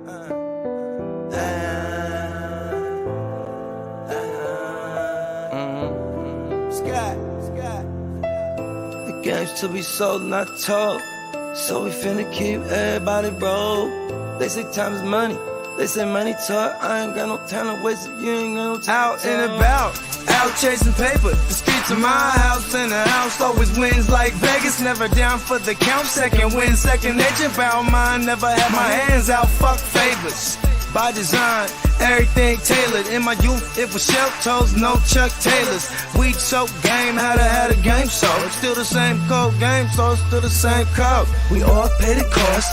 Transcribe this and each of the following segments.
The game's to be sold, not told. So we finna keep everybody broke. They say time is money. They say money talk. I ain't got no time to waste if you ain't got no time. Out and about, out chasing paper. The streets of my house and the house always wins like Vegas. Never down for the count. Second win, second nature. Bound mine, never had my hands out. Fuck favors. By design, everything tailored. In my youth, it was shell toes, no Chuck Taylors. Weed soap game, had a game so it's still the same code game, so it's still the same code. We all pay the cost,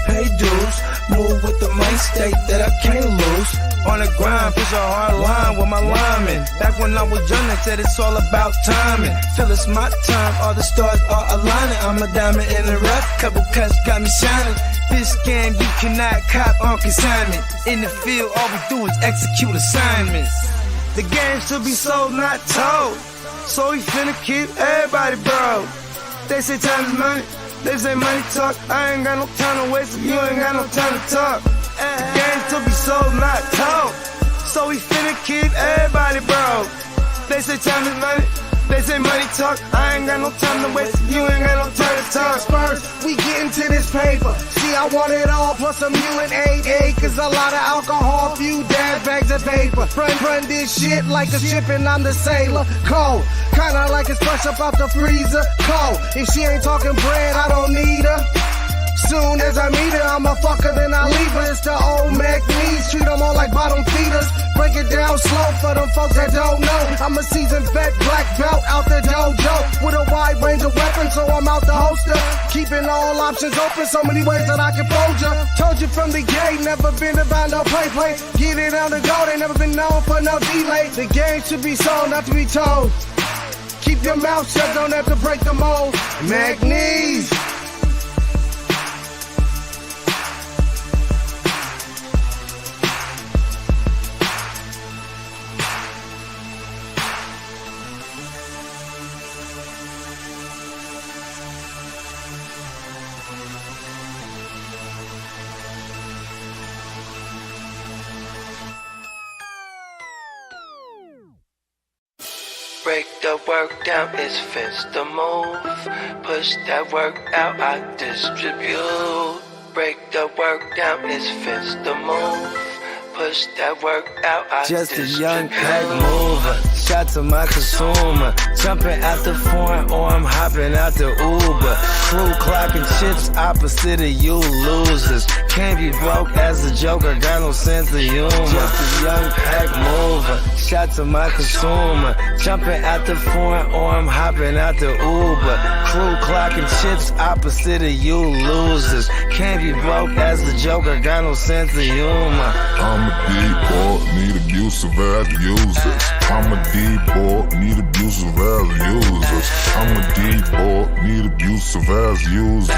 pay dues. Move with the mind state that I can't lose. On the grind, push a hard line with my linemen. Back when I was young, they said it's all about timing. Feel it's my time, all the stars are aligning. I'm a diamond in the rough, couple cuts got me shining. This game you cannot cop on consignment. In the field, all we do is execute assignments. The game should be sold, not told. So we finna keep everybody broke. They say time is money, they say money talk. I ain't got no time to waste if you ain't got no time to talk. The game should be sold, not told. So we finna keep everybody broke. They say time is money, they say money talk. I ain't got no time to waste if you ain't got no time to talk. First, we get into this paper. See, I want it all, plus a mule and 8 acres. A lot of alcohol, few dad bags of paper. Run this shit like a ship and I'm the sailor. Cold, kinda like it's fresh up out the freezer. Cold, if she ain't talking bread, I don't need her. Soon as I meet her, I'ma fuck her, then I leave her. It's the old Mac knees, treat them all like bottom feeders. Break it down slow for them folks that don't know. I'm a seasoned vet, black belt out the dojo. With a wide range of weapons, so I'm out the holster. Keeping all options open, so many ways that I can fold ya. Told you from the gate, never been about no play. Get it on the go, they never been known for no delay. The game should be sold, not to be told. Keep your mouth shut, don't have to break the mold. Mac knees. Break the work down, it's fence the move. Push that work out, I distribute. Break the work down, it's fence the move. Push that work out, I just distribute. A young pack mover, shot to my consumer. Jumping out the foreign or I'm hopping out the Uber. Crew clocking chips opposite of you losers. Can't be broke as a joker, got no sense of humor. Just a young pack mover, shot to my consumer. Jumping out the foreign or I'm hopping out the Uber. Crew clocking chips opposite of you losers. Can't be broke as a joker, got no sense of humor. I'm a D-boy, need abusive as users. I'm a D-boy, need abusive as users. I'm a D-boy, need abusive as users.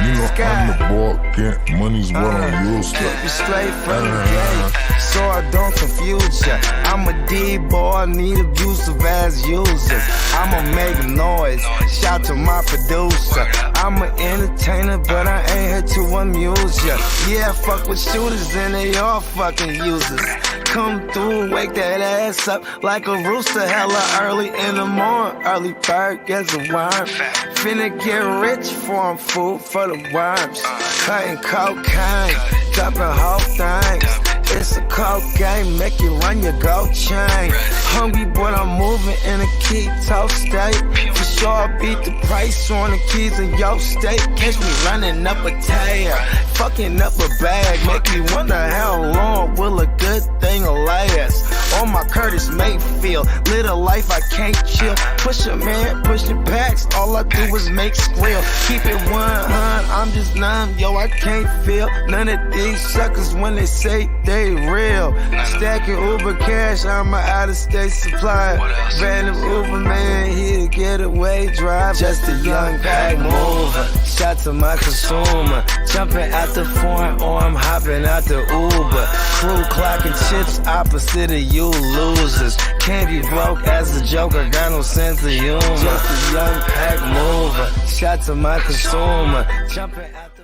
You know I'm the boy, get money's what I'm used to. Keep it straight from the gate, so I don't confuse ya. I'm a D-boy, need abusive as users. I'ma make noise, shout to my producer. I'm an entertainer, but I ain't here to amuse ya. Yeah, fuck with shooters and they all fucking users. Come through, wake that ass up like a rooster, hella early in the morning. Early bird gets a worm. Finna get rich for 'em, food for the worms. Cutting cocaine, dropping whole things. It's a cold game, make you run your gold chain. Hungry, but I'm moving in a keto state. For sure, I beat the price on the keys in your state. Catch me running up a tire, fucking up a bag. Make me wonder how long will a good thing last. On my Curtis Mayfield, live a life I can't chill. Push a man, pushing packs, all I do is make squeal. Keep it 100, I'm just numb, yo, I can't feel none of these suckers when they say they real. Stacking Uber cash, I'm an out-of-state supply. Random Uber man, he'll get away drive. Just a young pack mover, shot to my consumer. Jumping out the foreign or I'm hopping out the Uber. Crew clocking chips opposite of you losers. Can't be broke as a joker, got no sense of humor. Just a young pack mover, shot to my consumer. Jumping out the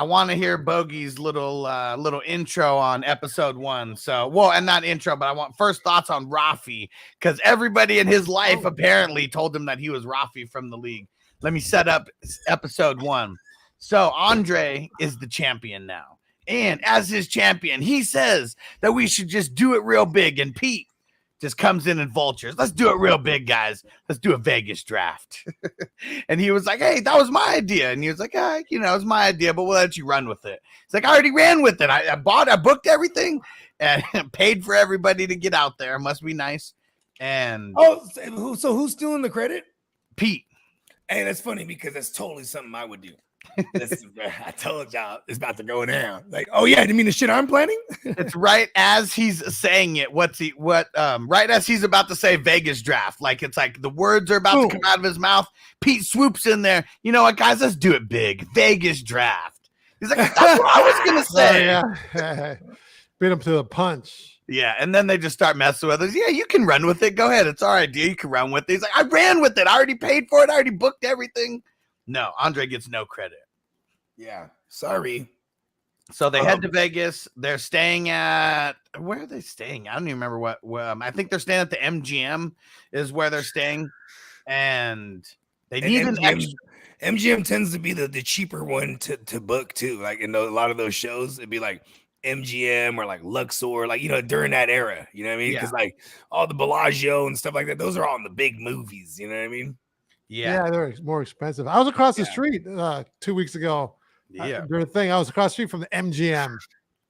I want to hear Bogey's little intro on episode 1. So, well, and not intro, but I want first thoughts on Rafi, because everybody in his life apparently told him that he was Rafi from the league. Let me set up episode 1. So Andre is the champion now. And as his champion, he says that we should just do it real big. And Pete just comes in and vultures. Let's do it real big, guys. Let's do a Vegas draft. And he was like, hey, that was my idea. And he was like, it's my idea, but we'll let you run with it. It's like, I already ran with it. I booked everything and paid for everybody to get out there. Must be nice. And so who's stealing the credit? Pete. Hey, that's funny because that's totally something I would do. I told y'all it's about to go down. Like, oh yeah, you mean the shit I'm planning? It's right as he's saying it. Right as he's about to say Vegas draft. Like it's like the words are about to come out of his mouth. Pete swoops in there. You know what, guys? Let's do it big. Vegas draft. He's like, that's what I was gonna say. Oh, yeah. Beat him to the punch. Yeah, and then they just start messing with us. Yeah, you can run with it. Go ahead. It's our idea. You can run with it. He's like, I ran with it. I already paid for it. I already booked everything. No, Andre gets no credit. Yeah, sorry. So they head to Vegas. They're staying at, where are they staying? I don't even remember what I think they're staying at the MGM is where they're staying. And they need an extra. MGM tends to be the cheaper one to book too. Like in a lot of those shows, it'd be like MGM or like Luxor, like, during that era, you know what I mean? Because like all the Bellagio and stuff like that, those are all in the big movies, you know what I mean? Yeah, they're more expensive. I was across the street 2 weeks ago. Yeah, during the thing, I was across the street from the MGM.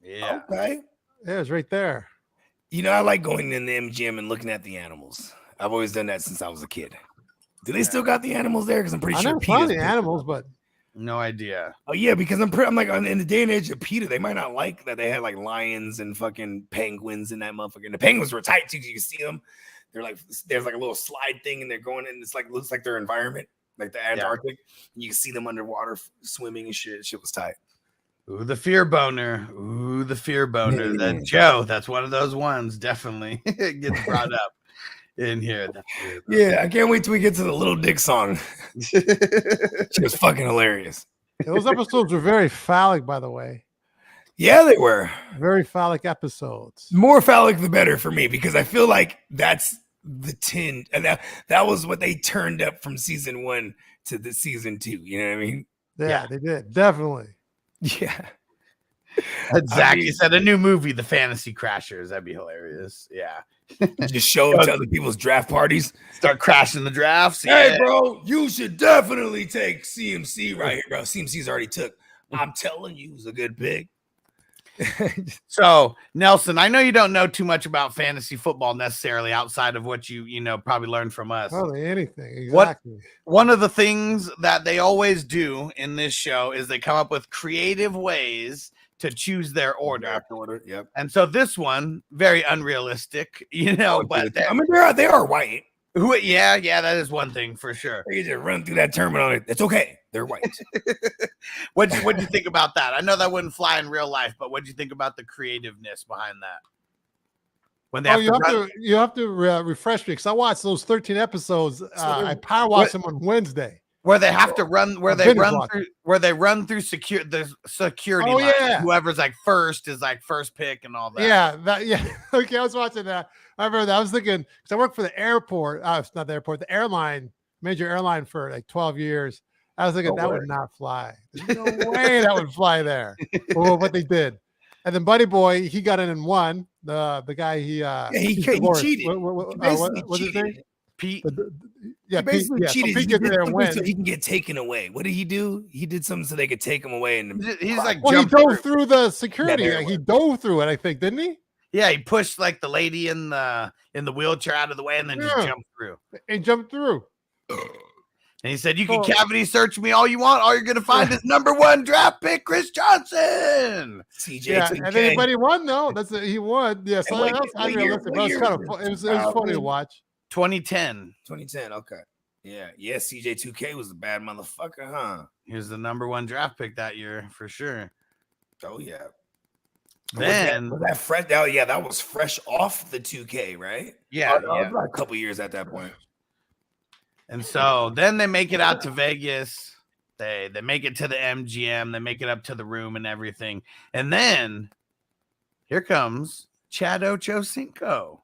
Yeah, okay. Yeah, it was right there. I like going in the MGM and looking at the animals. I've always done that since I was a kid. Do they still got the animals there? Because I'm pretty sure I never found the animals, but no idea. Oh yeah, because I'm like in the day and age of PETA, they might not like that they had like lions and fucking penguins in that motherfucker. And the penguins were tight too. You can see them. They're like, there's like a little slide thing, and they're going in. It's like looks like their environment, like the Antarctic. And you can see them underwater swimming and shit. Shit was tight. Ooh, the fear boner. That Joe, that's one of those ones. Definitely gets brought up in here. Yeah, I can't wait till we get to the Little Dick song. She was fucking hilarious. Those episodes were very phallic, by the way. Yeah, they were very phallic episodes. More phallic, the better for me, because I feel like that's the tinge, and that was what they turned up from season 1 to the season 2. You know what I mean? Yeah. They did definitely. Yeah. Exactly. Said a new movie, The Fantasy Crashers. That'd be hilarious. Yeah. Just show up to other people's draft parties. Start crashing the drafts. Hey, bro, you should definitely take CMC right here, bro. CMC's already took. I'm telling you, he's a good pick. So, Nelson, I know you don't know too much about fantasy football necessarily outside of what you probably learned from us. Hardly anything. Exactly. One of the things that they always do in this show is they come up with creative ways to choose their order. Yep. And so this one, very unrealistic, but I mean, they are white. Yeah, that is one thing for sure. You just run through that terminal. It's okay. They're white. What'd you think about that? I know that wouldn't fly in real life, but what'd you think about the creativeness behind that? When they you have to refresh me because I watched those 13 episodes. I power watched them on Wednesday. Where they have to run, where they run through the security line. Yeah. Whoever's like first is like first pick and all that. Yeah. Okay, I was watching that. I remember that. I was thinking because I worked for the airport. It's not the airport, the airline, major airline for like 12 years. I was thinking would not fly. There's no way that would fly there. Well, what they did, and then Buddy Boy, he got in and won. The guy he cheated. What's his name? Pete. He basically cheated. So Pete gets there and wins. So he can get taken away. What did he do? He did something so they could take him away. And he's like, he dove through the security. He dove through it, I think, didn't he? Yeah, he pushed like the lady in the wheelchair out of the way and then just jumped through. And jumped through. And he said, "You can cavity search me all you want. All you're gonna find is number 1 draft pick, Chris Johnson." CJ, yeah, and anybody won though. He won. Yeah, so that was unrealistic. It was kind of fun. It was funny to watch. 2010. Okay. Yeah. CJ2K was a bad motherfucker, huh? He was the number 1 draft pick that year for sure. Oh yeah. Then was that fresh? Oh yeah, that was fresh off the 2K, right? Yeah, about a couple years at that point. And so then they make it out to Vegas. They make it to the MGM. They make it up to the room and everything. And then here comes Chad Ochocinco.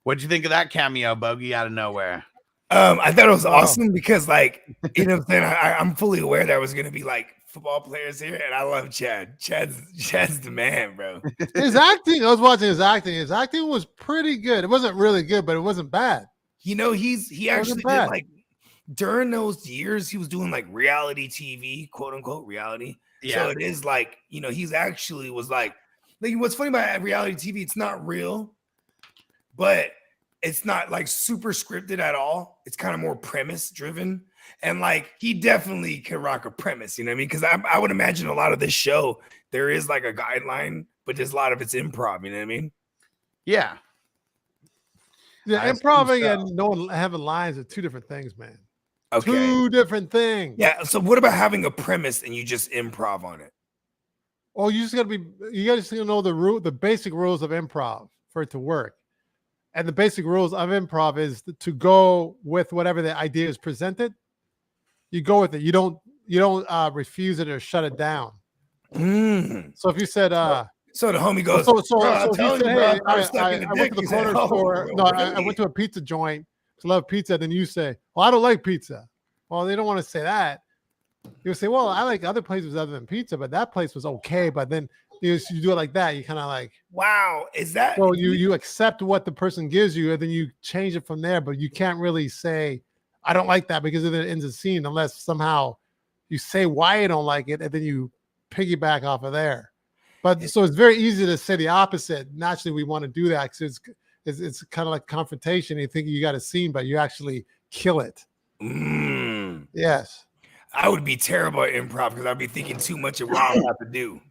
What'd you think of that cameo, Bogey, out of nowhere? I thought it was awesome because, like, you know what I'm saying? I'm fully aware there was going to be, like, football players here, and I love Chad. Chad's the man, bro. His acting, I was watching his acting. His acting was pretty good. It wasn't really good, but it wasn't bad. You know, he actually did, like, during those years, he was doing, like, reality TV, quote unquote reality. Yeah. So it is like, you know, he's actually was like what's funny about reality TV, it's not real, but it's not like super scripted at all. It's kind of more premise driven. And like, he definitely can rock a premise, you know what I mean? Because I would imagine a lot of this show, there is like a guideline, but there's a lot of it's improv, you know what I mean? Yeah. Yeah, improving and knowing having lines are two different things, man. Okay. Two different things. Yeah. So what about having a premise and you just improv on it? Oh, you just gotta know the basic rules of improv for it to work. And the basic rules of improv is to go with whatever the idea is presented. You go with it. You don't refuse it or shut it down. So if you said so the homie goes, so if you said, hey, I went to the corner store. No, I went to a pizza joint to love pizza. Then you say, well, I don't like pizza. Well, they don't want to say that. You say, well, I like other places other than pizza, but that place was okay. But then you do it like that. You kind of like, wow, is that? So you accept what the person gives you, and then you change it from there. But you can't really say, I don't like that, because then it ends the scene unless somehow you say why you don't like it, and then you piggyback off of there. But so it's very easy to say the opposite. Naturally, we want to do that because it's kind of like confrontation. You think you got a scene, but you actually kill it. Yes. I would be terrible at improv because I'd be thinking too much of what I'm about to do.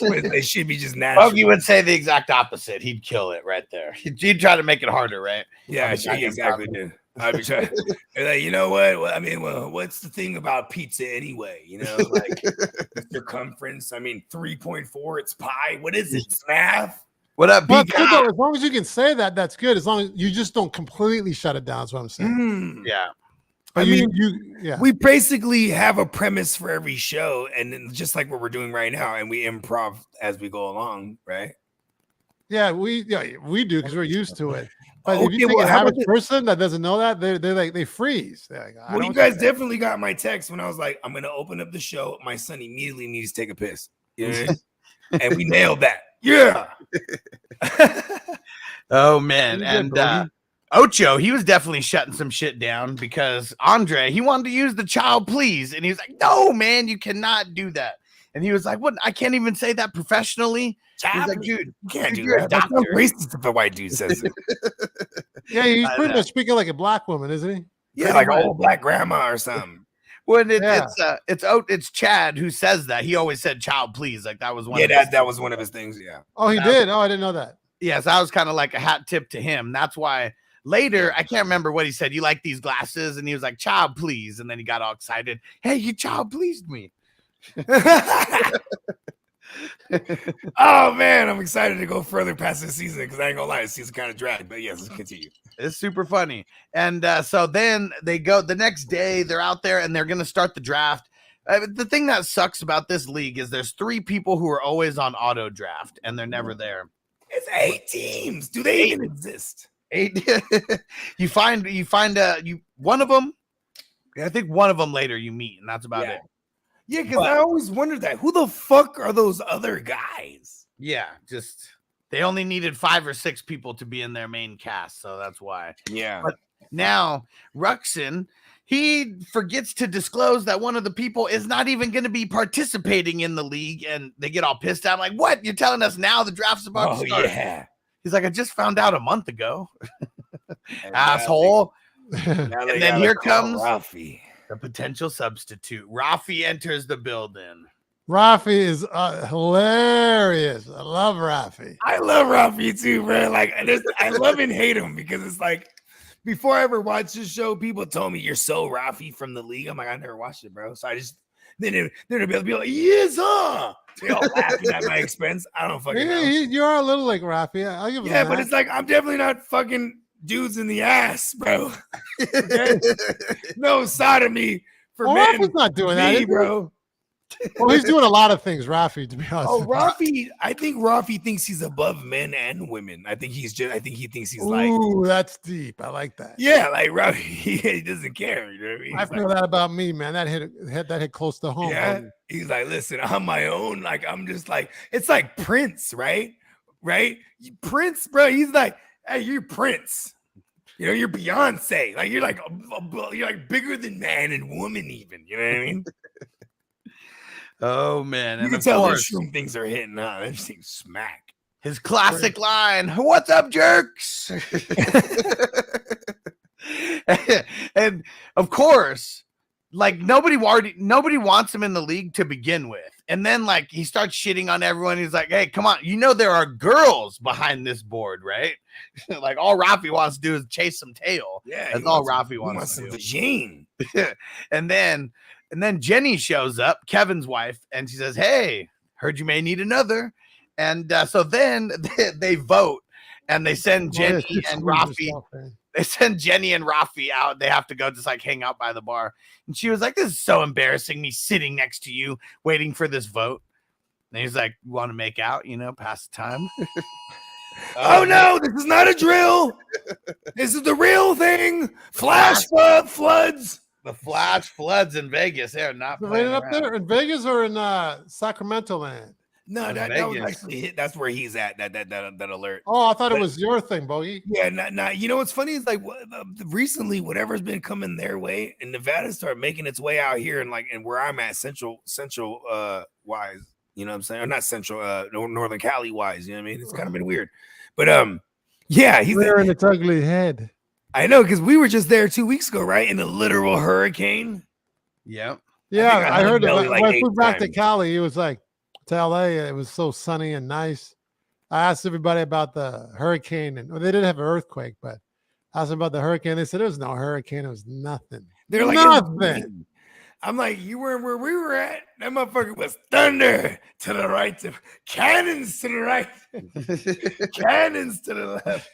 It should be just natural. Bogey would say the exact opposite. He'd kill it right there. He'd try to make it harder, right? Yeah, exactly. Dude. I'd be trying. Like, you know what? Well, I mean, what's the thing about pizza anyway? You know, like circumference. I mean, 3.4. It's pi. What is it? It's math. What up, but as long as you can say that, that's good. As long as you just don't completely shut it down. That's what I'm saying. Yeah. But we basically have a premise for every show, and then just like what we're doing right now, and we improv as we go along, right? Yeah, we do because we're used to it. But if you think an average person that doesn't know that, they're like they freeze. They're like, you guys definitely got my text when I was like, I'm gonna open up the show. My son immediately needs to take a piss. You know what I mean? And we nailed that. Yeah. Oh man, and Ocho, he was definitely shutting some shit down because Andre, he wanted to use the child please. And he was like, no, man, you cannot do that. And he was like, what? I can't even say that professionally. He's like, dude, you can't do that. That's not racist if a white dude says it. Yeah, he's pretty much speaking like a black woman, isn't he? Yeah, like an old black grandma or something. When it's Chad who says that. He always said child please. Like that was one. Yeah, that was one of his things. Yeah. Oh, he did. Oh, I didn't know that. Yes, I was kind of like a hat tip to him. That's why. Later, I can't remember what he said. You like these glasses? And he was like, child, please. And then he got all excited. Hey, you child pleased me. Oh, man. I'm excited to go further past this season because I ain't going to lie. This season kind of dragged. But yes, let's continue. It's super funny. And so then they go the next day. They're out there and they're going to start the draft. The thing that sucks about this league is there's 3 people who are always on auto draft and they're never there. It's 8 teams. Do they even exist? 8. you find one of them. I think one of them later you meet, and that's about it. Yeah, because I always wondered that. Who the fuck are those other guys? Yeah, just they only needed 5 or 6 people to be in their main cast, so that's why. Yeah. But now Ruxin, he forgets to disclose that one of the people is not even going to be participating in the league, and they get all pissed out. I'm like, what? You're telling us now the draft's about to start? Yeah. He's like, I just found out a month ago. Asshole. And then here comes Rafi, the potential substitute. Rafi enters the building. Rafi is hilarious. I love Rafi. I love Rafi too, bro. Like, I love and hate him because it's like, before I ever watched this show, people told me you're so Rafi from the league. I'm like, I never watched it, bro. So I just then they'll be like, yes, huh? They all laughing at my expense. I don't fucking know. You are a little like Rafi. I'll give but that. It's like I'm definitely not fucking dudes in the ass, bro. Okay? No sodomy for Well, men. Rafi's not doing that, Me, is he? bro. Well, he's doing a lot of things, Rafi, to be honest. Oh, with you. Rafi, I think Rafi thinks he's above men and women. I think he thinks he's like, Ooh, that's deep. I like that. yeah, like Rafi, he doesn't care. You know what I mean? I He's feel like, that about me, man. That hit close to home. yeah. Buddy. He's like, listen, I'm my own. Like, I'm just like, it's like Prince, right? Right? Prince, bro. He's like, hey, you're Prince. You know, you're Beyonce. Like, you're like bigger than man and woman, even. You know what I mean? Oh man, You and can of tell those course, shroom things are hitting on. They seem smack. his classic line, "What's up, jerks?" And of course, like nobody wants him in the league to begin with. And then like he starts shitting on everyone. He's like, "Hey, come on. You know there are girls behind this board, right?" Like all Rafi wants to do is chase some tail. Yeah, That's all Rafi wants some to do. vagine. And then Jenny shows up, Kevin's wife, and she says, "Hey, heard you may need another." And so then they vote and they send Jenny and Rafi. They send Jenny and Rafi out. They have to go just like hang out by the bar. And she was like, "This is so embarrassing, me sitting next to you waiting for this vote." And he's like, "You want to make out, pass the time?" Oh no, this is not a drill. This is the real thing. Flash floods. The flash floods in Vegas. They're not Right up there in Vegas or in Sacramento land. No, that was actually hit. That's where he's at. That alert. Oh, I thought it was your thing, Bogey. Yeah, not. You know what's funny is like recently, whatever's been coming their way, and Nevada started making its way out here, and where I'm at, central wise. You know what I'm saying? Or not central, Northern Cali wise. You know what I mean? It's kind of been weird, but yeah, he's rearing its ugly head. I know, because we were just there 2 weeks ago, right? In a literal hurricane. Yep. Yeah, I heard it. Belly When I flew back to times. Cali, he was like, to LA, it was so sunny and nice. I asked everybody about the hurricane, and they did have an earthquake, but I asked them about the hurricane. They said there was no hurricane. It was nothing. They're like, nothing. I'm like, you weren't where we were at. That motherfucker was thunder to the right, cannons to the right, cannons to the left.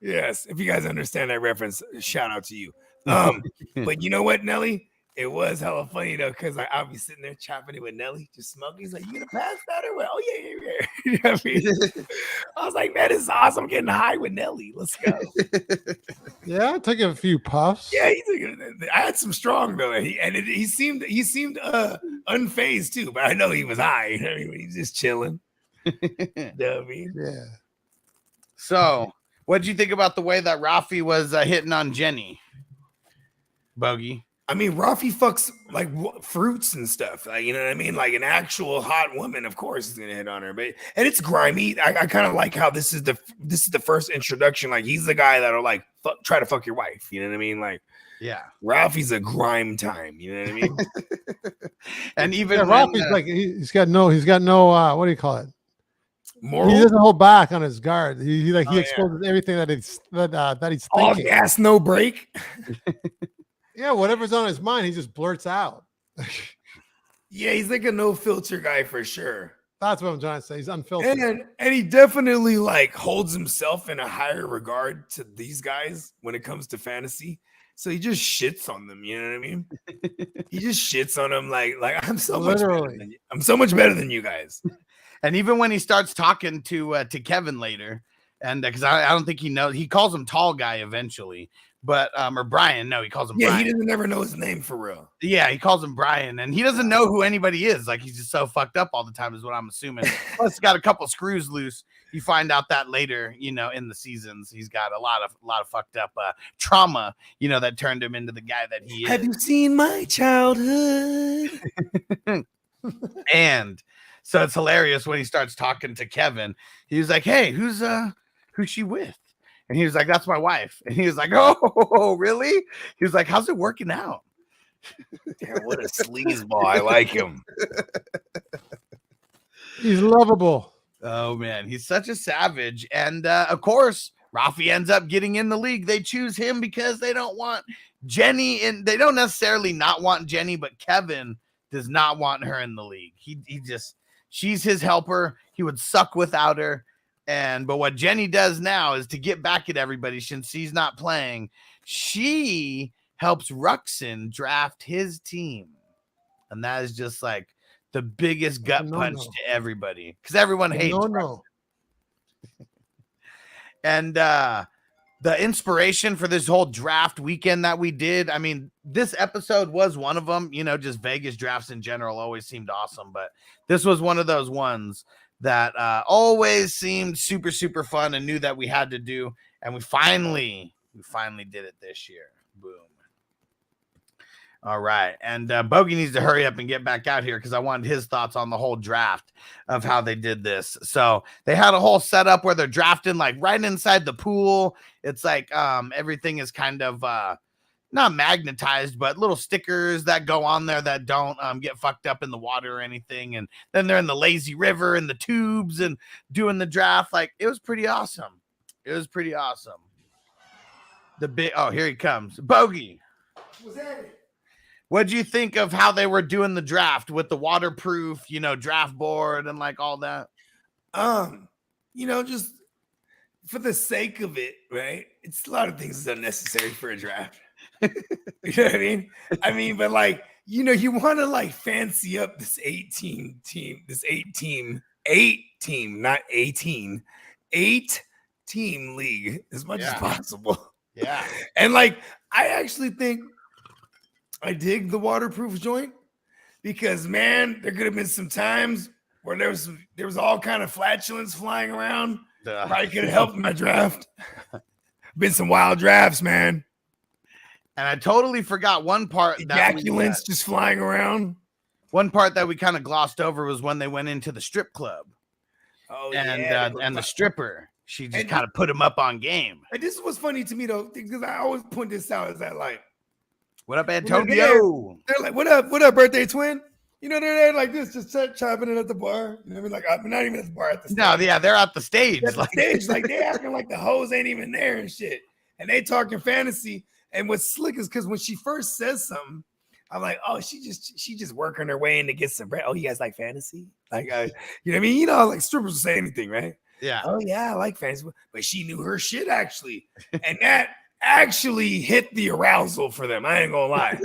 Yes, if you guys understand that reference, shout out to you. But you know what, Nelly? It was hella funny though, because I'll be sitting there chopping it with Nelly, just smoking. He's like, "You gonna pass that or what?" Oh yeah. You know what I mean? I was like, "Man, this is awesome. I'm getting high with Nelly. Let's go." Yeah, I took a few puffs. Yeah, I had some strong though. He seemed unfazed too, but I know he was high. You know what I mean? He's just chilling. You know what I mean? Yeah. So, what did you think about the way that Rafi was hitting on Jenny, Bogey? I mean, Rafi fucks like fruits and stuff. Like, you know what I mean? Like an actual hot woman, of course, is gonna hit on her. But it's grimy. I kind of like how this is the first introduction. Like he's the guy that'll like try to fuck your wife. You know what I mean? Like, yeah, Ralphie's a grime time. You know what I mean? And even Ralphie's like he's got no what do you call it? Moral? He doesn't hold back on his guard. He exposes everything that he's thinking. All gas, no break. Yeah, whatever's on his mind, he just blurts out. Yeah, he's like a no filter guy for sure. That's what I'm trying to say. He's unfiltered. And he definitely like holds himself in a higher regard to these guys when it comes to fantasy. So he just shits on them. You know what I mean? He just shits on them like I'm so much better than you guys. And even when he starts talking to Kevin later, and because I don't think he knows, he calls him tall guy eventually. But or Brian, no, he calls him Brian. He doesn't ever know his name for real. Yeah, he calls him Brian, and he doesn't know who anybody is. Like he's just so fucked up all the time, is what I'm assuming. Plus, he's got a couple screws loose. You find out that later, in the seasons, he's got a lot of fucked up trauma, that turned him into the guy that he is. Have you seen my childhood? And so it's hilarious when he starts talking to Kevin. He was like, "Hey, who's she with?" And he was like, "That's my wife." And he was like, "Oh, really?" He was like, "How's it working out?" Damn, what a sleazeball. I like him. He's lovable. Oh, man. He's such a savage. And, of course, Rafi ends up getting in the league. They choose him because they don't want Jenny in. They don't necessarily not want Jenny, but Kevin does not want her in the league. She's his helper. He would suck without her. But what Jenny does now is to get back at everybody since she's not playing. She helps Ruxin draft his team. And that is just like the biggest gut punch to everybody because everyone hates Ruxin. And the inspiration for this whole draft weekend that we did, I mean, this episode was one of them. You know, just Vegas drafts in general always seemed awesome, but this was one of those ones that always seemed super, super fun and knew that we had to do. And we finally did it this year. Boom. All right. And Bogey needs to hurry up and get back out here because I wanted his thoughts on the whole draft of how they did this. So they had a whole setup where they're drafting like right inside the pool. It's like everything is kind of not magnetized, but little stickers that go on there that don't get fucked up in the water or anything. And then they're in the lazy river and the tubes and doing the draft. Like it was pretty awesome. It was pretty awesome. Here he comes. Bogey. What's that? What'd you think of how they were doing the draft with the waterproof, draft board and like all that? Just for the sake of it, right? It's a lot of things is unnecessary for a draft. You know what I mean? But like, you want to like fancy up this 8-team, not 18, 8-team league as much as possible. Yeah. And like, I actually think I dig the waterproof joint because, man, there could have been some times where there was all kind of flatulence flying around. Probably could have helped my draft. Been some wild drafts, man. And I totally forgot one part. Ejaculants just flying around. One part that we kind of glossed over was when they went into the strip club. Oh, and the stripper, she just kind of put him up on game. And this was funny to me, though, because I always point this out is that, like, what up, Antonio? They're like, what up, birthday twin? They're there like this, just chopping it at the bar. You know what I mean? Like, I'm not even at the bar at the stage. No, yeah, they're at the stage. At the stage, like they acting like the hoes ain't even there and shit. And they talking fantasy. And what's slick is because when she first says something, I'm like, oh, she just working her way in to get some bread. Oh, you guys like fantasy? Like, you know what I mean? Like strippers will say anything, right? Yeah. Oh yeah, I like fantasy, but she knew her shit actually, and that actually hit the arousal for them. I ain't gonna lie,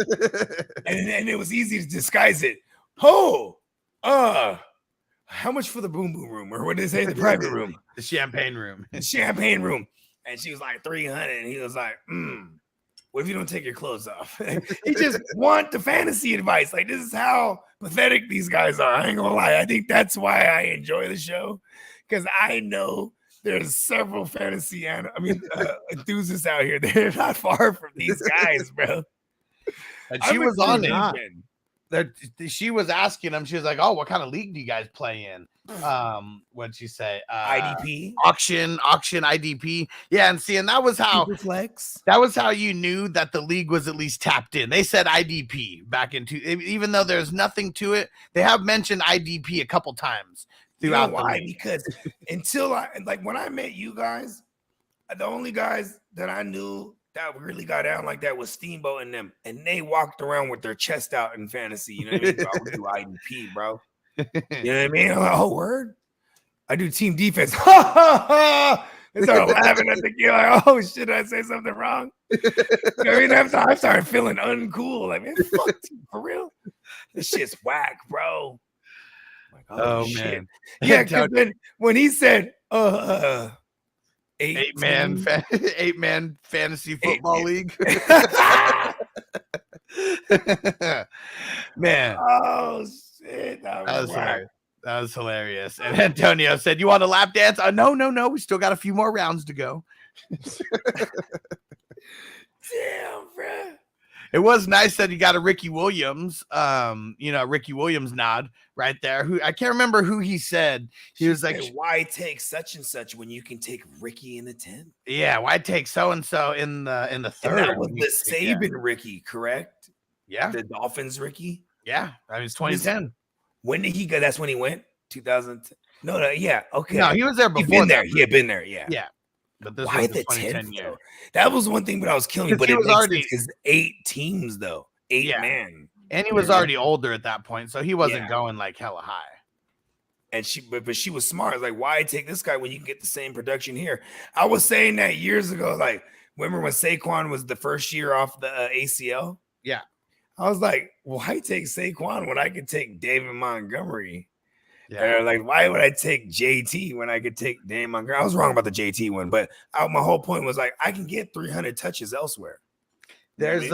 and it was easy to disguise it. Oh, how much for the boom boom room, or what did they say, the private room, the champagne room, and she was like 300, and he was like, what if you don't take your clothes off? He just want the fantasy advice. Like, this is how pathetic these guys are. I ain't gonna lie. I think that's why I enjoy the show, because I know there's several fantasy enthusiasts out here. They're not far from these guys, bro. And she was on it. She was asking them. She was like, "Oh, what kind of league do you guys play in?" What'd she say? IDP, auction, IDP. Yeah, and that was how Flex. That was how you knew that the league was at least tapped in. They said IDP back into, even though there's nothing to it. They have mentioned IDP a couple times throughout the league. Because when I met you guys, the only guys that I knew that really got down like that was Steamboat and them, and they walked around with their chest out in fantasy. You know what I mean? Bro, I would do IDP, bro. You know what I mean? I'm like, oh, word. I do team defense. They started laughing at the kid. Like, oh shit, did I say something wrong? You know what I mean? I started feeling uncool. Like, man, fuck you, for real. This shit's whack, bro. Like, oh shit. Man. Yeah, because then when he said eight man fantasy football league. Man. Oh shit. That was hilarious. And Antonio said, "You want a lap dance?" No. We still got a few more rounds to go. Damn, bro. It was nice that he got a Ricky Williams, Ricky Williams nod right there. Who I can't remember who he said. He was like, "Why take such and such when you can take Ricky in the 10th?" Yeah, why take so and so in the third? And that was the Saban Ricky, correct? Yeah, the Dolphins Ricky. Yeah, I mean it's 2010. When did he go? That's when he went. 2010. No, yeah, okay. No, he was there before. He had been there. Yeah. But this why was the 10th year? That was one thing, but I was killing me. But it was already 8 teams though, 8 man, and he was already older at that point, so he wasn't going like hella high. And but she was smart. Like, why take this guy when you can get the same production here? I was saying that years ago. Like, Remember when Saquon was the first year off the ACL? Yeah. I was like, why take Saquon when I could take David Montgomery? Yeah. Like, why would I take JT when I could take David Montgomery? I was wrong about the JT one, but my whole point was like, I can get 300 touches elsewhere. There's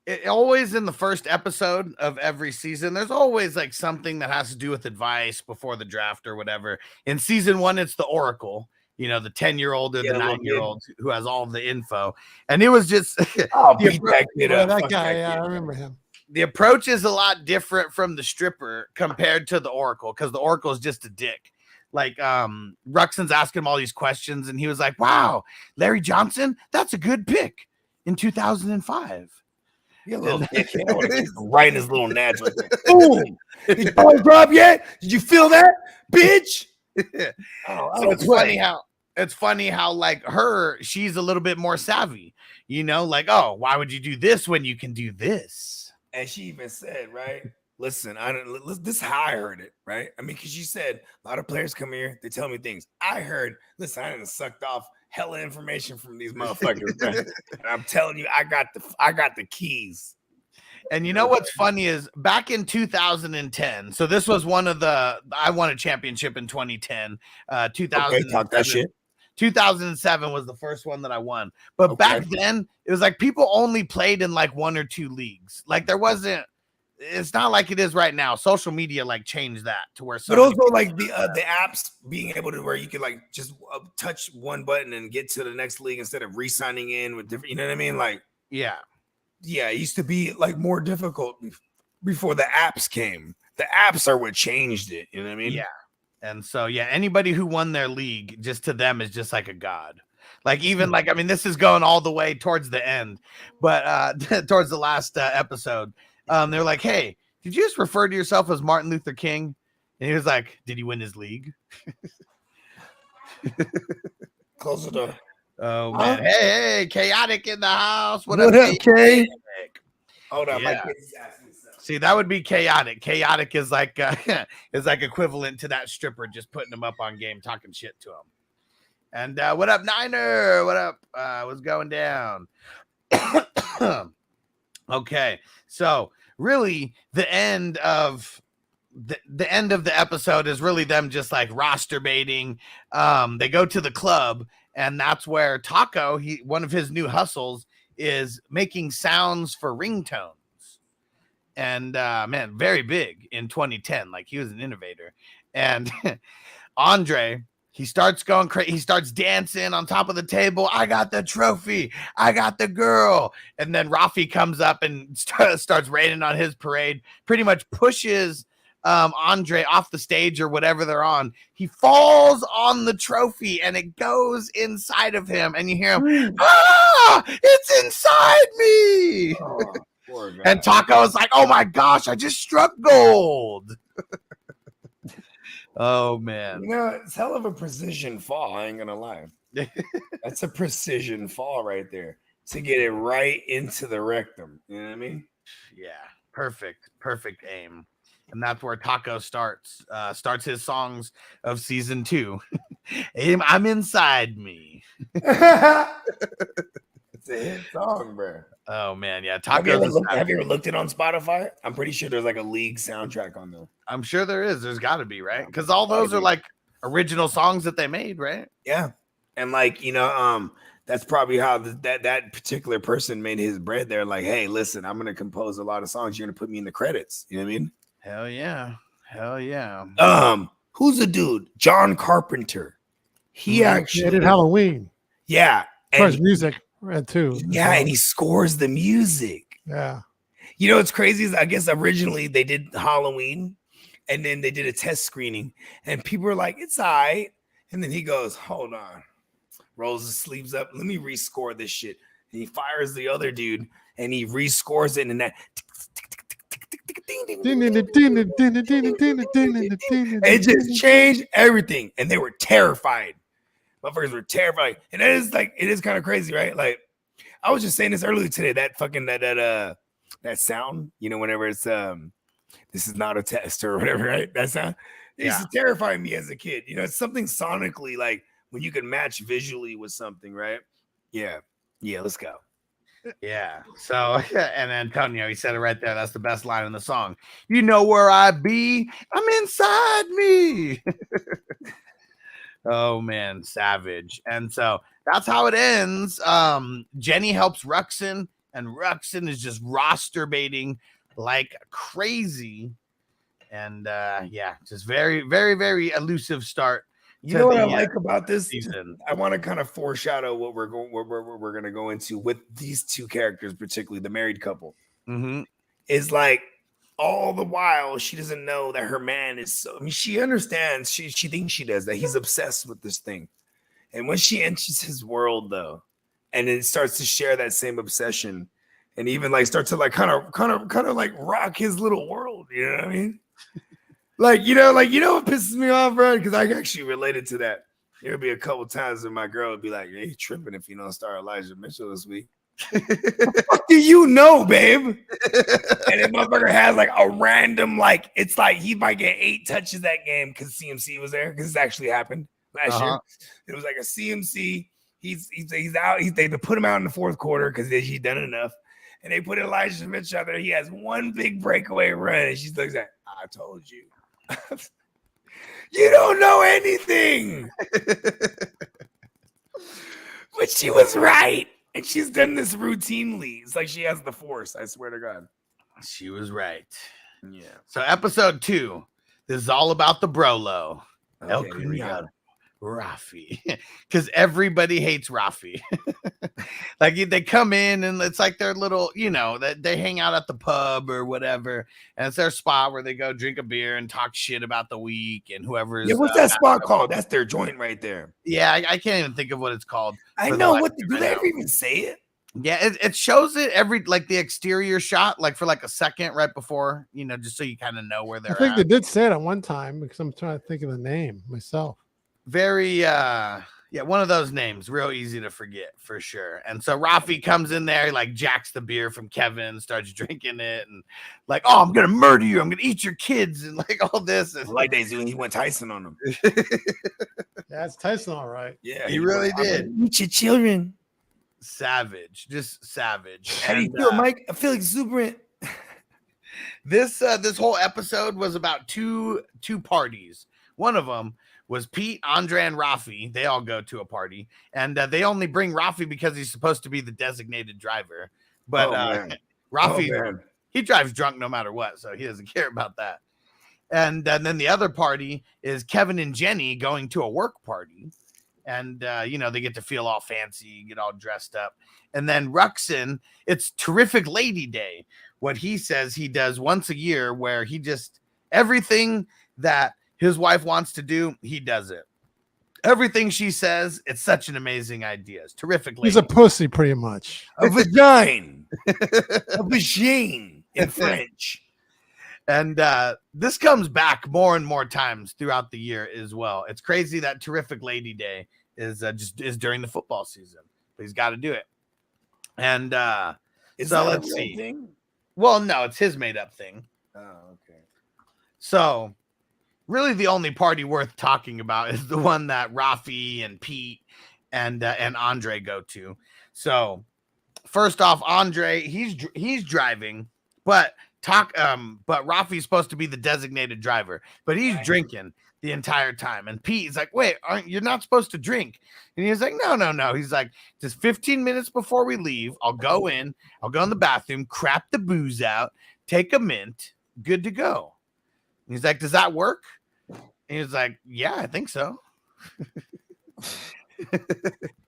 it always in the first episode of every season, there's always like something that has to do with advice before the draft or whatever. In season 1, it's the Oracle, you know, the 10-year-old or the 9-year-old who has all the info. And it was just that guy. Yeah, I remember him. The approach is a lot different from the stripper compared to the Oracle, because the Oracle is just a dick. Like Ruxin's asking him all these questions, and he was like, wow, Larry Johnson, that's a good pick in 2005. You little dick, right in his little nads right there. Boom! Did you ball drop yet? Did you feel that, bitch? So it's funny how like she's a little bit more savvy, you know, like, oh, why would you do this when you can do this? And she even said, right? Listen, this is how I heard it, right? I mean, because she said a lot of players come here, they tell me things. I heard, listen, I done sucked off hella information from these motherfuckers. Right? And I'm telling you, I got the keys. And you know what's funny is back in 2010. So this was one of I won a championship in 2010. 2000. Talk that shit. 2007 was the first one that I won. But back then, it was like people only played in like 1 or 2 leagues. Like it's not like it is right now. Social media like changed that to where. But also like the apps being able to where you could like just touch one button and get to the next league instead of re-signing in with different. You know what I mean? Like yeah, it used to be like more difficult before the apps came. The apps are what changed it. You know what I mean? Yeah. And so, yeah, anybody who won their league just to them is just like a god. Like even like, I mean, this is going all the way towards the end, but towards the last episode, they're like, hey, did you just refer to yourself as Martin Luther King? And he was like, did he win his league? Close the door. Oh, man. Hey, chaotic in the house. What up, Kay? Hold on. Yeah. See, that would be chaotic. Chaotic is like equivalent to that stripper just putting him up on game, talking shit to him. And what up, Niner? What up? What's going down? Okay, so really, the end of the episode is really them just like roster baiting. They go to the club, and that's where Taco, one of his new hustles is making sounds for ringtones. And man, very big in 2010. Like he was an innovator. And Andre, he starts going crazy. He starts dancing on top of the table. I got the trophy. I got the girl. And then Rafi comes up and starts raining on his parade. Pretty much pushes Andre off the stage or whatever they're on. He falls on the trophy and it goes inside of him. And you hear him, ah, it's inside me. Oh. And Taco is like, oh my gosh, I just struck gold. Oh man. You know, it's hell of a precision fall. I ain't gonna lie. That's a precision fall right there to get it right into the rectum. You know what I mean? Yeah, perfect aim. And that's where Taco starts his songs of season 2. I'm inside me. It's a hit song, bro. Oh man, yeah. Have you ever looked it on Spotify? I'm pretty sure there's like a league soundtrack on there. I'm sure there is. There's got to be, right? Because all those are like original songs that they made, right? Yeah, and like that's probably how that particular person made his bread. They're like, hey, listen, I'm gonna compose a lot of songs. You're gonna put me in the credits. You know what I mean? Hell yeah. Who's the dude? John Carpenter. He actually did Halloween. Yeah, first music. Too. Yeah, and he scores the music. Yeah. You know what's crazy is I guess originally they did Halloween and then they did a test screening and people were like, it's all right. And then he goes, hold on, rolls his sleeves up. Let me rescore this shit. And he fires the other dude and he rescores it and that it just changed everything. And they were terrified. Motherfuckers were terrified. And it is kind of crazy, right? Like I was just saying this earlier today, that fucking that sound, whenever it's this is not a test or whatever, right? That sound it used to terrify me as a kid. It's something sonically like when you can match visually with something, right? Yeah. Yeah, let's go. Yeah. So, and Antonio, he said it right there. That's the best line in the song. You know where I be? I'm inside me. Oh man, savage. And so that's how it ends. Jenny helps Ruxin, and Ruxin is just roster baiting like crazy. And yeah, just very, very, very elusive start. You know what I like about this season? I want to kind of foreshadow what we're going to go into with these two characters, particularly the married couple. Mm-hmm. Is like all the while she doesn't know that her man is so. I mean, she understands. She thinks she does, that he's obsessed with this thing. And when she enters his world, though, and it starts to share that same obsession, and even like start to like kind of like rock his little world. You know what I mean? Like, you know what pisses me off, bro? Because I actually related to that. There'll be a couple times when my girl would be like, "Hey, you tripping if you don't start Elijah Mitchell this week." What fuck do you know, babe? And the motherfucker has like a random, like, it's like he might get 8 touches that game because CMC was there, because it's actually happened last year. It was like a CMC. He's out. They put him out in the fourth quarter because he's done enough. And they put Elijah Mitchell out there. He has one big breakaway run. And she looks like, I told you. You don't know anything. But she was right. And she's done this routinely. It's like she has the force. I swear to God. She was right. Yeah. So episode 2. This is all about the Brolo. Okay, El Cuñado. Rafi. Because everybody hates Rafi. Like they come in and it's like their little, that they hang out at the pub or whatever. And it's their spot where they go drink a beer and talk shit about the week and whoever is. Yeah, what's that spot called? That's their joint right there. Yeah, I can't even think of what it's called. I know. Do they ever even say it? Yeah, it shows it every, like the exterior shot, like for like a second right before, just so you kind of know where they're I think at. they did say it at one time because I'm trying to think of the name myself. Very, one of those names, real easy to forget for sure. And so Rafi comes in there, like jacks the beer from Kevin, starts drinking it, and like, oh, I'm gonna murder you, I'm gonna eat your kids, and like all this. And like they do, and he went Tyson on them. Yeah, it's Tyson, all right. Yeah, he really did. Eat your children. Savage, just savage. How do you feel, Mike? I feel exuberant. This whole episode was about two parties. One of them was Pete, Andre, and Rafi. They all go to a party, and they only bring Rafi because he's supposed to be the designated driver. But Rafi, he drives drunk no matter what, so he doesn't care about that. And then the other party is Kevin and Jenny going to a work party. And, they get to feel all fancy, get all dressed up. And then Ruxin, it's Terrific Lady Day. What he says he does once a year, where he just, everything that his wife wants to do, he does it. Everything she says, it's such an amazing idea. It's terrific. He's a pussy, pretty much. A vagina. A vagine in French. And this comes back more and more times throughout the year as well. It's crazy that Terrific Lady Day is is during the football season, but he's got to do it. And so let's see. Thing? Well, no, it's his made up thing. Oh, okay. So really the only party worth talking about is the one that Rafi and Pete and Andre go to. So first off, Andre, he's driving, but Rafi's supposed to be the designated driver, but he's drinking the entire time. And Pete's like, wait, you're not supposed to drink. And he's like, no. He's like, just 15 minutes before we leave, I'll go in the bathroom, crap the booze out, take a mint, good to go. And he's like, does that work? And he's like, yeah, I think so.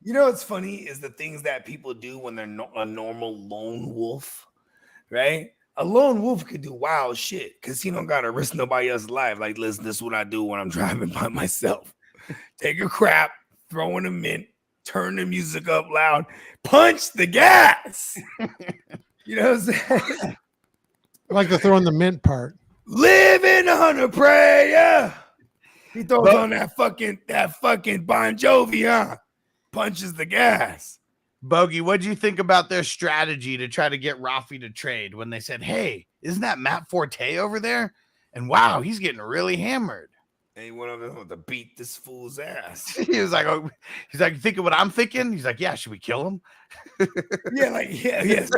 You know what's funny is the things that people do when they're a normal lone wolf, right? A lone wolf could do wild shit because he don't got to risk nobody else's life. Like, listen, this is what I do when I'm driving by myself. Take a crap, throw in a mint, turn the music up loud, punch the gas. You know what I'm saying? I like to throw in the mint part. Living on a prayer. He throws on that fucking Bon Jovi, huh? Punches the gas. Bogey, what do you think about their strategy to try to get Rafi to trade when they said, hey, isn't that Matt Forte over there? And wow, he's getting really hammered. And he went over to beat this fool's ass. He was like, oh, he's like, thinking what I'm thinking? He's like, yeah, should we kill him? Yeah, like, yes.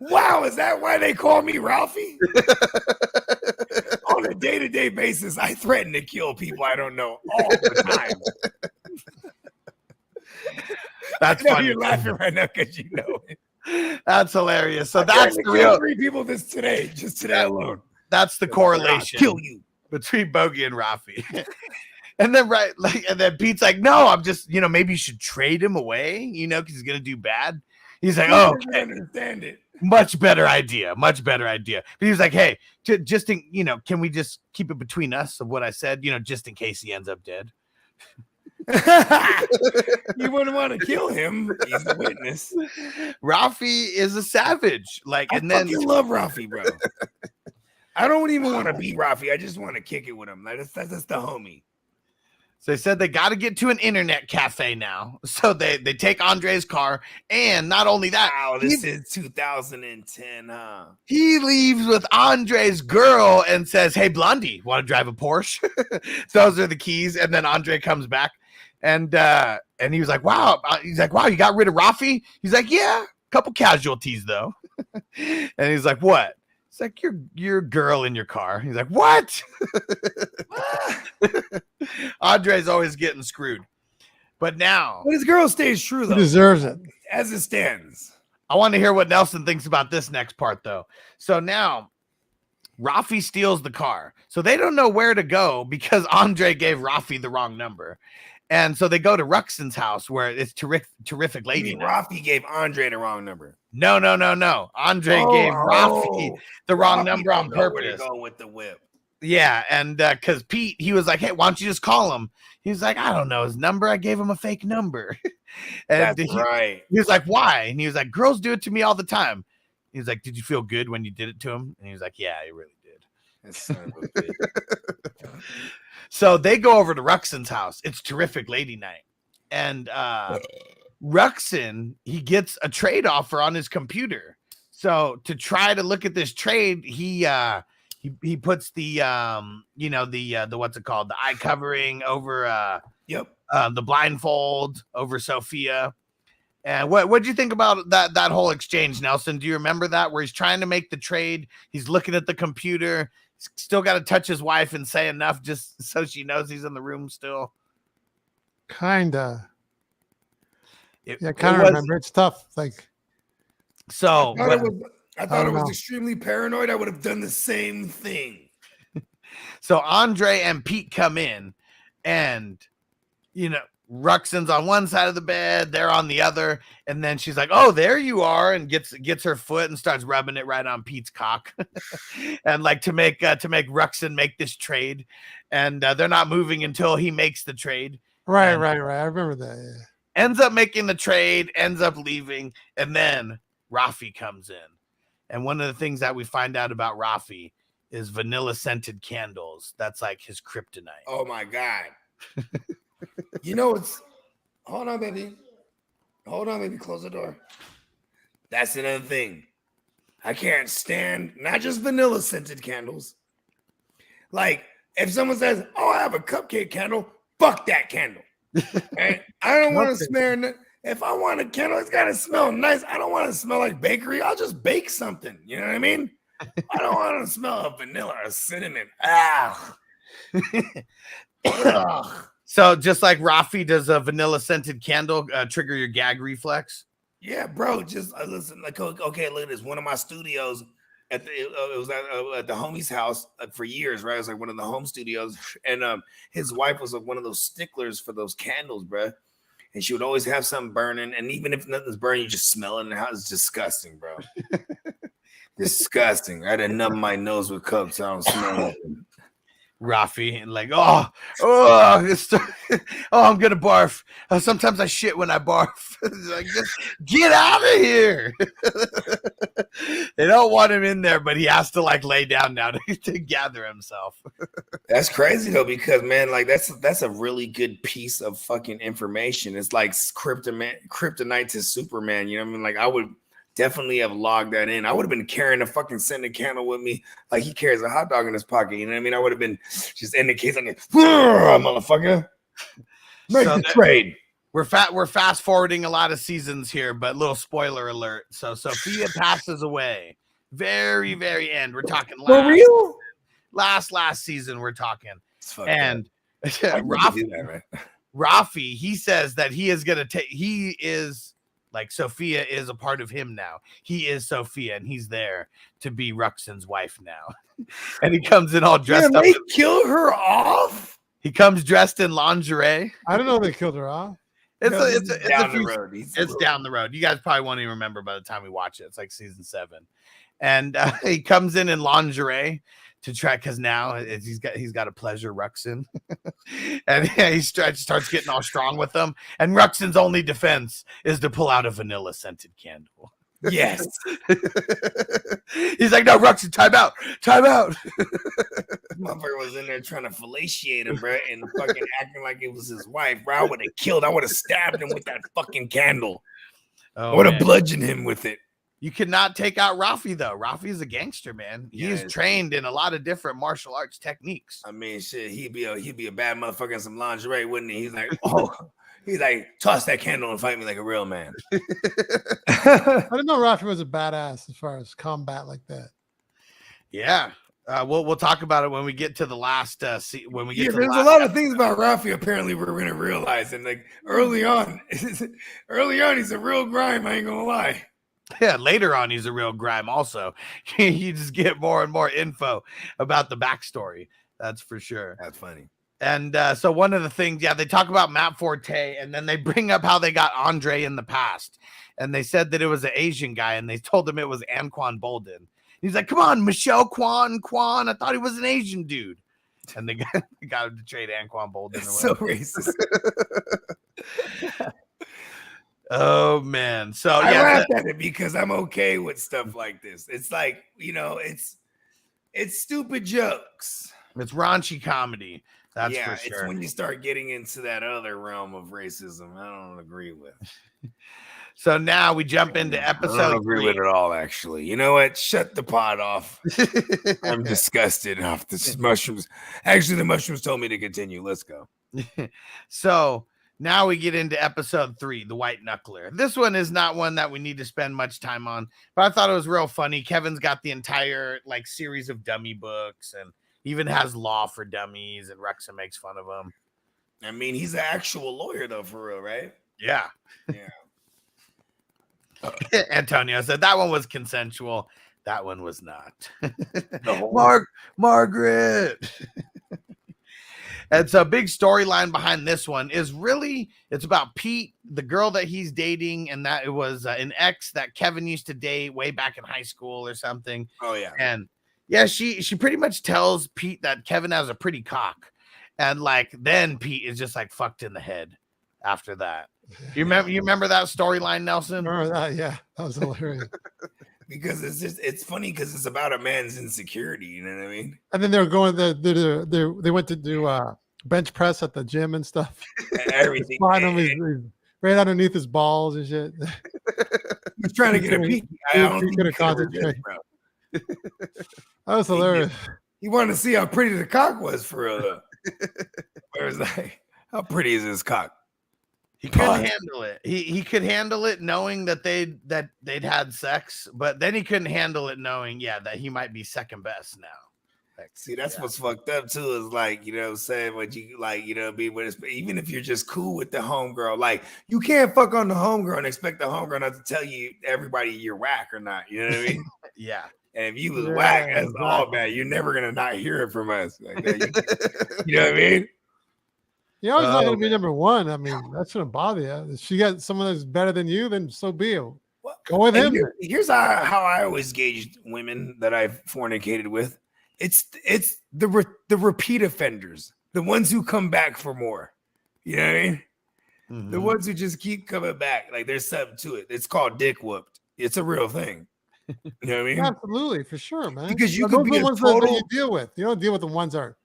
Wow, is that why they call me Ralphie? On a day-to-day basis, I threaten to kill people I don't know all the time. That's funny. You're laughing right now because you know it. That's hilarious. So that's the real 3 people just today alone. That's the correlation. I'll kill you Between Bogey and Rafi. And then Pete's like, no, I'm just, maybe you should trade him away, because he's gonna do bad. He's like, oh, okay. Understand it. Much better idea. But he was like, hey, just can we just keep it between us of what I said, just in case he ends up dead. You wouldn't want to kill him. He's a witness. Rafi is a savage. I love Rafi, bro. I don't even want to beat Rafi. I just want to kick it with him. That's the homie. So they said they got to get to an internet cafe now. So they take Andre's car. And not only that. Wow, this is 2010, huh? He leaves with Andre's girl and says, hey, Blondie, want to drive a Porsche? Those are the keys. And then Andre comes back. And he was like, wow. He's like, wow, you got rid of Rafi? He's like, yeah, a couple casualties, though. And he's like, what? It's like your girl in your car. He's like, what? Andre's always getting screwed. But now. But his girl stays true, though. He deserves it. As it stands. I want to hear what Nelson thinks about this next part, though. So now, Rafi steals the car. So they don't know where to go because Andre gave Rafi the wrong number. And so they go to Ruxin's house where it's terrific lady. Rafi gave Andre the wrong number. No. Andre gave Rafi the wrong number on purpose. Where to go with the whip. Yeah, and because Pete, he was like, hey, why don't you just call him? He was like, I don't know his number. I gave him a fake number. And That's right. He was like, why? And he was like, girls do it to me all the time. He was like, did you feel good when you did it to him? And he was like, yeah, he really did. That son of a bitch. So they go over to Ruxin's house. It's terrific lady night. And Ruxin, he gets a trade offer on his computer. So to try to look at this trade, he puts the what's it called? The eye covering over the blindfold over Sophia. And what'd you think about that whole exchange, Nelson? Do you remember that where he's trying to make the trade? He's looking at the computer. He's still got to touch his wife and say enough just so she knows he's in the room still. Kinda. Yeah, kind of remember. It's tough. So I thought it was extremely paranoid. I would have done the same thing. So Andre and Pete come in, and Ruxin's on one side of the bed, they're on the other, and then she's like, "Oh, there you are," and gets her foot and starts rubbing it right on Pete's cock, and to make Ruxin make this trade, and they're not moving until he makes the trade. Right. I remember that. Yeah. Ends up making the trade, ends up leaving, and then Rafi comes in. And one of the things that we find out about Rafi is vanilla scented candles. That's like his kryptonite. Oh my God. Hold on, baby. Close the door. That's another thing. I can't stand not just vanilla scented candles. If someone says, oh, I have a cupcake candle, fuck that candle. Right? I don't want to smell. If I want a candle, it's got to smell nice. I don't want to smell like bakery. I'll just bake something. You know what I mean? I don't want to smell of vanilla or cinnamon. So just like Rafi does a vanilla scented candle trigger your gag reflex? Yeah, bro. Just listen. Okay, look at this. One of my studios it was at the homie's house for years, right? It was like one of the home studios, and his wife was one of those sticklers for those candles, bro. And she would always have something burning, and even if nothing's burning, you just smell it in the house. It's disgusting, bro. Disgusting. I had to numb my nose with cups so I don't smell nothing. Rafi and I'm gonna barf. Sometimes I shit when I barf. Just get out of here. They don't want him in there, but he has to lay down now to gather himself. That's crazy though, because man, that's a really good piece of fucking information. It's like kryptonite to Superman. You know what I mean? I would definitely have logged that in. I would have been carrying a fucking scented candle with me, like he carries a hot dog in his pocket. You know what I mean? I would have been just in the case, like, motherfucker, make the trade. We're fast forwarding a lot of seasons here, but little spoiler alert. So Sophia passes away. Very, very end. We're talking last season. We're talking. And Rafi, he says that he is gonna take. He is like Sophia is a part of him now. He is Sophia, and he's there to be Ruxin's wife now. And he comes in all dressed up. They kill her off. He comes dressed in lingerie. I don't know if they killed her off. It's down the road. It's down the road. You guys probably won't even remember by the time we watch it. It's like season 7, and he comes in lingerie to try because now he's got a pleasure Ruxin, and he starts getting all strong with them. And Ruxin's only defense is to pull out a vanilla scented candle. Yes. He's like, no, Ruxin, time out. Motherfucker was in there trying to fellatiate him, bro, and fucking acting like it was his wife, bro. I would have stabbed him with that fucking candle. I would have bludgeoned him with it. You cannot take out Rafi, though. Rafi is a gangster, man. He's trained in a lot of different martial arts techniques. I mean, shit, he'd be a bad motherfucker in some lingerie, wouldn't he? He's like, oh. He's like, toss that candle and fight me like a real man. I didn't know Rafi was a badass as far as combat like that. Yeah. We'll talk about it when we get to the last there's a lot of things about Rafi apparently we're gonna realize, and like early on he's a real grime, I ain't gonna lie. Yeah, later on he's a real grime also. You just get more and more info about the backstory. That's for sure. That's funny. And so one of the things, they talk about Matt Forte, and then they bring up how they got Andre in the past. And they said that it was an Asian guy, and they told him it was Anquan Bolden. He's like, come on, Michelle Quan. I thought he was an Asian dude. And they got him to trade Anquan Bolden. So racist. Oh, man. So I laughed at it because I'm okay with stuff like this. It's like, it's stupid jokes. It's raunchy comedy. That's for sure. It's when you start getting into that other realm of racism I don't agree with. So now we jump into episode 3. I don't agree with it all, actually. You know what? Shut the pot off. I'm disgusted off the mushrooms. Actually, the mushrooms told me to continue. Let's go. So now we get into episode 3, The White Knuckler. This one is not one that we need to spend much time on, but I thought it was real funny. Kevin's got the entire series of dummy books and even has Law for Dummies, and Ruxin makes fun of him. I mean, he's an actual lawyer, though, for real, right? Yeah. Antonio said that one was consensual. That one was not. Margaret. And so big storyline behind this one is really, it's about Pete, the girl that he's dating, and that it was an ex that Kevin used to date way back in high school or something. Oh, yeah. And yeah, she pretty much tells Pete that Kevin has a pretty cock. And then Pete is just fucked in the head after that. You remember that storyline, Nelson? Remember that? Yeah, that was hilarious. Because it's funny because it's about a man's insecurity, you know what I mean? And then they were going they went to do bench press at the gym and stuff. Everything. Right underneath his balls and shit. He's trying to get a peek. I don't think he concentrate. That was hilarious. He wanted to see how pretty the cock was for real. Where was how pretty is his cock? He couldn't handle it. He could handle it knowing that they'd had sex, but then he couldn't handle it knowing, that he might be second best now. See, that's what's fucked up too. Is you know what I'm saying? What you be with even if you're just cool with the homegirl, you can't fuck on the homegirl and expect the homegirl not to tell you everybody you're whack or not. You know what I mean? Yeah. And if you was whack, that's all bad. You're never gonna not hear it from us. You know what I mean? You're always not gonna be number one. I mean, that shouldn't bother you. If she got someone that's better than you, then so be it. Go with him. Here's how I always gauged women that I've fornicated with. It's the repeat offenders, the ones who come back for more. You know what I mean? Mm-hmm. The ones who just keep coming back. There's something to it. It's called dick whooped. It's a real thing. You know what I mean? Absolutely, for sure, man. Because you could be the ones that you deal with. You don't deal with the ones that are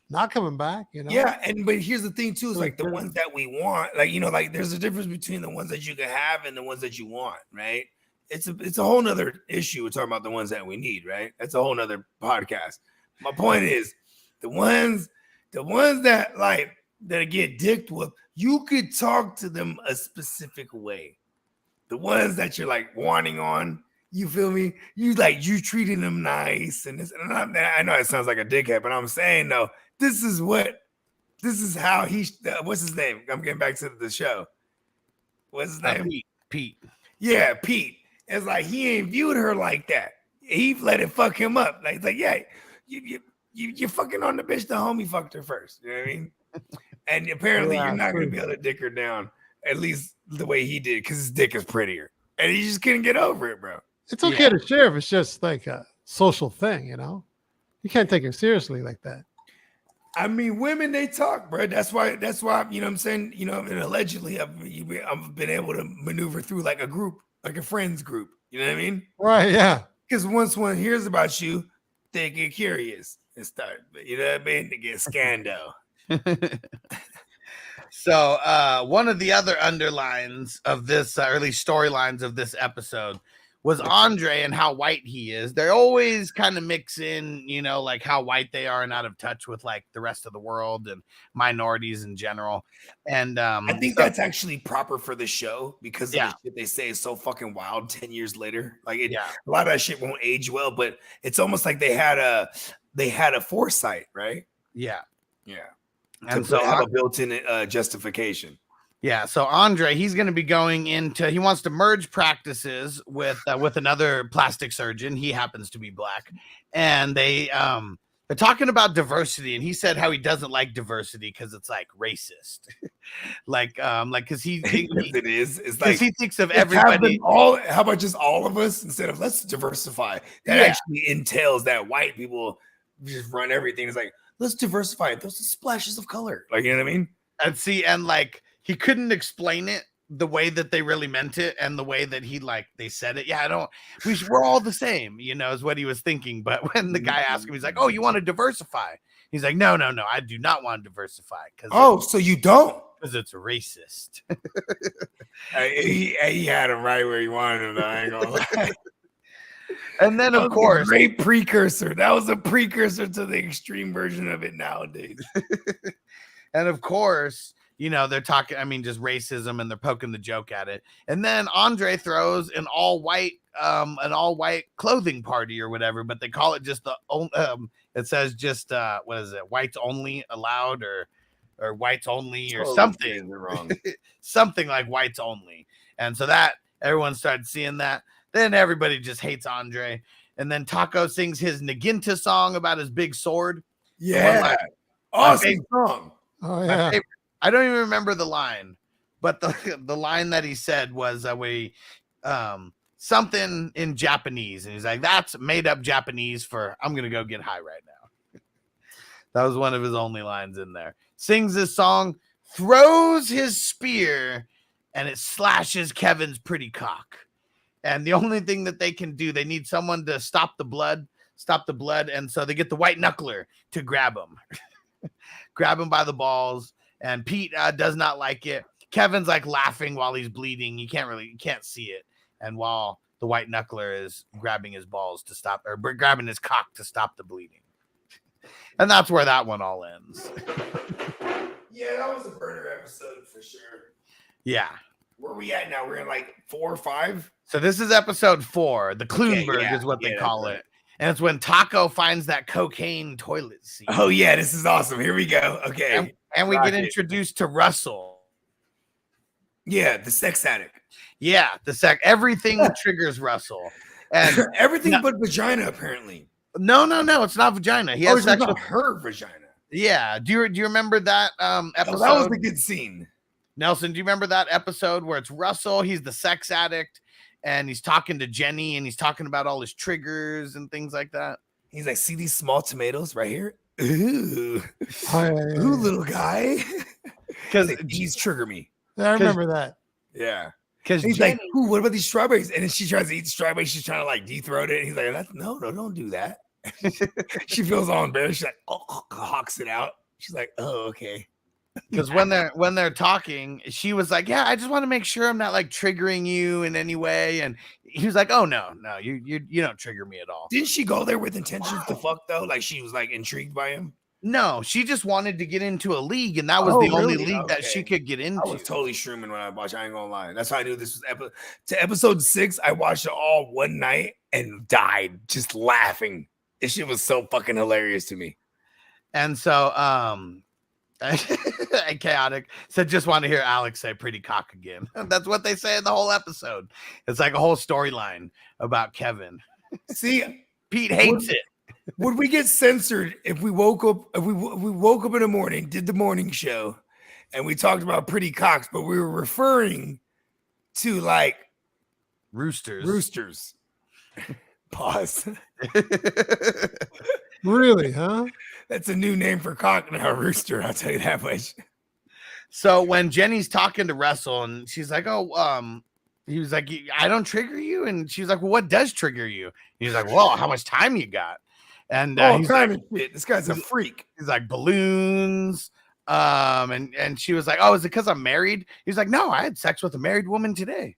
not coming back. Yeah, but here's the thing too: is the ones that we want. There's a difference between the ones that you can have and the ones that you want, right? it's a whole nother issue. We're talking about the ones that we need, right? That's a whole nother podcast. My point is the ones that like that get dicked with, you could talk to them a specific way. The ones that you're like wanting on, you feel me? You treating them nice and this. And I know it sounds like a dickhead, but I'm saying no. This is how he. What's his name? I'm getting back to the show. What's his name? Pete. Yeah, Pete. It's like he ain't viewed her like that. He let it fuck him up. Like it's like, yeah, you fucking on the bitch. The homie fucked her first. You know what I mean? And apparently you're not gonna be able to dick her down, at least the way he did, because his dick is prettier. And he just couldn't get over it, bro. It's okay to share if it's just like a social thing, you know? You can't take it seriously like that. I mean, women, they talk, bro. That's why, you know what I'm saying? You know, and allegedly I've been able to maneuver through like a group, like a friends group. You know what I mean? Right, yeah. Because once one hears about you, they get curious and start, you know what I mean? They get scando. So one of the other underlines of this, or at least storylines of this episode, was Andre and how white he is. They always kind of mix in, you know, like how white they are and out of touch with like the rest of the world and minorities in general. And I think that's actually proper for the show because of the shit they say is so fucking wild 10 years later. Like a lot of that shit won't age well, but it's almost like they had a foresight, right? Yeah. And so have a built-in justification. Yeah, so Andre, he's going to be going into, he wants to merge practices with another plastic surgeon. He happens to be black, and they're talking about diversity. And he said how he doesn't like diversity because it's like racist, like because it is. It's like he thinks of everybody. How about just all of us instead of let's diversify? That actually entails that white people just run everything. It's like let's diversify it. Those are splashes of color, like you know what I mean? And like. He couldn't explain it the way that they really meant it and the way that they said it. Yeah, we're all the same, you know, is what he was thinking. But when the guy asked him, he's like, oh, you want to diversify? He's like, no, I do not want to diversify. So you don't? Because it's racist. He had him right where he wanted him, though. I ain't gonna lie. And then, of course, great precursor. That was a precursor to the extreme version of it nowadays. And of course, you know, they're talking, I mean, just racism, and they're poking the joke at it. And then Andre throws an all white clothing party or whatever, but they call it just it says just what is it? Whites only allowed or whites only or something. Wrong. Something like whites only. And so that everyone started seeing that. Then everybody just hates Andre. And then Taco sings his Naginta song about his big sword. Yeah. Awesome song. Oh yeah. I don't even remember the line, but the line that he said was something in Japanese, and he's like, "That's made up Japanese for I'm gonna go get high right now." That was one of his only lines in there. Sings this song, throws his spear, and it slashes Kevin's pretty cock. And the only thing that they can do, they need someone to stop the blood, and so they get the white knuckler to grab him by the balls. And Pete does not like it. Kevin's like laughing while he's bleeding. You can't see it. And while the white knuckler is grabbing his balls to stop, or grabbing his cock to stop the bleeding. And that's where that one all ends. Yeah, that was a burner episode for sure. Yeah. Where are we at now? We're in like 4 or 5. So this is episode 4. The Kloonberg is what they call it. And it's when Taco finds that cocaine toilet seat. Oh, yeah, this is awesome. Here we go. Okay. And we get introduced to Russell. Yeah, the sex addict. Yeah, everything triggers Russell. And everything but vagina, apparently. No, it's not vagina. He has sex with her vagina. Yeah. Do you remember that episode? That was a good scene. Nelson, do you remember that episode where it's Russell? He's the sex addict. And he's talking to Jenny, and he's talking about all his triggers and things like that. He's like, see these small tomatoes right here? Ooh. Oh, yeah. Ooh, little guy. Because these trigger me. I remember that. Yeah. Because he's like, ooh, what about these strawberries? And then she tries to eat the strawberries. She's trying to like dethrone it. And he's like, no, don't do that. She feels all embarrassed. She's like, hawks it out. She's like, oh, okay. Because when they're talking, she was like, "Yeah, I just want to make sure I'm not like triggering you in any way." And he was like, "Oh no, you don't trigger me at all." Didn't she go there with intentions to fuck though? Like she was like intrigued by him. No, she just wanted to get into a league, and that was the only league that she could get into. I was totally shrooming when I watched. I ain't gonna lie. That's how I knew this was episode 6. I watched it all one night and died just laughing. This shit was so fucking hilarious to me. And so, chaotic said, "Just want to hear Alex say pretty cock again." That's what they say in the whole episode. It's like a whole storyline about Kevin. See, Pete hates it. Would we get censored if we woke up? If we woke up in the morning, did the morning show, and we talked about pretty cocks, but we were referring to like roosters. Pause. Really, huh? That's a new name for cock now, rooster. I'll tell you that much. So when Jenny's talking to Russell, and she's like, "Oh, he was like, I don't trigger you," and she's like, "Well, what does trigger you?" He's like, "Well, how much time you got?" And he's like, "This guy's a freak." He's like, "Balloons." And she was like, "Oh, is it because I'm married?" He's like, "No, I had sex with a married woman today."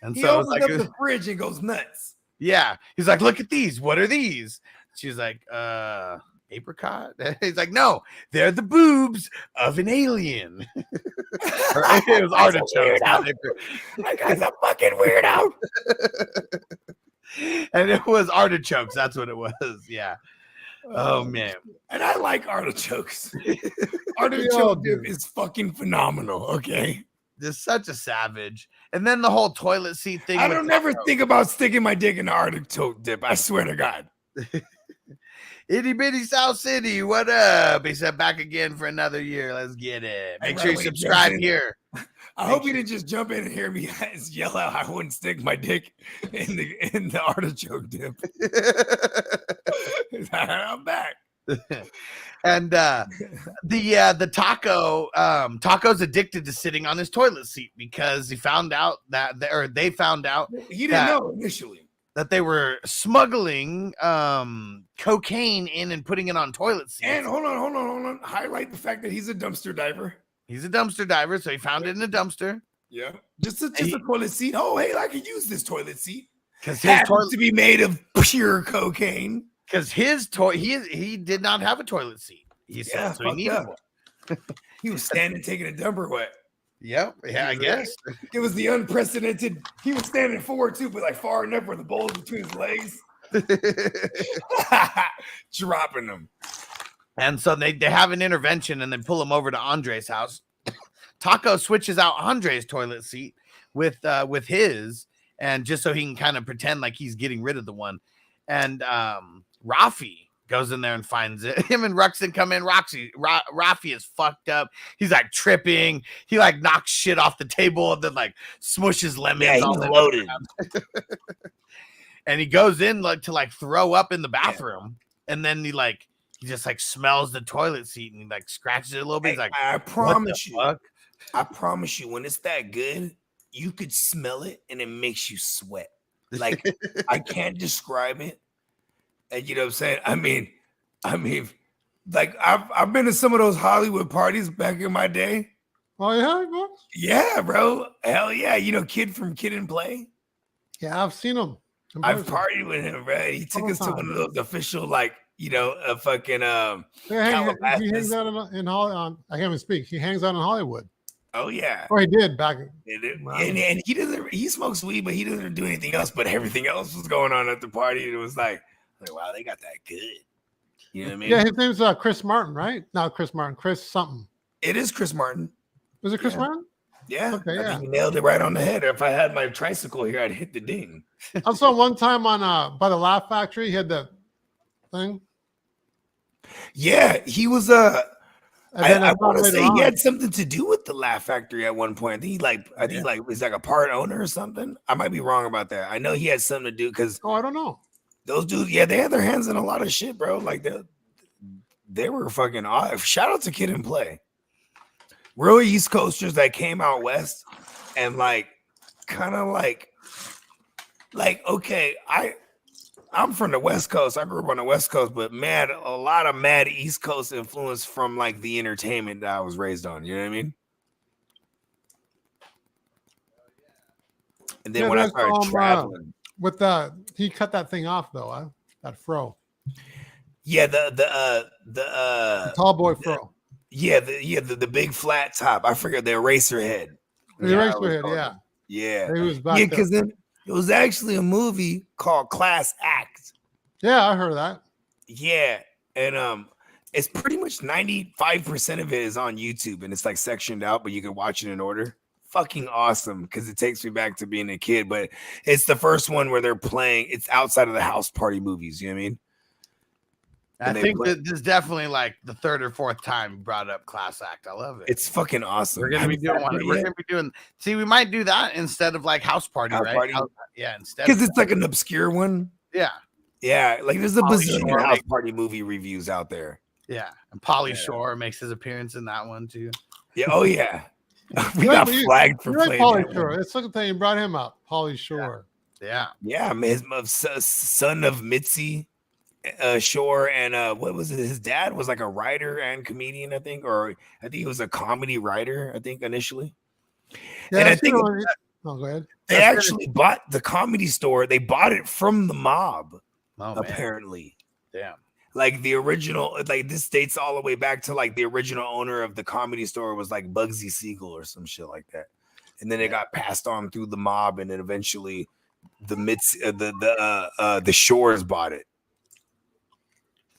And he so opens up the fridge and goes nuts. Yeah, he's like, "Look at these. What are these?" She's like, "Apricot." He's like, "No, they're the boobs of an alien." It was artichokes. That guy's a fucking weirdo. And it was artichokes. That's what it was. Yeah. Oh man. And I like artichokes. Artichoke dip is fucking phenomenal. Okay. Just such a savage. And then the whole toilet seat thing. I don't ever think about sticking my dick in the artichoke dip. I swear to God. Itty bitty South City, what up? He said, "Back again for another year. Let's get it. Make sure you subscribe here." I hope you didn't just jump in and hear me yell out, "I wouldn't stick my dick in the artichoke dip." I'm back. And the Taco's addicted to sitting on his toilet seat because he found out they found out he didn't know initially that they were smuggling cocaine in and putting it on toilet seats. And hold on. Highlight the fact that he's a dumpster diver. He's a dumpster diver, so he found it in a dumpster. Yeah, just a toilet seat. Oh, hey, I could use this toilet seat because his toilet to be made of pure cocaine. Because he did not have a toilet seat. He said so he needed one. He was standing taking a dumper wet. Yep. Yeah, I guess. It was the unprecedented. He was standing forward too, but like far enough where the bowl was between his legs. Dropping them. And so they have an intervention and then pull him over to Andre's house. Taco switches out Andre's toilet seat with his, and just so he can kind of pretend like he's getting rid of the one. And Rafi goes in there and finds it. Him and Ruxin come in. Rafi is fucked up. He's like tripping. He like knocks shit off the table and then like smushes lemons. Yeah, he's loaded. And he goes in like to like throw up in the bathroom, and then he just like smells the toilet seat and he like scratches it a little bit. He's like, I promise you, when it's that good, you could smell it and it makes you sweat. Like I can't describe it. And you know what I'm saying? I mean, like I've been to some of those Hollywood parties back in my day. Oh yeah, bro? Yeah, bro. Hell yeah. You know, Kid from Kid and Play. Yeah, I've seen him. I've partied with him, bro. He took us to one of those official, like, you know, a fucking he hangs out in Hollywood. I can't even speak. He hangs out in Hollywood. Oh yeah. Or he did back. And he smokes weed, but he doesn't do anything else. But everything else was going on at the party. And it was like, wow, they got that good. You know what I mean? Yeah, his name's Chris Martin, right? Not Chris Martin. Chris something. It is Chris Martin. Was it Chris Martin? Yeah. Okay, I think you nailed it right on the head. If I had my tricycle here, I'd hit the ding. I saw one time on by the Laugh Factory. He had the thing. Yeah, he was I want to say he had something to do with the Laugh Factory at one point. I think he's like a part owner or something. I might be wrong about that. I know he had something to do because I don't know. Those dudes, yeah, they had their hands in a lot of shit, bro. Like they were fucking odd. Shout out to Kid and Play. Real East Coasters that came out west and like kind of like okay, I'm from the West Coast. I grew up on the West Coast, but man, a lot of mad East Coast influence from like the entertainment that I was raised on. You know what I mean? And then when I started traveling, with that, he cut that thing off though, huh? That fro. Yeah, the tall boy fro. Yeah, the big flat top. I forget the eraser head. The eraser head, yeah. Yeah. He was back because then it was actually a movie called Class Act. Yeah, I heard of that. Yeah. And it's pretty much 95% of it is on YouTube and it's like sectioned out, but you can watch it in order. Fucking awesome because it takes me back to being a kid, but it's the first one where they're playing. It's outside of the house party movies. You know what I mean? I think that this is definitely like the third or fourth time you brought up Class Act. I love it. It's fucking awesome. We're gonna be doing one. We're gonna be doing. See, we might do that instead of like House Party, right? Party? Yeah, instead because it's like an obscure one. Yeah, yeah. Like there's a bazillion house makes... party movie reviews out there. Yeah, and Pauly Shore makes his appearance in that one too. Yeah. Oh yeah. We got flagged for playing Pauly Shore. It's the thing you brought him up. Pauly Shore. Yeah. Yeah. His son of Mitzi Shore, and what was it? His dad was like a writer and comedian, I think, or I think he was a comedy writer, I think, initially. Yeah, and I think go ahead. They actually bought the Comedy Store. They bought it from the mob, apparently. Damn. Like the original, like this dates all the way back to like the original owner of the Comedy Store was like Bugsy Siegel or some shit like that, and then it got passed on through the mob, and then eventually the Shores bought it.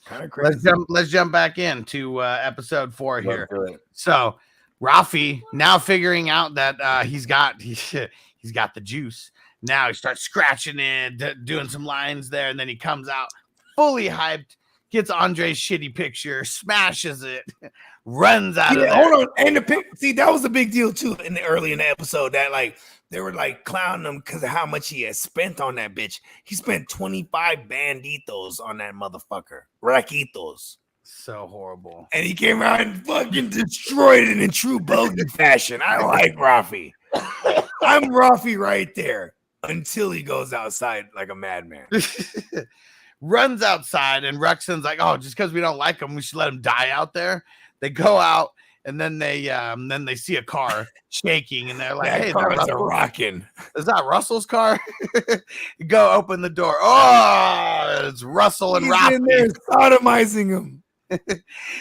Kind of crazy. Let's jump back into episode 4 here. So Rafi now figuring out that he's got the juice. Now he starts scratching it, doing some lines there, and then he comes out fully hyped. Gets Andre's shitty picture, smashes it, runs out of there. Hold on. And see, that was a big deal too early in the episode that like they were like clowning him because of how much he had spent on that bitch. He spent 25 banditos on that motherfucker. Raquitos. So horrible. And he came out and fucking destroyed it in true bogey fashion. I like Rafi. I'm Rafi right there until he goes outside like a madman. Runs outside, and Ruxin's like, "Oh, just because we don't like him, we should let him die out there." They go out, and then they see a car shaking, and they're like, "Hey, that's a rockin'. Is that Russell's car?" Go open the door. Oh, it's Russell and Rafi in there sodomizing him.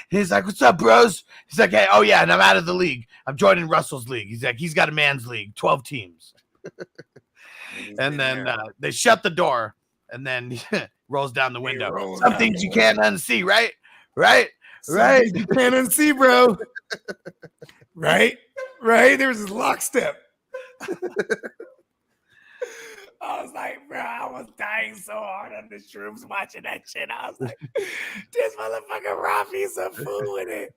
He's like, "What's up, bros?" He's like, "Hey, oh yeah, and I'm out of the league. I'm joining Russell's league." He's like, "He's got a man's league, 12 teams." And then they shut the door, and then rolls down the window. Some things you can't unsee, right? Right? You can't unsee, bro. Right? There was this lockstep. I was like, bro, I was dying so hard on the shrooms watching that shit. I was like, this motherfucker Rafi's a fool with it.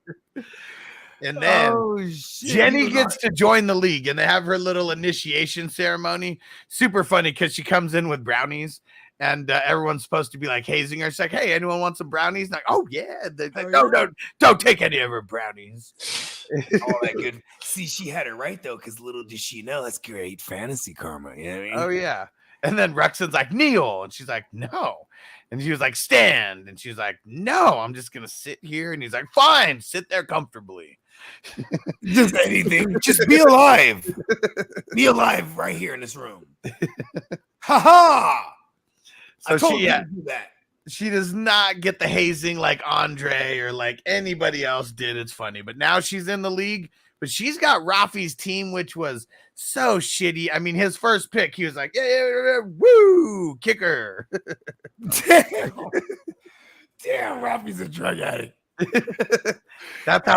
And then Jenny gets to join the league, and they have her little initiation ceremony. Super funny because she comes in with brownies, and everyone's supposed to be like hazing her. She's like, "Hey, anyone want some brownies?" Like, "Oh yeah." They're like, "No, don't take any of her brownies." All that good. See, she had it right though, because little did she know that's great fantasy karma. You know what I mean? Oh yeah. And then Ruxin's like, "Kneel," and she's like, "No." And she was like, "Stand," and she's like, "No, I'm just gonna sit here." And he's like, "Fine, sit there comfortably." Just anything. Just be alive. Be alive right here in this room. Ha ha. So she does not get the hazing like Andre or like anybody else did. It's funny, but now she's in the league, but she's got Rafi's team, which was so shitty. I mean, his first pick, he was like, yeah, woo, kicker. Damn, Rafi's a drug addict. That's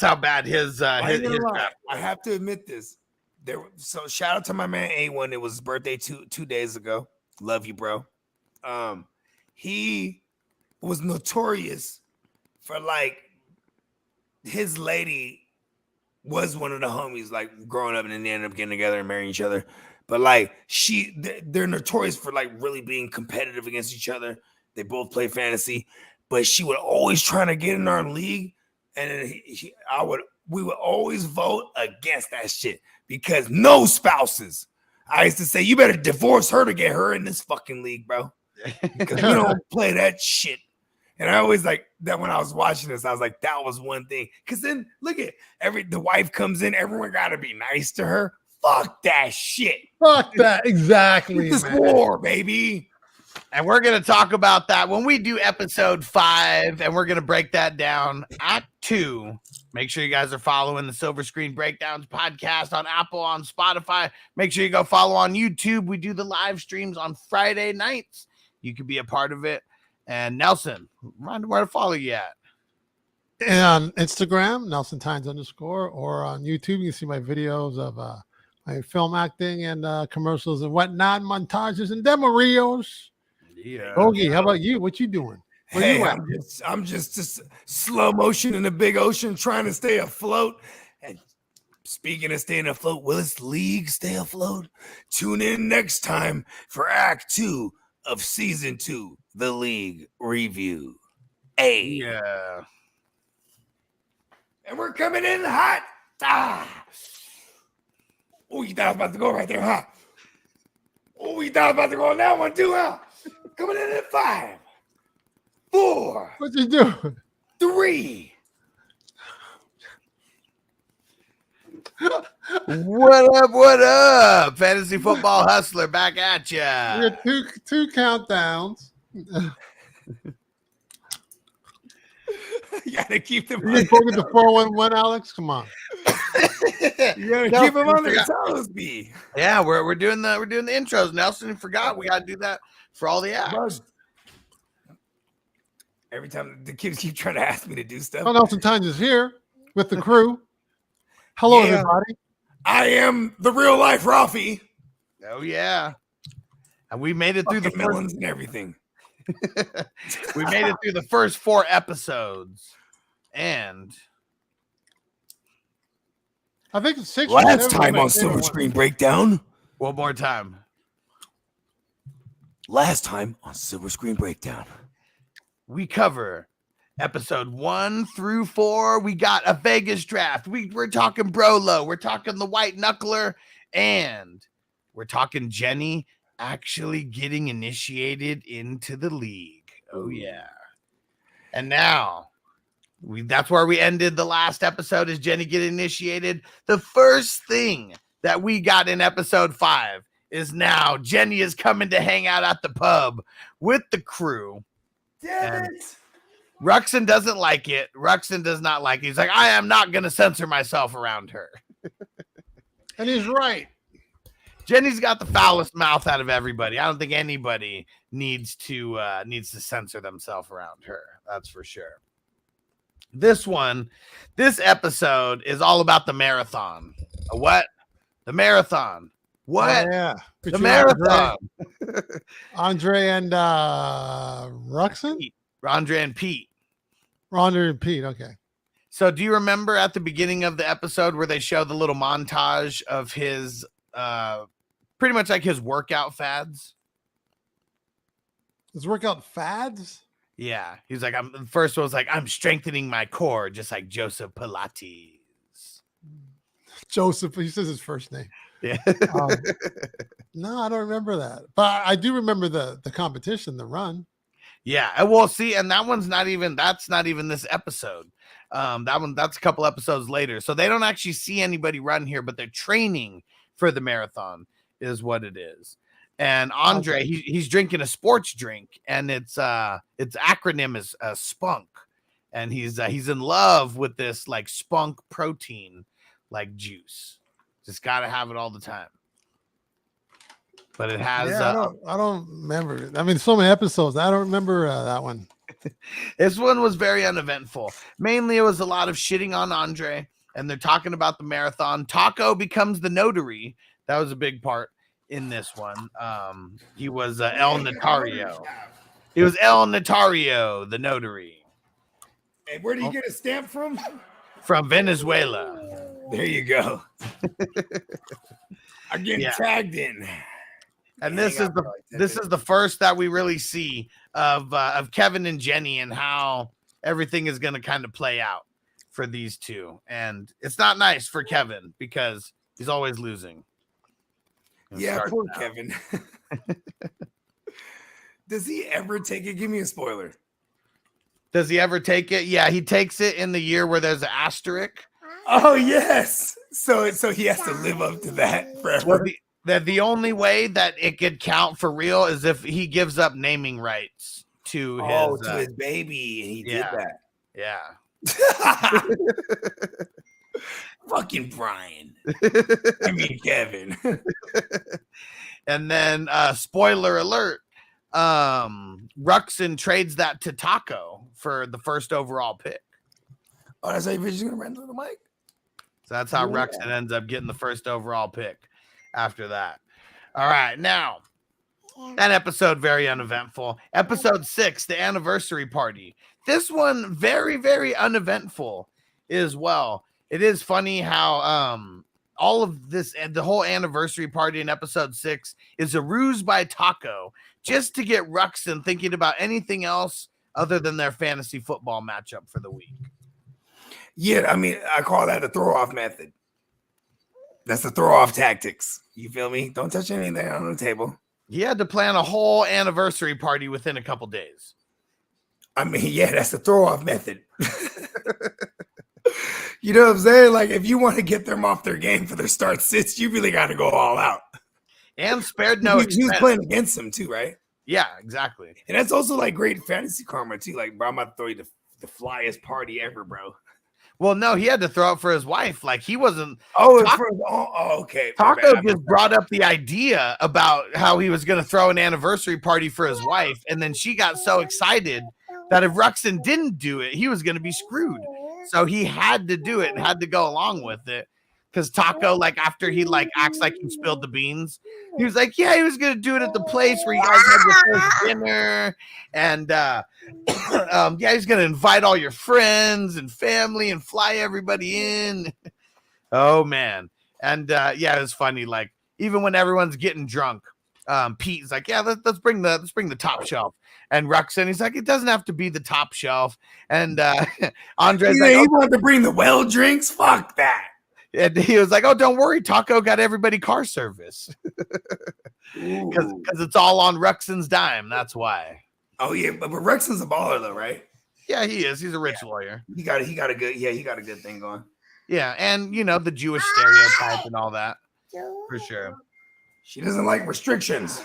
how bad his I have to admit this. So shout out to my man A1. It was his birthday 2 days ago. Love you, bro. He was notorious for like his lady was one of the homies like growing up, and then they ended up getting together and marrying each other. But like they're notorious for like really being competitive against each other. They both play fantasy, but she would always try to get in our league, and then we would always vote against that shit because no spouses. I used to say, you better divorce her to get her in this fucking league, bro. because we don't play that shit. And I always like that when I was watching this, I was like, that was one thing. Because then look at the wife comes in, everyone got to be nice to her. Fuck that shit. Fuck that. Exactly. This war, baby. And we're going to talk about that when we do episode 5, and we're going to break that down. Act 2. Make sure you guys are following the Silver Screen Breakdowns podcast on Apple, on Spotify. Make sure you go follow on YouTube. We do the live streams on Friday nights. You can be a part of it. And Nelson, remind where to follow you at. And on Instagram, Nelson Tynes _ or on YouTube, you can see my videos of my film acting and commercials and whatnot, montages and demo reels. Yeah. Bogey, how about you? What you doing? Where Hey, you at? I'm just slow motion in the big ocean trying to stay afloat. And speaking of staying afloat, will this league stay afloat? Tune in next time for Act 2 of Season 2, The League Review. Hey. Yeah. And we're coming in hot. Oh, you thought I was about to go right there, huh? Oh, you thought I was about to go on that one too, huh? Coming in at 5, 4, What you doing? 3. What up? Fantasy Football Hustler back at We ya. got two countdowns. You gotta keep them. You focus the 411, Alex. Come on. You gotta keep them on their toes, B. Yeah, we're doing the intros. Nelson forgot we got to do that for all the acts. Every time the kids keep trying to ask me to do stuff. Oh, Nelson Tynes is here with the crew. Hello, Yeah. everybody. I am the real life Ralphie. Oh yeah, and we made it through the Fucking melons and everything. we made it through the first 4 episodes, and I think it's 6. Last time on Silver Screen Breakdown. one more time. Last time on Silver Screen Breakdown. We cover episode 1 through 4. We got a Vegas draft. We're talking Brolo. We're talking the White Knuckler, and we're talking Jenny actually getting initiated into the league. Oh yeah. And now that's where we ended the last episode, is Jenny getting initiated. The first thing that we got in episode 5 is now Jenny is coming to hang out at the pub with the crew. Damn it. Ruxin doesn't like it. Ruxin does not like it. He's like, I am not going to censor myself around her. And he's right. Jenny's got the foulest mouth out of everybody. I don't think anybody needs to censor themselves around her. That's for sure. This episode is all about the marathon. What? The marathon. What? Oh, yeah. The marathon. Andre and Ruxin? Andre and Pete. Andre and Pete. Okay. So do you remember at the beginning of the episode where they show the little montage of his pretty much like his workout fads? His workout fads? Yeah. He's like, the first one was like, I'm strengthening my core, just like Joseph Pilates. Joseph. He says his first name. Yeah. No, I don't remember that. But I do remember the competition, the run. Yeah. And we'll see. And that's not even this episode. That's a couple episodes later. So they don't actually see anybody run here, but they're training for the marathon is what it is. And Andre, Okay. he's drinking a sports drink, and its acronym is Spunk. And he's in love with this like spunk protein like juice. Just got to have it all the time. But it has I don't remember it. I mean, so many episodes. I don't remember that one. This one was very uneventful. Mainly, it was a lot of shitting on Andre, and they're talking about the marathon. Taco becomes the notary. That was a big part in this one. He was El Notario. He was El Notario, the notary. Hey, where did you get a stamp from? From Venezuela. There you go. I'm getting tagged in. And this is the first that we really see of Kevin and Jenny and how everything is going to kind of play out for these two. And it's not nice for Kevin because he's always losing. Yeah, poor Kevin. Does he ever take it? Give me a spoiler. Does he ever take it? Yeah, he takes it in the year where there's an asterisk. Oh yes. So he has to live up to that forever. Well, the only way that it could count for real is if he gives up naming rights to his baby, and he did that. Yeah. Fucking Brian. I mean Kevin. And then spoiler alert, Ruxin trades that to Taco for the first overall pick. Oh, that's how you're just gonna run through the mic? So that's how Ruxin ends up getting the first overall pick after that. All right, now that episode very uneventful. Episode 6, the anniversary party. This one very, very uneventful as well. It is funny how all of this and the whole anniversary party in episode 6 is a ruse by Taco just to get Ruxin thinking about anything else other than their fantasy football matchup for the week. Yeah, I mean, I call that the throw-off method. That's the throw-off tactics. You feel me? Don't touch anything on the table. He had to plan a whole anniversary party within a couple days. I mean, yeah, that's the throw-off method. You know what I'm saying? Like, if you want to get them off their game for their start sits, you really got to go all out. And spared no expense. He was playing against them too, right? Yeah, exactly. And that's also like great fantasy karma too. Like, bro, I'm about to throw you the flyest party ever, bro. Well, no, he had to throw it for his wife. Like, he wasn't. Okay. Taco just brought up the idea about how he was going to throw an anniversary party for his wife. And then she got so excited that if Ruxin didn't do it, he was going to be screwed. So he had to do it and had to go along with it. Because Taco, like, after he, like, acts like he spilled the beans, he was like, yeah, he was going to do it at the place where you guys had your first dinner. And, yeah, he's going to invite all your friends and family and fly everybody in. Oh, man. And, yeah, it was funny. Like, even when everyone's getting drunk, Pete's like, yeah, let's bring the top shelf. And Ruxin, he's like, it doesn't have to be the top shelf. And Andre's like, he wanted to bring the well drinks. Fuck that. And he was like, oh, don't worry. Taco got everybody car service. Because it's all on Ruxin's dime. That's why. Oh, yeah. But Ruxin's a baller, though, right? Yeah, he is. He's a rich lawyer. He got a good thing going. Yeah. And, you know, the Jewish stereotype and all that. For sure. She doesn't like restrictions.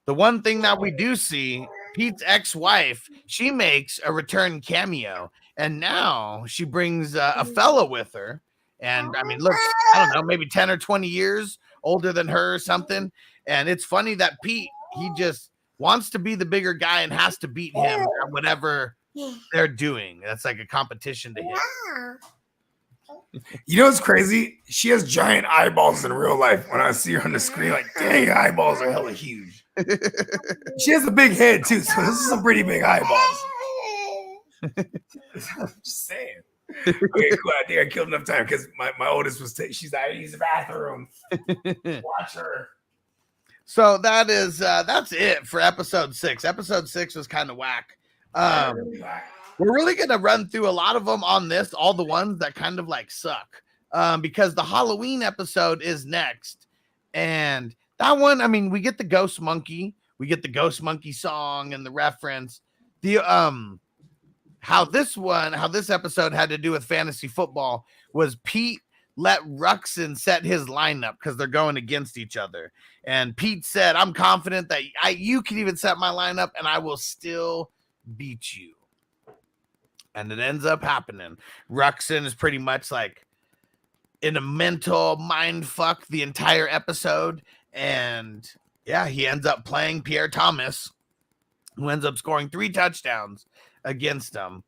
The one thing that we do see, Pete's ex-wife, she makes a return cameo. And now she brings a fella with her. And I mean, look, I don't know, maybe 10 or 20 years older than her or something. And it's funny that Pete, he just wants to be the bigger guy and has to beat him at whatever they're doing. That's like a competition to him. You know what's crazy? She has giant eyeballs in real life. When I see her on the screen, like, dang, her eyeballs are hella huge. She has a big head, too. So this is some pretty big eyeballs. I'm just saying. Okay, cool. I think I killed enough time because my oldest was she's like, I use the bathroom. Watch her. So that's it for episode 6. Episode 6 was kind of whack. We're really gonna run through a lot of them on this, all the ones that kind of like suck. Because the Halloween episode is next. And that one, I mean, we get the Ghost Monkey, song and the reference. How this episode had to do with fantasy football was Pete let Ruxin set his lineup because they're going against each other. And Pete said, I'm confident that you can even set my lineup and I will still beat you. And it ends up happening. Ruxin is pretty much like in a mental mind fuck the entire episode. And yeah, he ends up playing Pierre Thomas, who ends up scoring 3 touchdowns against him.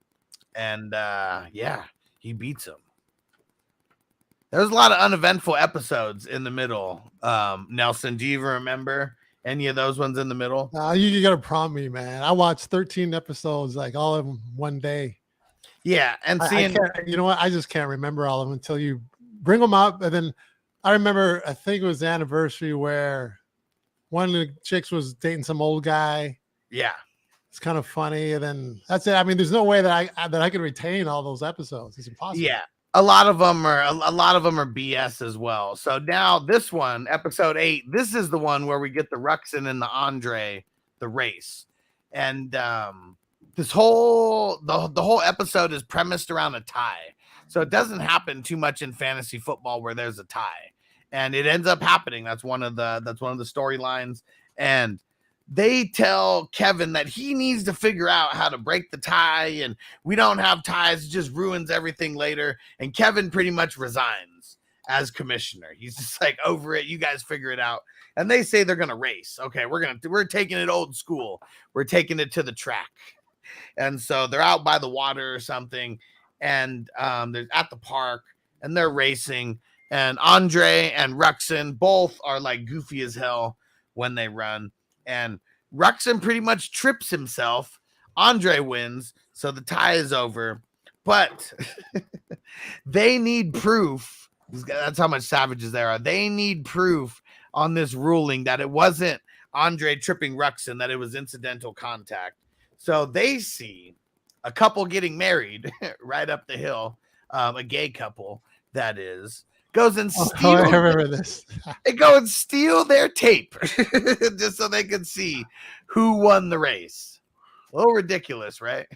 And yeah, he beats him. There's a lot of uneventful episodes in the middle. Nelson, do you even remember any of those ones in the middle? You gotta prompt me, man. I watched 13 episodes, like all of them one day. Yeah, and seeing, you know what? I just can't remember all of them until you bring them up. And then I remember, I think it was the anniversary where one of the chicks was dating some old guy. Yeah. It's kind of funny, and then that's it. I mean, there's no way that I could retain all those episodes. It's impossible. Yeah, a lot of them are BS as well. So now this one, episode 8, this is the one where we get the Ruxin and the Andre, the race. And this whole the whole episode is premised around a tie. So it doesn't happen too much in fantasy football where there's a tie, and it ends up happening. That's one of the storylines. And they tell Kevin that he needs to figure out how to break the tie, and we don't have ties. It just ruins everything later. And Kevin pretty much resigns as commissioner. He's just like, over it. You guys figure it out. And they say they're going to race. Okay, we're taking it old school. We're taking it to the track. And so they're out by the water or something, and they're at the park, and they're racing. And Andre and Ruxin both are like goofy as hell when they run. And Ruxin pretty much trips himself. Andre wins, so the tie is over. But they need proof. That's how much savages there are. They need proof on this ruling that it wasn't Andre tripping Ruxin, that it was incidental contact. So they see a couple getting married right up the hill, a gay couple, that is, goes and steal. I remember this. They go and steal their tape just so they can see who won the race. A little ridiculous, right?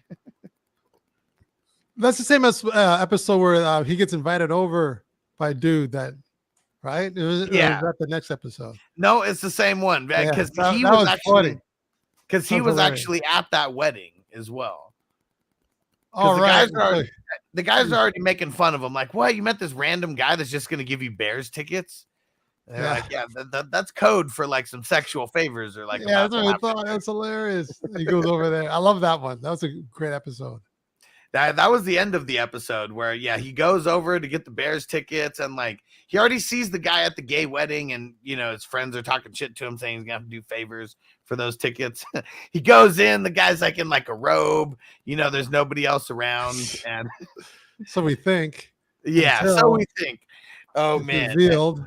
That's the same as episode where he gets invited over by a dude that, right? It was at the next episode. No, it's the same one because he was actually at that wedding as well. All right. The guys are already making fun of him. Like, what? You met this random guy that's just going to give you Bears tickets? And they're like, yeah, that's code for like some sexual favors or like. Yeah, that's what I thought. That's hilarious. He goes over there. I love that one. That was a great episode. That was the end of the episode where, he goes over to get the Bears tickets, and like he already sees the guy at the gay wedding, and his friends are talking shit to him saying he's gonna have to do favors for those tickets. He goes in, the guy's like in like a robe, there's nobody else around, and so we think. Yeah, so we think. Oh man. Revealed.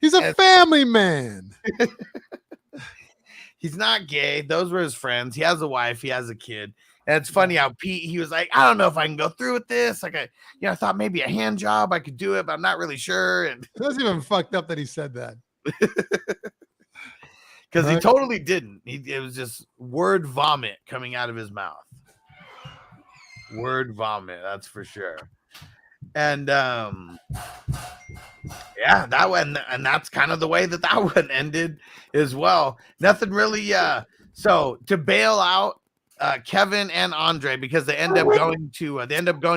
He's a family man. He's not gay. Those were his friends. He has a wife, he has a kid. And it's funny how Pete, he was like, I don't know if I can go through with this. Like, I thought maybe a hand job, I could do it, but I'm not really sure. And that's even fucked up that he said that. Because he totally didn't. It was just word vomit coming out of his mouth. Word vomit, that's for sure. And that one, and that's kind of the way that one ended as well. Nothing really. So to bail out Kevin and Andre, because they end up going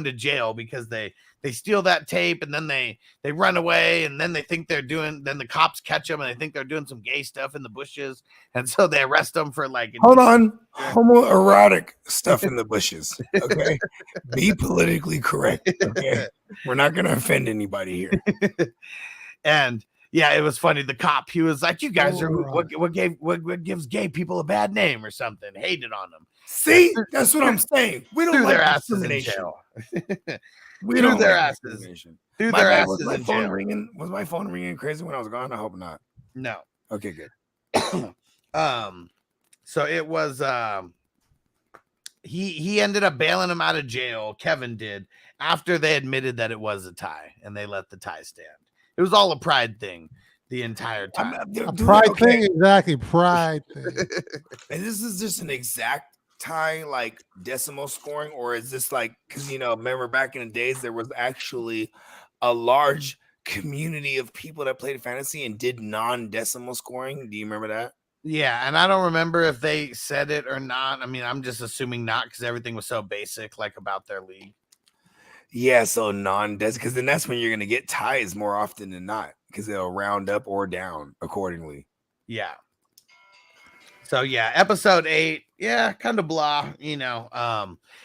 to jail because they steal that tape, and then they run away, and then then the cops catch them, and they think they're doing some gay stuff in the bushes, and so they arrest them for like homoerotic stuff in the bushes. Okay, be politically correct. Okay, we're not gonna offend anybody here. And it was funny. The cop, he was like, "You guys are what gives gay people a bad name or something?" Hated on them. See, that's what I'm saying. We don't like their asses in jail. We don't their like asses. Threw their asses was my in phone jail. ringing? Was my phone ringing crazy when I was gone? I hope not. No. Okay, good. So it was he ended up bailing him out of jail. Kevin did, after they admitted that it was a tie, and they let the tie stand. It was all a pride thing the entire time. Pride thing, exactly. Pride thing. And this is just an exact tie, like decimal scoring, or is this like, because remember back in the days there was actually a large community of people that played fantasy and did non-decimal scoring? Do you remember that? Yeah, and I don't remember if they said it or not. I mean, I'm just assuming not, because everything was so basic, like about their league. Yeah, so non-des, because then that's when you're gonna get ties more often than not, because they'll round up or down accordingly. Yeah. So episode 8, kind of blah,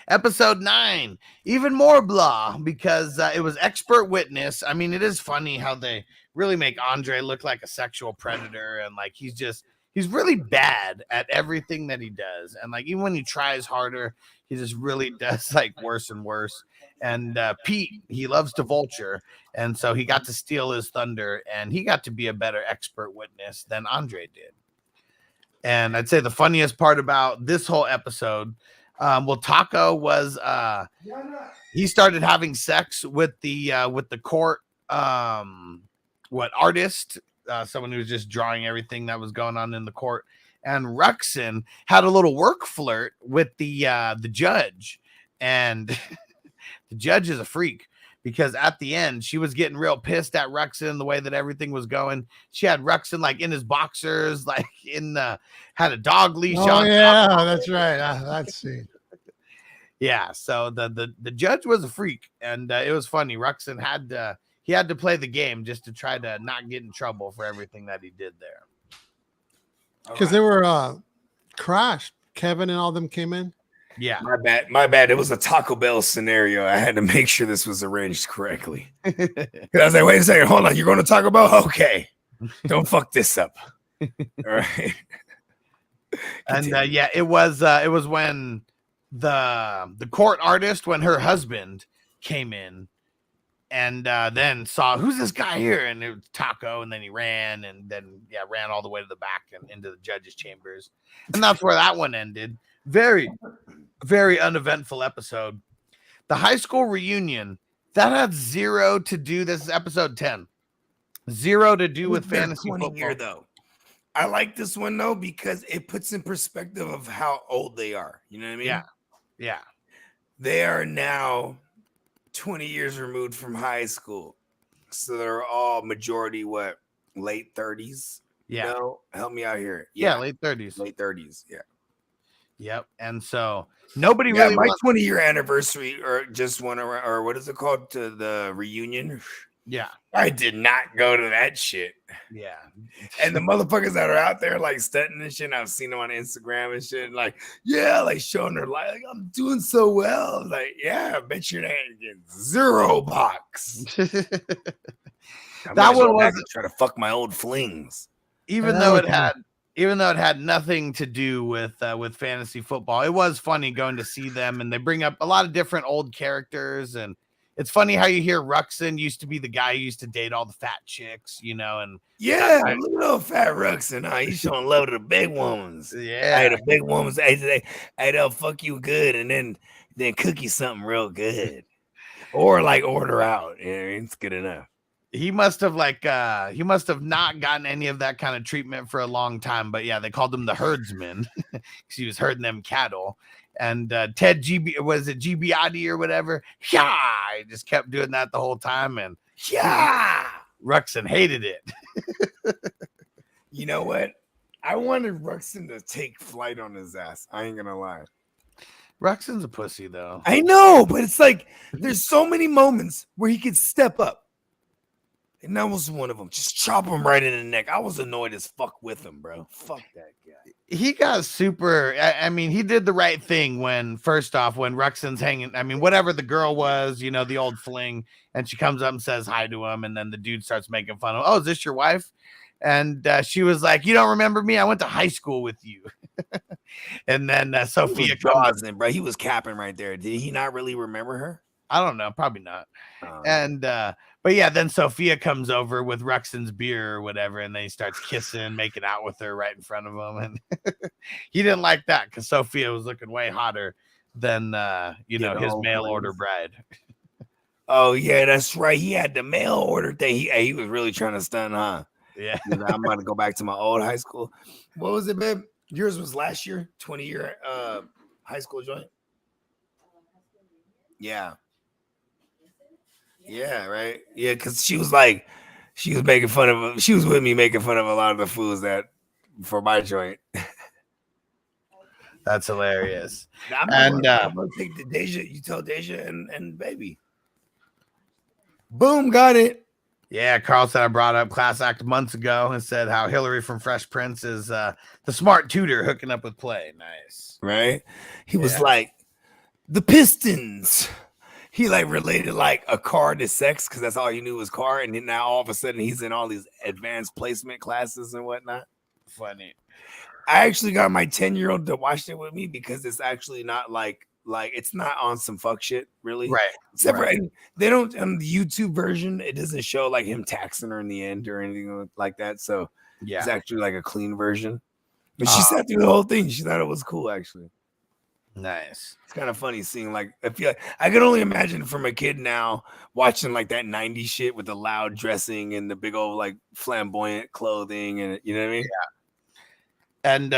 Episode 9, even more blah, because it was expert witness. I mean, it is funny how they really make Andre look like a sexual predator, and like he's really bad at everything that he does, and like even when he tries harder, he just really does like worse and worse. And Pete, he loves to vulture, and so he got to steal his thunder, and he got to be a better expert witness than Andre did. And I'd say the funniest part about this whole episode, Taco was he started having sex with the court artist, someone who was just drawing everything that was going on in the court. and Ruxin had a little work flirt with the judge, and the judge is a freak. Because at the end, she was getting real pissed at Ruxin, the way that everything was going. She had Ruxin like in his boxers, like had a dog leash on. Yeah, that's right. That's scene. Yeah, so the judge was a freak, and it was funny. Ruxin had to play the game just to try to not get in trouble for everything that he did there. Because they were crashed. Kevin and all them came in. Yeah, my bad. It was a Taco Bell scenario. I had to make sure this was arranged correctly. I was like, wait a second, hold on. You're going to Taco Bell? Okay, don't fuck this up. All right. And yeah, it was when the court artist, when her husband came in, and then saw, who's this guy here, and it was Taco, and then he ran, and then ran all the way to the back and into the judge's chambers, and that's where that one ended. Very, very uneventful episode. The high school reunion, that had zero to do. This is episode 10. Zero to do with fantasy football. Year, though. I like this one though because it puts in perspective of how old they are. You know what I mean? Yeah. They are now 20 years removed from high school, so they're all majority late 30s. Yeah. No, help me out here. Yeah, late 30s. Late 30s. Yeah. Yep. And so nobody really my 20-year anniversary or just one or what is it called, to the reunion? Yeah. I did not go to that shit. Yeah. And the motherfuckers that are out there like stunting and shit, I've seen them on Instagram and shit, like, yeah, like showing their life, like, I'm doing so well. Like, yeah, I bet you're not getting $0. That one was try to fuck my old flings. Even though it had nothing to do with fantasy football, it was funny going to see them, and they bring up a lot of different old characters, and it's funny how you hear Ruxin used to be the guy who used to date all the fat chicks, you know, and yeah, look at old fat Ruxin. He's showing love to the big women's. Yeah, hey, the big women's. Hey, they'll fuck you good, and then cook you something real good, or like order out. Yeah, it's good enough. He must have not gotten any of that kind of treatment for a long time, but yeah, they called him the herdsman because he was herding them cattle. And Ted Gibbiotti or whatever, yeah, he just kept doing that the whole time, and yeah, Ruxin hated it. You know what? I wanted Ruxin to take flight on his ass. I ain't gonna lie. Ruxin's a pussy, though. I know, but it's like there's so many moments where he could step up. And that was one of them. Just chop him right in the neck. I was annoyed as fuck with him, bro. Fuck that guy. He got super. I mean, he did the right thing when Ruxin's hanging. I mean, whatever the girl was, you know, the old fling, and she comes up and says hi to him, and then the dude starts making fun of, oh, is this your wife? And she was like, you don't remember me? I went to high school with you. And then Sophia comes in, bro. He was capping right there. Did he not really remember her? I don't know, probably not. And but yeah, then Sophia comes over with Ruxin's beer or whatever, and then he starts kissing, making out with her right in front of him, and he didn't like that because Sophia was looking way hotter than his mail order bride. Oh yeah, that's right. He had the mail order thing. He was really trying to stun, huh? Yeah. I'm gonna go back to my old high school. What was it, babe? Yours was last year, 20-year high school joint. Yeah. Yeah, right. Yeah, because she was making fun of. She was with me making fun of a lot of the foods that for my joint. That's hilarious. I'm gonna take the Deja. You tell Deja and baby. Boom, got it. Yeah, Carl said I brought up Class Act months ago and said how Hillary from Fresh Prince is the smart tutor hooking up with Play. Nice, right? He was like the Pistons. He like related like a car to sex because that's all he knew was car, and then now all of a sudden he's in all these advanced placement classes and whatnot. Funny. I actually got my 10-year-old to watch it with me because it's actually not like it's not on some fuck shit, really. Right. Except for they don't on the YouTube version, it doesn't show like him taxing her in the end or anything like that. So it's actually like a clean version. But she sat through the whole thing. She thought it was cool, actually. Nice. It's kind of funny seeing I feel like I can only imagine from a kid now watching like that 90s shit with the loud dressing and the big old like flamboyant clothing and you know what I mean? And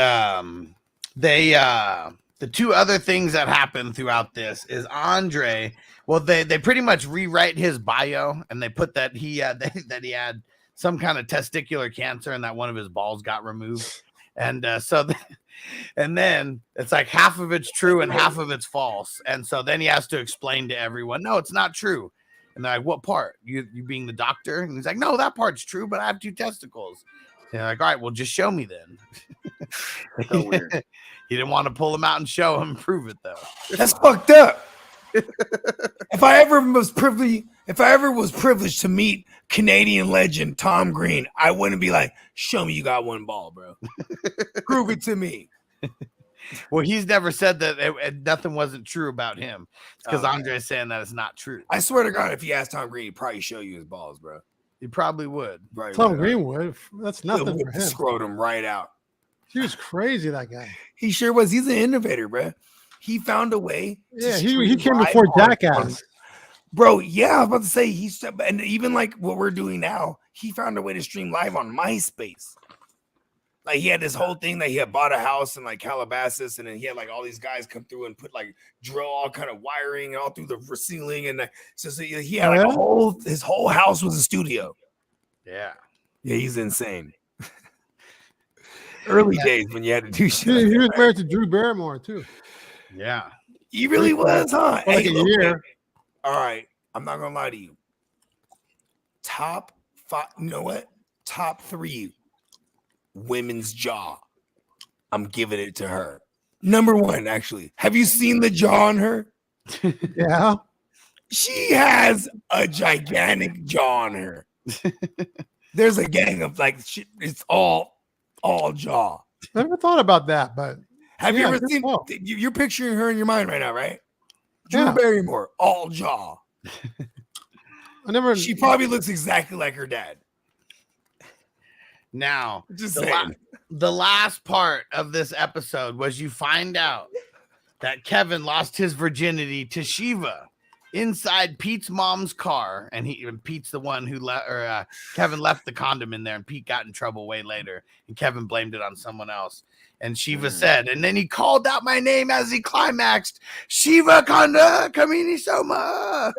they the two other things that happen throughout this is Andre. Well, they pretty much rewrite his bio, and they put that he had some kind of testicular cancer, and that one of his balls got removed. And and then it's like half of it's true and half of it's false. And so then he has to explain to everyone, no, it's not true. And they're like, what part? You being the doctor? And he's like, no, that part's true, but I have 2 testicles. And they're like, all right, well, just show me then. So weird. He didn't want to pull him out and show him and prove it, though. That's fucked up. If I ever was privileged to meet Canadian legend Tom Green, I wouldn't be like, show me you got 1 ball, bro. Prove it to me. Well, he's never said that nothing wasn't true about him. It's because Andre's saying that it's not true. I swear to God, if he asked Tom Green, he'd probably show you his balls, bro. He probably would. Right, Tom Greenwood, that's nothing for him. Scrotum right out. He was crazy, that guy. He sure was. He's an innovator, bro. He found a way. Yeah, he came before Jackass. Bro, yeah, I was about to say and even like what we're doing now, he found a way to stream live on MySpace. Like he had this whole thing that he had bought a house in like Calabasas, and then he had like all these guys come through and put like drill all kind of wiring all through the ceiling, and so he had like his whole house was a studio. Yeah, he's insane. Early days when you had to do shit. He was married to Drew Barrymore too. Yeah, he really was, huh? Like a year. All right, I'm not gonna lie to you. Top 5, you know what? Top 3 women's jaw. I'm giving it to her. Number 1, actually. Have you seen the jaw on her? Yeah. She has a gigantic jaw on her. There's a gang of like it's all jaw. I never thought about that, but have you ever seen? You're picturing her in your mind right now, right? Drew Barrymore, all jaw. She probably looks exactly like her dad. Now, just the last part of this episode was you find out that Kevin lost his virginity to Shiva inside Pete's mom's car, and Pete's the one who Kevin left the condom in there, and Pete got in trouble way later, and Kevin blamed it on someone else. And Shiva said, and then he called out my name as he climaxed, Shiva Kanda Kamini Soma.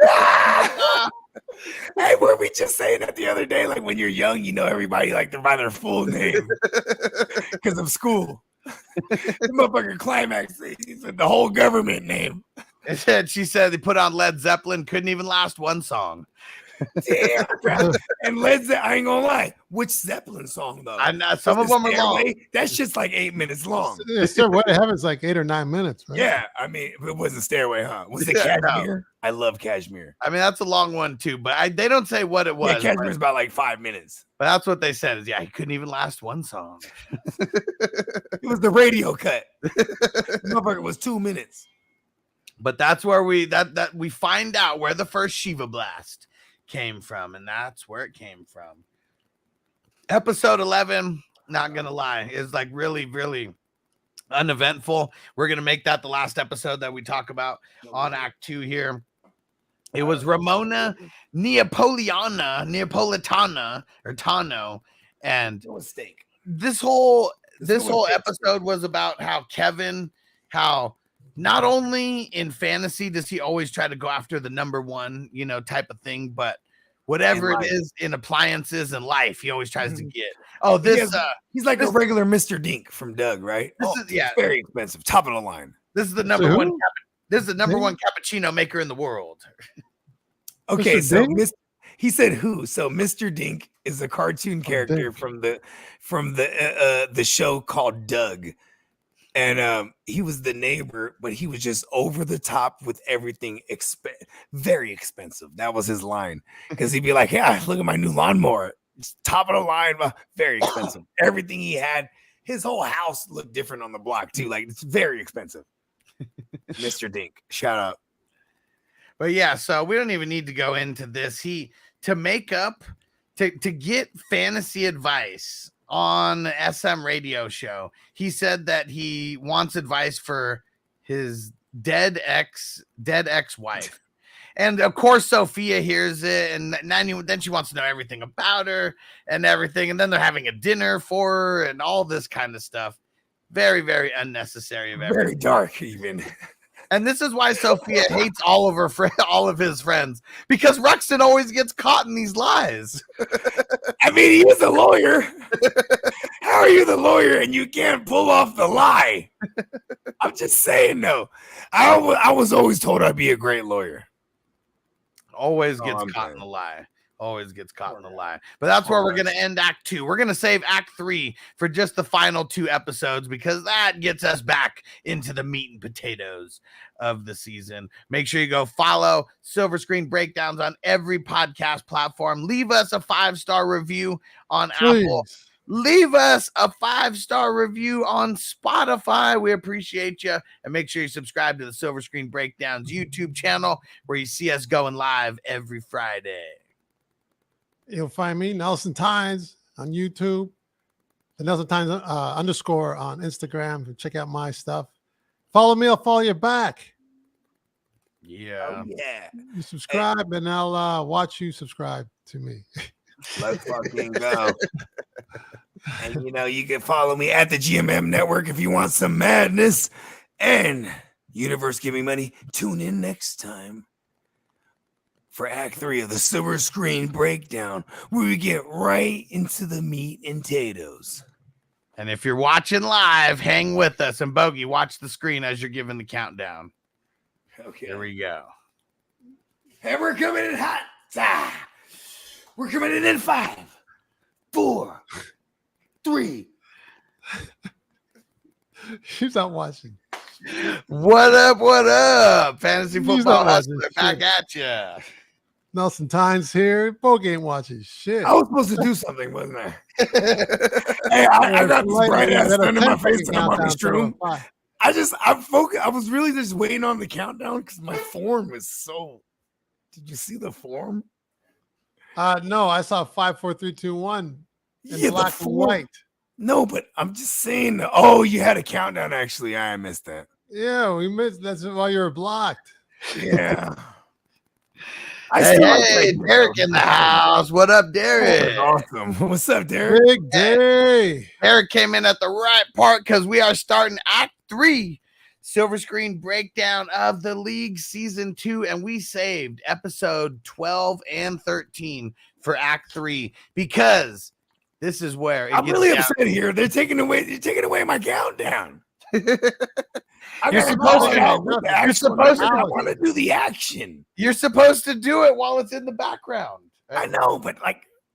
Hey, were we just saying that the other day? Like when you're young, you know everybody like by their full name because of school. The motherfucker climax, he said the whole government name. She said they put on Led Zeppelin, couldn't even last 1 song. Damn, bro. And Led Zeppelin, I ain't gonna lie. Which Zeppelin song though? I know some of them are long. That's just like 8 minutes long. Stairway to Heaven's like 8 or 9 minutes, right? Yeah, I mean, it wasn't Stairway, huh? Was it Kashmir? No. I love Kashmir. I mean, that's a long one too, but they don't say what it was. Yeah, Kashmir's about like 5 minutes. But that's what they said is, he couldn't even last 1 song. It was the radio cut. Motherfucker was 2 minutes. But that's where we find out where the first Shiva blast came from, and that's where it came from. Episode 11, not gonna lie, is like really, really uneventful. We're gonna make that the last episode that we talk about on Act 2 here. It was Ramona Neapolitana or Tano, and mistake. This whole episode was about how Kevin, not only in fantasy does he always try to go after the number 1, type of thing, but whatever it is in appliances and life, he always tries to get. Oh, he's like a regular Mr. Dink from Doug, right? It's very expensive, top of the line. This is the number 1. This is the number 1 cappuccino maker in the world. Okay, so he said who? So Mr. Dink is a cartoon character from the show called Doug. And he was the neighbor, but he was just over the top with everything very expensive. That was his line. Because he'd be like, yeah, look at my new lawnmower. It's top of the line, but very expensive. Everything he had, his whole house looked different on the block too. Like it's very expensive. Mr. Dink, shout out. But yeah, so we don't even need to go into this. To get fantasy advice on the SM radio show, he said that he wants advice for his dead ex-wife. And of course, Sophia hears it, and then she wants to know everything about her and everything. And then they're having a dinner for her and all this kind of stuff. Very, very unnecessary. Very dark, even. And this is why Sophia hates all of his friends, because Ruxin always gets caught in these lies. I mean, he is a lawyer. How are you the lawyer and you can't pull off the lie? I'm just saying, though. I was always told I'd be a great lawyer. Always gets caught in the lie. Always gets caught in the lie. But that's where we're going to end Act 2. We're going to save Act 3 for just the final 2 episodes, because that gets us back into the meat and potatoes of the season. Make sure you go follow Silver Screen Breakdowns on every podcast platform. Leave us a 5-star review on Apple. Leave us a 5-star review on Spotify. We appreciate you. And make sure you subscribe to the Silver Screen Breakdowns YouTube channel, where you see us going live every Friday. You'll find me, Nelson Tynes, on YouTube. The Nelson Tynes _ on Instagram. Check out my stuff. Follow me, I'll follow you back. Yeah. Oh, yeah. You subscribe, and I'll watch you subscribe to me. Let's fucking go. And you can follow me at the GMM Network if you want some madness. And Universe Give Me Money. Tune in next time for Act 3 of the Silver Screen Breakdown, where we get right into the meat and potatoes. And if you're watching live, hang with us. And Bogey, watch the screen as you're giving the countdown. Okay. Here we go. And we're coming in hot. We're coming in 5, 4, 3. She's not watching. What up? What up? Fantasy Football Hustler back at you. Nelson Tynes here. Bogey ain't watching shit. I was supposed to do something, wasn't I? Hey, I got this bright ass sun in my face and I'm on this room. I was really just waiting on the countdown because my form is so. Did you see the form? No, I saw 5, 4, 3, 2, 1 in black and white. No, but I'm just saying. Oh, you had a countdown. Actually, I missed that. Yeah, we missed. That's why you were blocked. Yeah. Hey, Derek in the house. What up, Derek? Awesome. What's up, Derek? Big day. Derek came in at the right part, because we are starting Act 3, Silver Screen Breakdown of the League Season 2, and we saved episode 12 and 13 for Act 3, because this is where I'm really upset here. You're taking away my countdown. You're supposed to. I want to do the action. You're supposed to do it while it's in the background. I know, but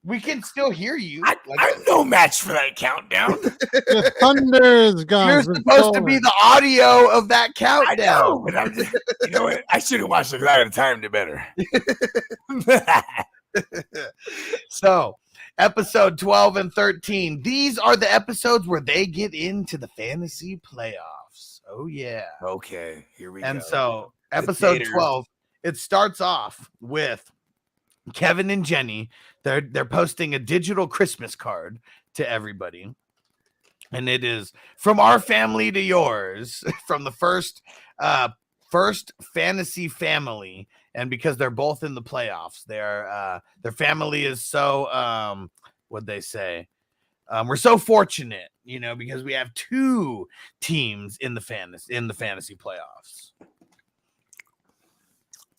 we can still hear you. I'm no match for that countdown. The thunder is gone. You're supposed to be the audio of that countdown. I know, but I'm just, you know what? I should have watched it because I would have timed it better. So, episode 12 and 13. These are the episodes where they get into the fantasy playoffs. Oh, yeah. Okay, here we go. And so, episode 12, it starts off with Kevin and Jenny. They're posting a digital Christmas card to everybody. And it is from our family to yours, from the first fantasy family. And because they're both in the playoffs, their family is so what'd they say? We're so fortunate, because we have 2 teams in the fantasy playoffs.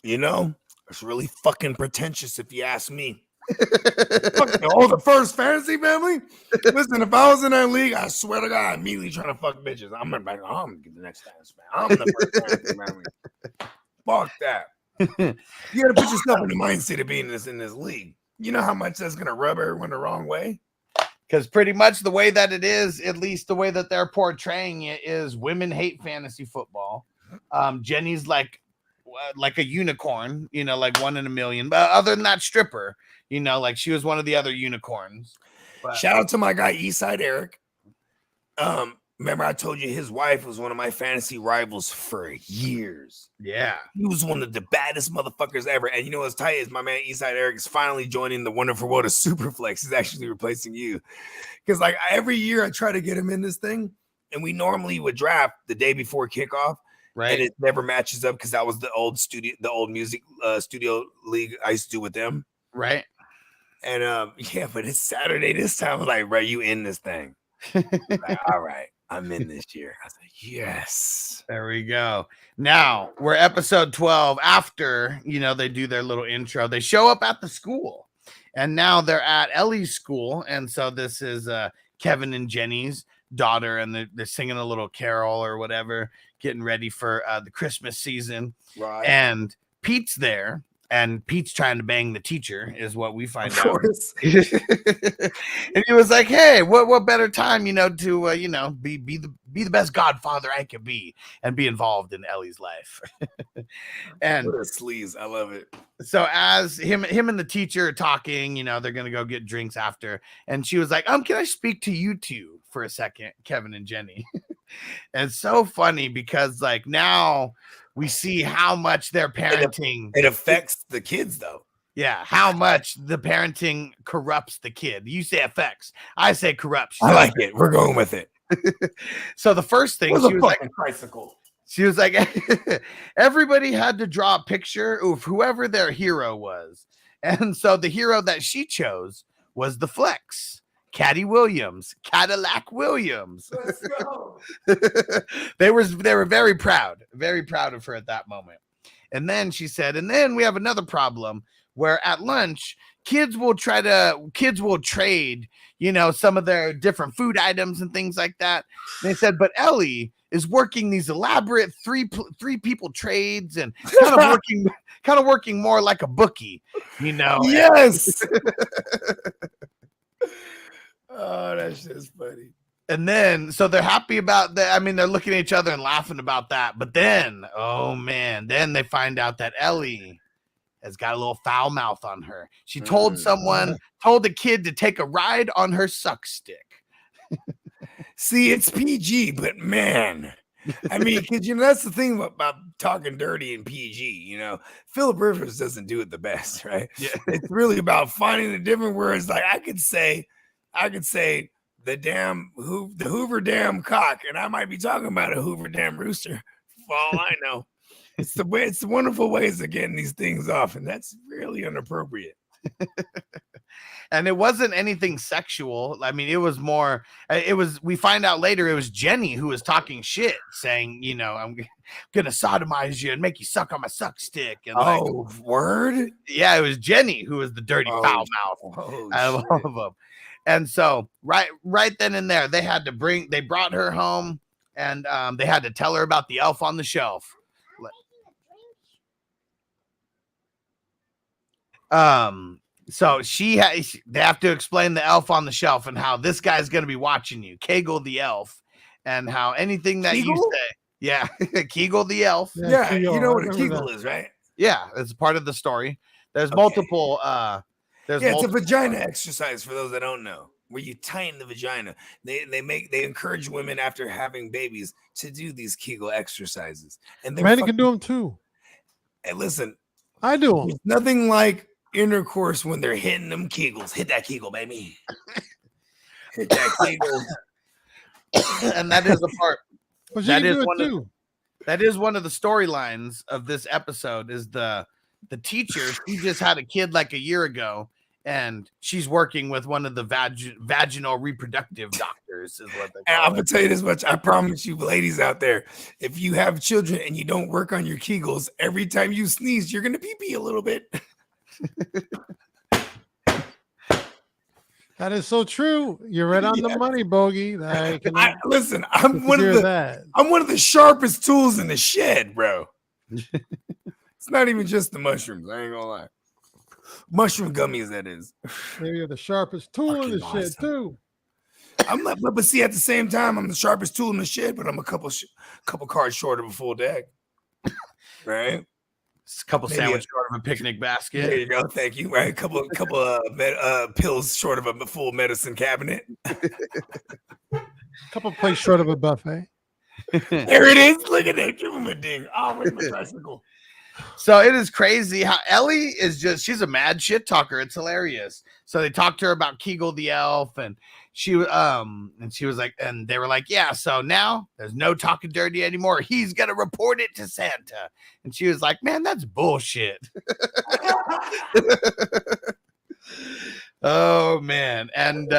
It's really fucking pretentious if you ask me. The first fantasy family? Listen, if I was in that league, I swear to God, I'm immediately trying to fuck bitches. I'm gonna get the next fantasy family. I'm the first fantasy family. Fuck that. You gotta put yourself in the mindset of being in this league. You know how much that's gonna rub everyone the wrong way? Because pretty much the way that it is, at least the way that they're portraying it, is women hate fantasy football. Jenny's like a unicorn, like 1 in a million. But other than that, stripper, like she was one of the other unicorns. But shout out to my guy Eastside Eric. Remember I told you his wife was one of my fantasy rivals for years. Yeah. He was one of the baddest motherfuckers ever. And what's tight is my man Eastside Eric is finally joining the wonderful world of Superflex. He's actually replacing you. Because every year I try to get him in this thing, and we normally would draft the day before kickoff. Right. And it never matches up because that was the old music studio league I used to do with them. Right. And but it's Saturday this time. I'm like, bro, you in this thing. Like, all right, I'm in this year. I was like, yes. There we go. Now we're episode 12. After, they do their little intro, they show up at the school, and now they're at Ellie's school. And so this is Kevin and Jenny's daughter, and they're singing a little carol or whatever, getting ready for the Christmas season. Right. And Pete's there, and Pete's trying to bang the teacher, is what we find Of out. course. And he was like, "Hey, what better time, to be the best godfather I could be, and be involved in Ellie's life." And What a sleaze. I love it. so as him and the teacher are talking, they're gonna go get drinks after, and she was like, "Can I speak to you two for a second, Kevin and Jenny?" And it's so funny because like now we see how much their parenting It affects the kids though. yeah, how much the parenting corrupts the kid. You say affects, I say corrupts. I like it. We're going with it. So the first thing she was like, tricycle. she was like, everybody had to draw a picture of whoever their hero was. And so the hero that she chose was the Flex, Caddy Williams, Cadillac Williams. Let's go. They were very proud of her at that moment. And then she said, and then we have another problem where at lunch, kids will trade, some of their different food items and things like that. And they said, but Ellie is working these elaborate three people trades and kind of working more like a bookie, Yes. Oh, that's just funny. And then, so they're happy about that. I mean, they're looking at each other and laughing about that. But then, oh man, then they find out that Ellie has got a little foul mouth on her. She told told the kid to take a ride on her suck stick. See, it's PG, but man, I mean, because that's the thing about talking dirty in PG. Philip Rivers doesn't do it the best, right? Yeah. It's really about finding the different words. Like I could say the Hoover Dam cock, and I might be talking about a Hoover Dam rooster for all I know. It's the wonderful ways of getting these things off, and that's really inappropriate. And it wasn't anything sexual. I mean, it was more, we find out later it was Jenny who was talking shit, saying, I'm going to sodomize you and make you suck on my suck stick. And word? Yeah, it was Jenny who was the dirty foul mouth out of all of them. And so right then and there, they brought her home, and they had to tell her about the elf on the shelf. So they have to explain the elf on the shelf and how this guy's going to be watching you, Kegel the elf, and how anything that Kegel? you say, yeah, Kegel the elf. Yeah, Kegel, you know what a I Kegel remember is, right? Yeah, it's part of the story. There's multiple. It's a vagina exercise for those that don't know, where you tighten the vagina. They encourage women after having babies to do these Kegel exercises, and Men can do them too. Hey, listen, I do them. there's nothing like intercourse when they're hitting them Kegels. Hit that Kegel, baby. Hit that Kegel. And that is a part. But That you is can do one it of- too. That is one of the storylines of this episode. Is the teacher? She just had a kid like a year ago, and she's working with one of the vaginal reproductive doctors. Is what they And call I'm it. gonna tell you this much. I promise you, ladies out there, if you have children and you don't work on your Kegels, every time you sneeze, you're gonna pee a little bit. That is so true. You're right on the money, Bogey. Listen, I'm one of the sharpest tools in the shed, bro. It's not even just the mushrooms. I ain't gonna lie. Mushroom gummies, that is. Maybe you're the sharpest tool in the Fucking shed too. I'm not, but see, at the same time, I'm the sharpest tool in the shed, but I'm a couple cards short of a full deck. Right? It's a couple Maybe sandwich short of a picnic basket. There you go. Thank you. Right? Couple pills short of a full medicine cabinet. Couple plates short of a buffet. There it is. Look at that. Give him a ding. Oh, where's my tricycle? So it is crazy how Ellie is she's a mad shit talker. It's hilarious. So they talked to her about Kegel the elf, and she was like, and they were like, yeah, so now there's no talking dirty anymore. He's gonna report it to Santa. And she was like, man, that's bullshit. Oh man. And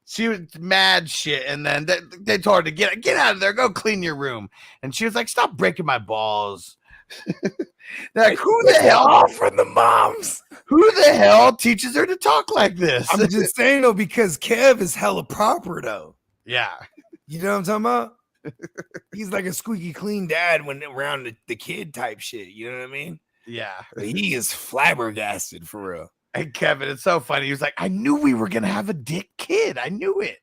She was mad shit, and then they told her to get out of there, go clean your room, and she was like, "Stop breaking my balls." Like, who the hell from the moms? Who the hell teaches her to talk like this? I'm just saying though, because Kev is hella proper though. Yeah, you know what I'm talking about? He's like a squeaky clean dad when around the kid type shit. You know what I mean? Yeah, but he is flabbergasted for real. And Kevin, it's so funny. He was like, I knew we were gonna have a dick kid. I knew it.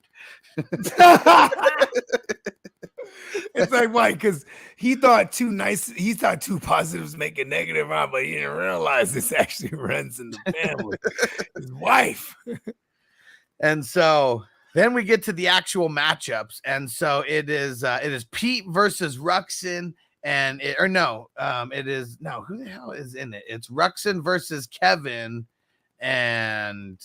It's like why? Because he thought two positives make a negative out, but he didn't realize this actually runs in the family. His wife. And so then we get to the actual matchups, and so it is Pete versus Ruxin, and who the hell is in it? It's Ruxin versus Kevin. And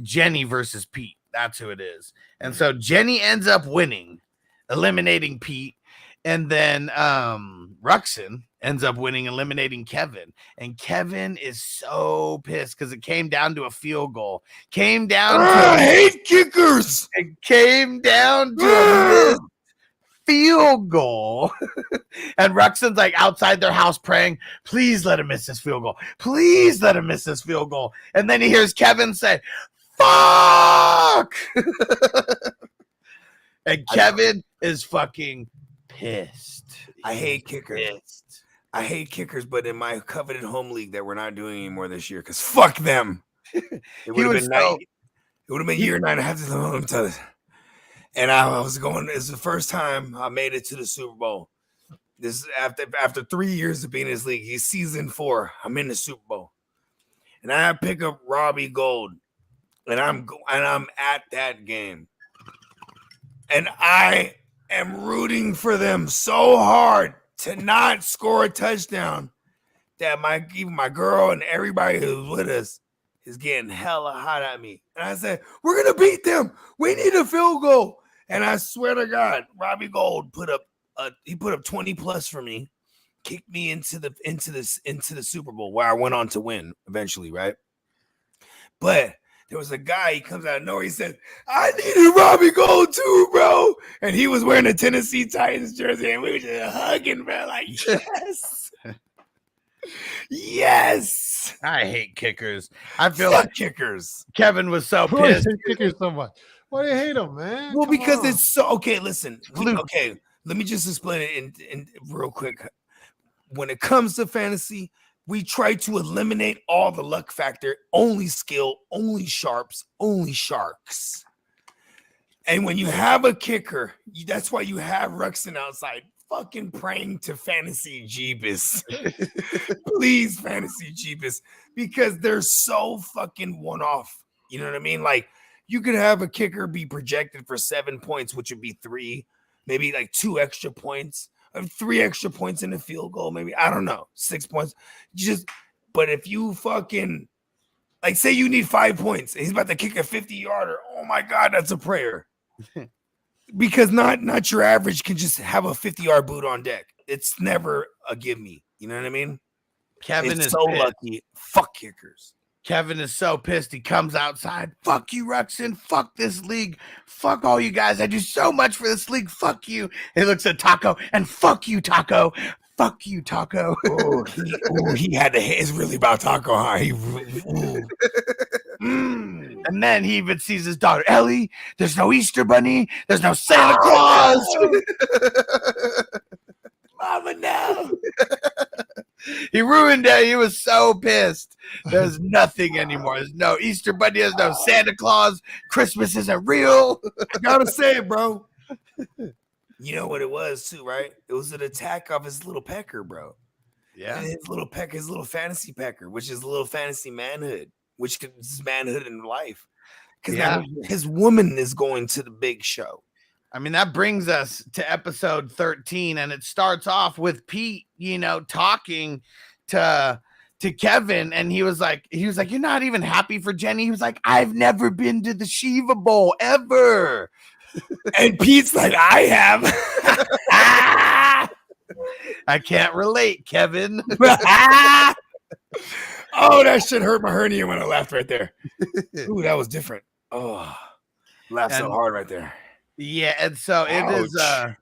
Jenny versus Pete. That's who it is. And so Jenny ends up winning, eliminating Pete. And then Ruxin ends up winning, eliminating Kevin. And Kevin is so pissed because it came down to a field goal. I hate kickers. It came down to a missed field goal. And Ruxin's like outside their house praying, please let him miss this field goal. Please let him miss this field goal. And then he hears Kevin say, fuck. And Kevin is fucking pissed. I hate kickers. I hate kickers, but in my coveted home league that we're not doing anymore this year, because fuck them. It would have been year 9. I have to let me tell you. And I was going, it's the first time I made it to the Super Bowl. This is after 3 years of being in this league. He's season 4. I'm in the Super Bowl. And I pick up Robbie Gold. And I'm at that game. And I am rooting for them so hard to not score a touchdown that even my girl and everybody who's with us is getting hella hot at me. And I said, we're going to beat them. We need a field goal. And I swear to God, Robbie Gold put up 20 plus for me, kicked me into the Super Bowl where I went on to win eventually, right? But there was a guy, he comes out of nowhere, he says, I needed Robbie Gold too, bro. And he was wearing a Tennessee Titans jersey, and we were just hugging, bro, like, yes. Yes. I hate kickers. I feel Fuck like kickers. Kevin was so Why do you pissed. hate kickers so much? Why do you hate them, man? Well, Come because on. it's so okay. Listen, okay. Let me just explain it in real quick. When it comes to fantasy, we try to eliminate all the luck factor, only skill, only sharps, only sharks. And when you have a kicker, that's why you have Ruxin outside fucking praying to Fantasy Jeebus. Please, Fantasy Jeebus, because they're so fucking one-off. You know what I mean? Like, you could have a kicker be projected for 7 points, which would be 3, maybe like 2 extra points, or 3 extra points in the field goal, maybe, I don't know, 6 points. But if you fucking, like, say you need 5 points, and he's about to kick a 50-yarder, oh my God, that's a prayer. Because not your average can just have a 50-yard boot on deck. It's never a give me. You know what I mean? Kevin is is so pissed. lucky. Fuck kickers. Kevin is so pissed. He comes outside. Fuck you, Ruxin. Fuck this league. Fuck all you guys. I do so much for this league. Fuck you. He looks at Taco and fuck you, Taco. Fuck you, Taco. He had to hit. It's really about Taco, huh? And then he even sees his daughter, Ellie. There's no Easter Bunny. There's no Santa Claus. Mama, no. He ruined it. He was so pissed. There's nothing anymore. There's no Easter Bunny. There's no Santa Claus. Christmas isn't real. I gotta say it, bro. You know what it was too, right? It was an attack off his little pecker, bro. Yeah. And his little fantasy pecker, which is a little fantasy manhood, which is manhood in life. Because now his woman is going to the big show. I mean, that brings us to episode 13, and it starts off with Pete, talking to Kevin, and he was like, you're not even happy for Jenny. He was like, I've never been to the Shiva Bowl ever. And Pete's like, I have. I can't relate, Kevin. Oh, that shit hurt my hernia when I laughed right there. Ooh, that was different. Oh, laughed so And- hard right there. Yeah, and so it is. Ouch.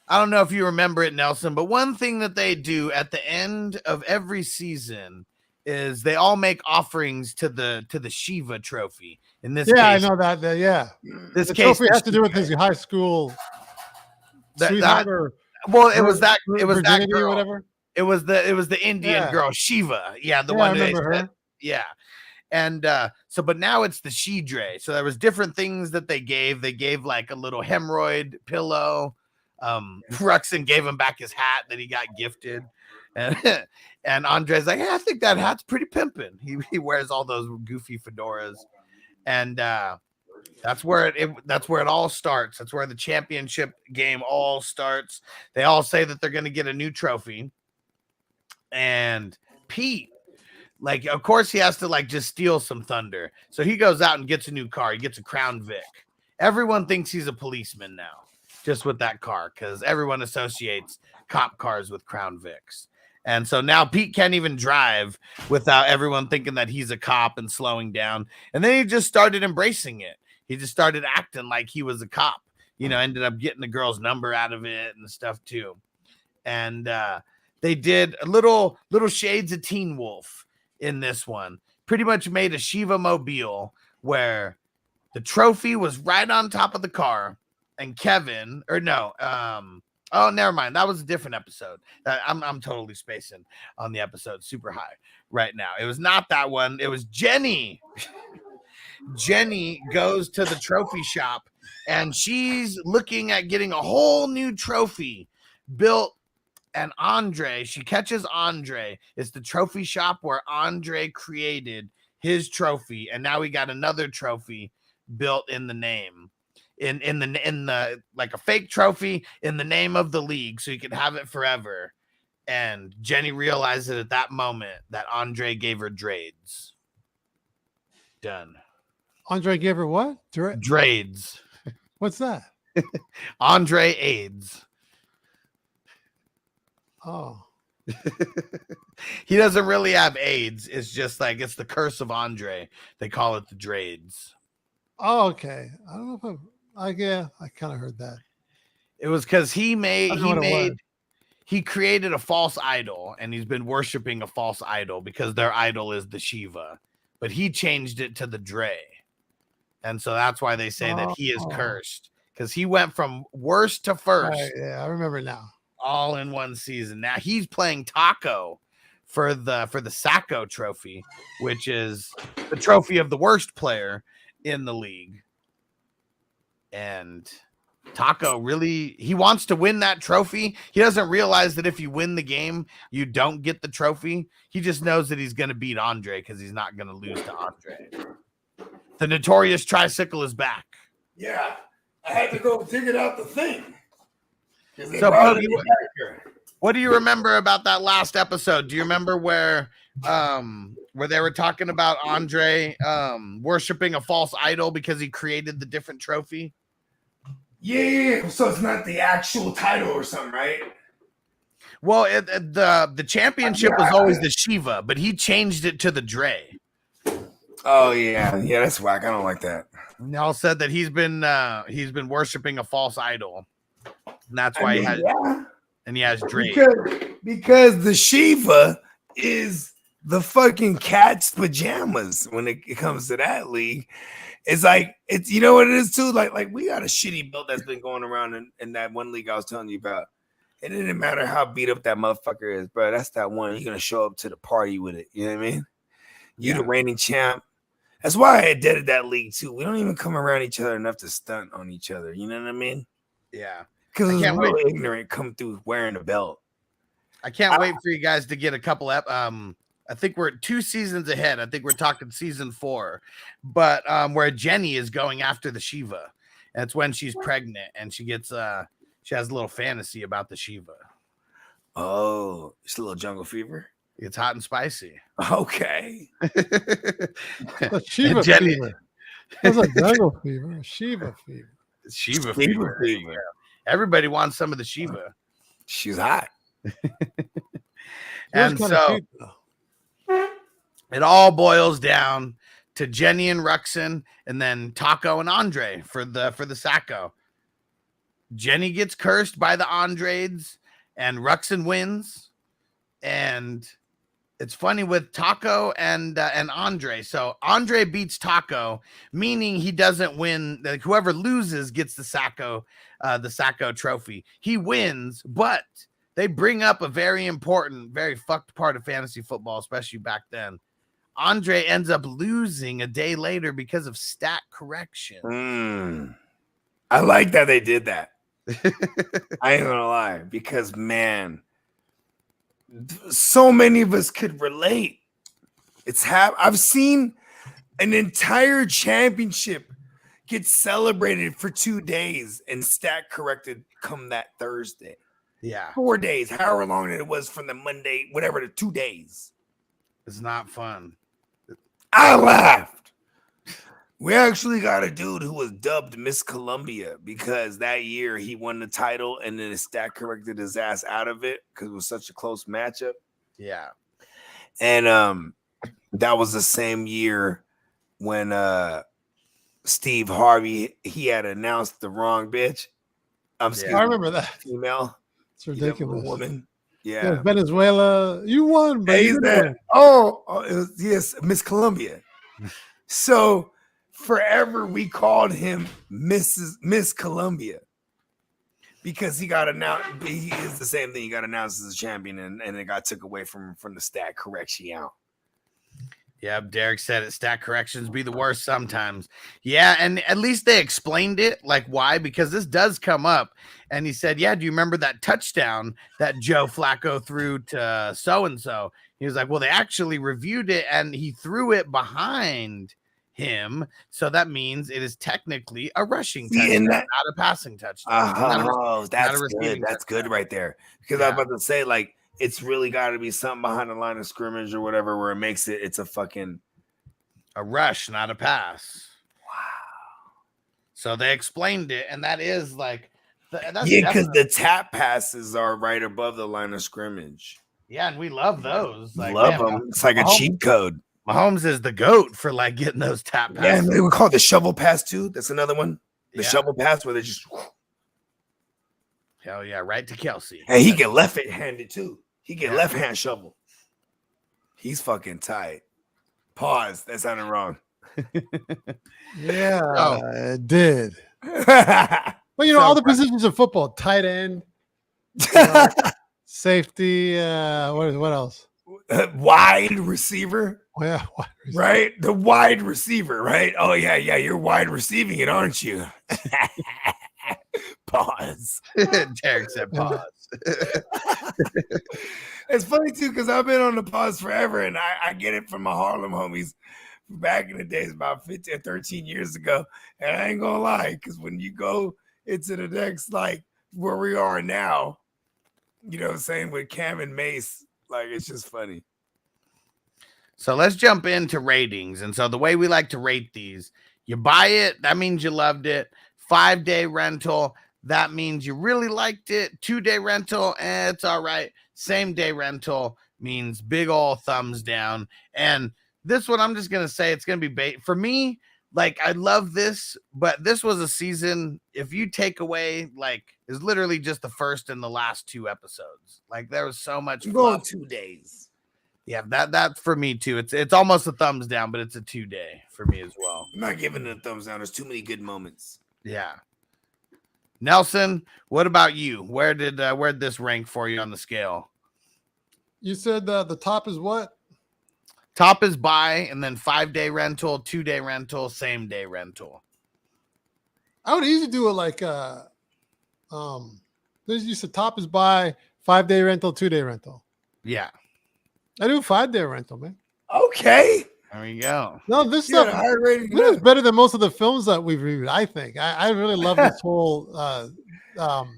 I don't know if you remember it, Nelson, but one thing that they do at the end of every season is they all make offerings to the Shiva trophy. In this Yeah, case, I know that. Yeah, this the case trophy has to do with his high school sweetheart or well, it was that virginity girl. or whatever. It was the Indian girl, Shiva. Yeah, the one I remember who her. yeah. And but now it's the Shidre. So there was different things that they gave. They gave like a little hemorrhoid pillow. Ruxin gave him back his hat that he got gifted. And and Andre's like, hey, I think that hat's pretty pimping. He wears all those goofy fedoras. And that's where it all starts. That's where the championship game all starts. They all say that they're going to get a new trophy. And Pete, like, of course, he has to like just steal some thunder. So he goes out and gets a new car. He gets a Crown Vic. Everyone thinks he's a policeman now, just with that car, because everyone associates cop cars with Crown Vics. And so now Pete can't even drive without everyone thinking that he's a cop and slowing down. And then he just started embracing it. He just started acting like he was a cop. You know, ended up getting the girl's number out of it and stuff too. And they did a little shades of Teen Wolf in this one. Pretty much made a Shiva mobile where the trophy was right on top of the car, and Kevin, or no, oh, never mind. That was a different episode. I'm totally spacing on the episode super high right now. It was not that one. It was Jenny. Jenny goes to the trophy shop, and she's looking at getting a whole new trophy built. And Andre, she catches Andre. It's the trophy shop where Andre created his trophy, and now we got another trophy built in the name, in the like a fake trophy in the name of the league, so you can have it forever. And Jenny realized it at that moment that Andre gave her dreads. Done. Andre gave her what? Dreads. What's that? Andre AIDS. Oh. He doesn't really have AIDS. It's just like it's the curse of Andre. They call it the dreads. Oh, okay. I don't know if I kind of heard that. It was because he created a false idol, and he's been worshiping a false idol because their idol is the Shiva, but he changed it to the Dre. And so that's why they say that he is cursed, because he went from worst to first. Right, yeah, I remember now. All in one season. Now he's playing Taco for the Sacco trophy, which is the trophy of the worst player in the league. And Taco really, he wants to win that trophy. He doesn't realize that if you win the game, you don't get the trophy. He just knows that he's going to beat Andre because he's not going to lose to Andre. The notorious tricycle is back. Yeah, I had to go dig out the thing. So, Bogey, what do you remember about that last episode? Do you remember where they were talking about Andre worshiping a false idol because he created the different trophy? Yeah. So it's not the actual title or something, right? Well, the championship was always the Shiva, but he changed it to the Dre. Oh yeah, that's whack. I don't like that. Nell said that he's been worshiping a false idol. And that's why he has Drake. Because the Shiva is the fucking cat's pajamas when it comes to that league. It's like, it's, you know what it is too? Like we got a shitty belt that's been going around in that one league I was telling you about. It didn't matter how beat up that motherfucker is, bro. That's that one. You're going to show up to the party with it. You know what I mean? You the reigning champ. That's why I did that league too. We don't even come around each other enough to stunt on each other. You know what I mean? Yeah. Because it's real ignorant come through wearing a belt. I can't wait for you guys to get a couple I think we're 2 seasons ahead. I think we're talking season 4. But where Jenny is going after the Shiva. That's when she's pregnant and she gets she has a little fantasy about the Shiva. Oh, it's a little jungle fever. It's hot and spicy. Okay. A Shiva fever. What's a jungle fever? A Shiva fever. Shiva fever. Everybody wants some of the Shiva. She's hot. And so it all boils down to Jenny and Ruxin, and then Taco and Andre for the Sacco. Jenny gets cursed by the Andrades, and Ruxin wins. And it's funny with Taco and Andre. So Andre beats Taco, meaning he doesn't win. Like whoever loses gets the Sacco trophy. He wins, but they bring up a very important, very fucked part of fantasy football, especially back then. Andre ends up losing a day later because of stat correction. I like that they did that. I ain't gonna lie, because man, so many of us could relate. I've seen an entire championship get celebrated for 2 days and stat corrected come that Thursday. Yeah, 4 days, however long it was from the Monday, whatever, to 2 days. It's not fun. I laughed. We actually got a dude who was dubbed Miss Columbia because that year he won the title and then his stat corrected his ass out of it because it was such a close matchup. Yeah. And that was the same year when Steve Harvey, he had announced the wrong bitch. I remember that. Female. It's ridiculous. Woman. Yeah. Venezuela, you won, baby. It was, yes, Miss Columbia. So forever we called him Miss Columbia because he got announced. He is the same thing. He got announced as a champion, and it got took away from the stat correction out. Yeah, Derek said it. Stat corrections be the worst sometimes. Yeah, and at least they explained it, like why, because this does come up. And he said, yeah, do you remember that touchdown that Joe Flacco threw to so-and-so? He was like, well, they actually reviewed it, and he threw it behind him. So that means it is technically a rushing touchdown, not a passing touchdown. That's good. That's good right there. Because I was about to say, like, it's really got to be something behind the line of scrimmage or whatever where it makes it's a fucking a rush, not a pass. Wow. So they explained it, and that is like because the tap passes are right above the line of scrimmage. Yeah, and we love those. Like, love them. It's like a cheat code. Mahomes is the GOAT for like getting those tap passes. Yeah, and they would call it the shovel pass too. That's another one. The shovel pass where they just hell yeah, right to Kelsey. And he get left-handed too. He get left-hand shovel. He's fucking tight. Pause. That sounded wrong. It did. Well, all the positions of football: tight end, safety. What else? Wide receiver. Oh, yeah, wide receiver. Right? The wide receiver, right? Oh yeah, you're wide receiving it, aren't you? Pause. Derek said pause. It's funny too because I've been on the pause forever, and I get it from my Harlem homies back in the days about 15 or 13 years ago. And I ain't gonna lie, because when you go into the next, like where we are now, you know what I'm saying, with Cam and Mace, like it's just funny. So let's jump into ratings. And so the way we like to rate these, you buy it, that means you loved it. 5-day rental, that means you really liked it. 2-day rental, it's all right. Same-day rental means big ol' thumbs down. And this one, I'm just going to say it's going to be bait. For me, like, I love this, but this was a season, if you take away, like, it's literally just the first and the last 2 episodes. Like, there was so much fluff. 2 days. Yeah, that for me, too. It's almost a thumbs down, but it's a 2-day for me as well. I'm not giving it a thumbs down. There's too many good moments. Yeah. Nelson, what about you? Where'd this rank for you on the scale? You said the top is what? Top is buy, and then 5-day rental, 2-day rental, same-day rental. I would easily do it like you said top is buy, 5-day rental, 2-day rental. Yeah. I do 5-day rental, man. Okay. There you go. No, this stuff is better than most of the films that we've reviewed, I think. I really love this whole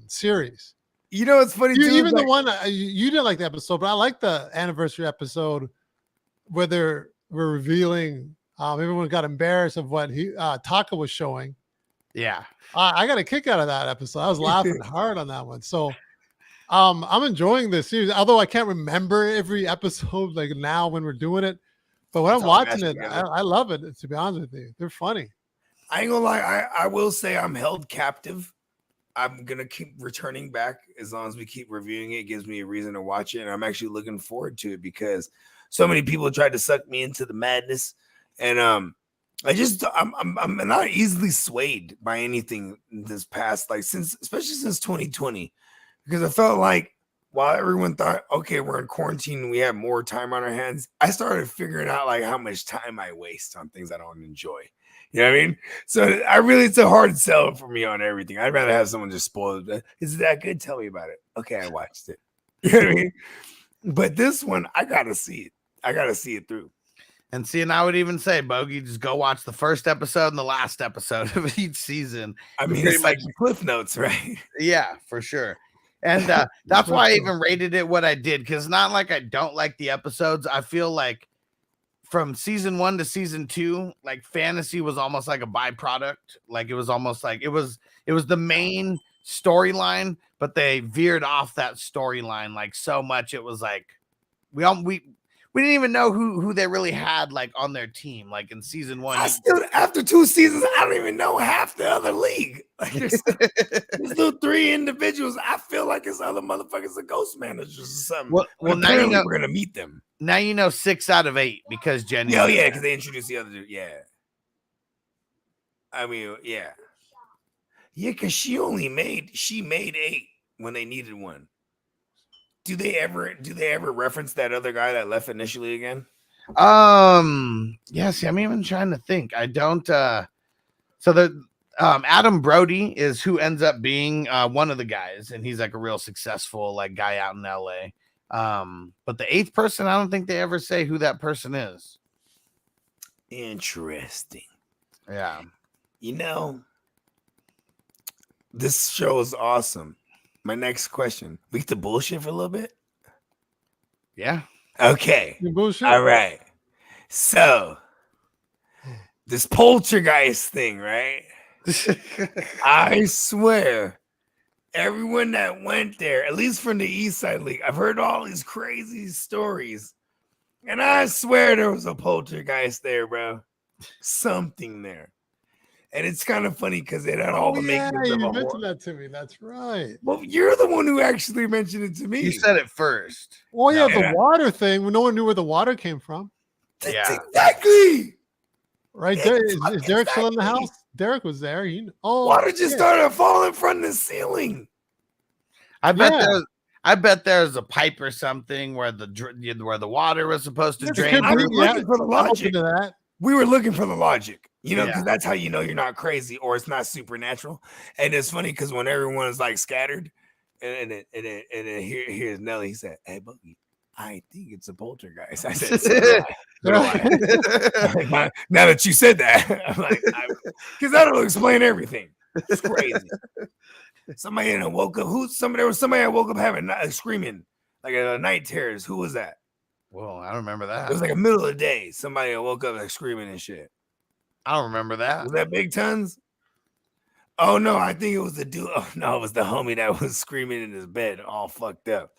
series. You know, it's funny, too. Even the one, you didn't like the episode, but I like the anniversary episode where we're revealing, everyone got embarrassed of what Taka was showing. Yeah. I got a kick out of that episode. I was laughing hard on that one. So I'm enjoying this series, although I can't remember every episode like now when we're doing it. But when I'm It's all watching mashed it, together. I love it. To be honest with you, they're funny. I ain't gonna lie. I will say I'm held captive. I'm gonna keep returning back as long as we keep reviewing it. It gives me a reason to watch it, and I'm actually looking forward to it because so many people tried to suck me into the madness, and I'm not easily swayed by anything this past, like especially since 2020, because I felt like while everyone thought, okay, we're in quarantine, we have more time on our hands, I started figuring out like how much time I waste on things I don't enjoy. You know what I mean? So it's a hard sell for me on everything. I'd rather have someone just spoil it. Is it that good? Tell me about it. Okay, I watched it. You know what I mean? But this one, I gotta see it. I gotta see it through. And see, and I would even say, Bogey, just go watch the first episode and the last episode of each season. I mean, it's like Cliff Notes, right? Yeah, for sure. And that's why I even rated it what I did, because not like I don't like the episodes. I feel like from season 1 to season 2, like fantasy was almost like a byproduct. Like it was almost like it was the main storyline, but they veered off that storyline like so much. It was like we didn't even know who they really had like on their team. Like in season 1, after 2 seasons, I don't even know half the other league. Like there's still 3 individuals. I feel like it's other motherfuckers are ghost managers or something. Well, now you know we're gonna meet them. Now you know 6 out of 8 because Jenny. Oh yeah, because they introduced the other dude. Yeah. I mean, yeah. Yeah, because she made 8 when they needed one. Do they ever reference that other guy that left initially again? Yeah, see, I'm even trying to think. I don't so the Adam Brody is who ends up being one of the guys, and he's like a real successful like guy out in LA. But the 8th person, I don't think they ever say who that person is. Interesting. Yeah. You know, this show is awesome. My next question. We get to bullshit for a little bit? Yeah. Okay. Bullshit. All right. So, this poltergeist thing, right? I swear, everyone that went there, at least from the East Side League, I've heard all these crazy stories. And I swear there was a poltergeist there, bro. Something there. And it's kind of funny because it had all the makings of a you horror. mentioned that to me. That's right. Well, you're the one who actually mentioned it to me. You said it first. Oh yeah, Yeah. the water thing. No one knew where the water came from. That's Yeah. exactly. Right Yeah, there. Is Derek still in the exactly. house? Derek was there. Water just started falling from the ceiling. I bet Yeah. there's a pipe or something where the water was supposed to There's drain. could be, I'm looking for the I'm open logic. to that. We were looking for the logic, because Yeah. that's how you know you're not crazy or it's not supernatural. And it's funny because when everyone is like scattered, and then here's Nelly. He said, "Hey, Boogie, I think it's a poltergeist." I said, "So do I." Now that you said that, I'm like, because that'll explain everything. It's crazy. Somebody woke up. There was somebody that woke up having screaming like a night terrors. Who was that? Whoa, I don't remember It that. was like a middle of the day. Somebody woke up like screaming and shit. I don't remember that. Was that Big Tons? Oh no, I think it was the dude. Oh no, it was the homie that was screaming in his bed, all fucked up,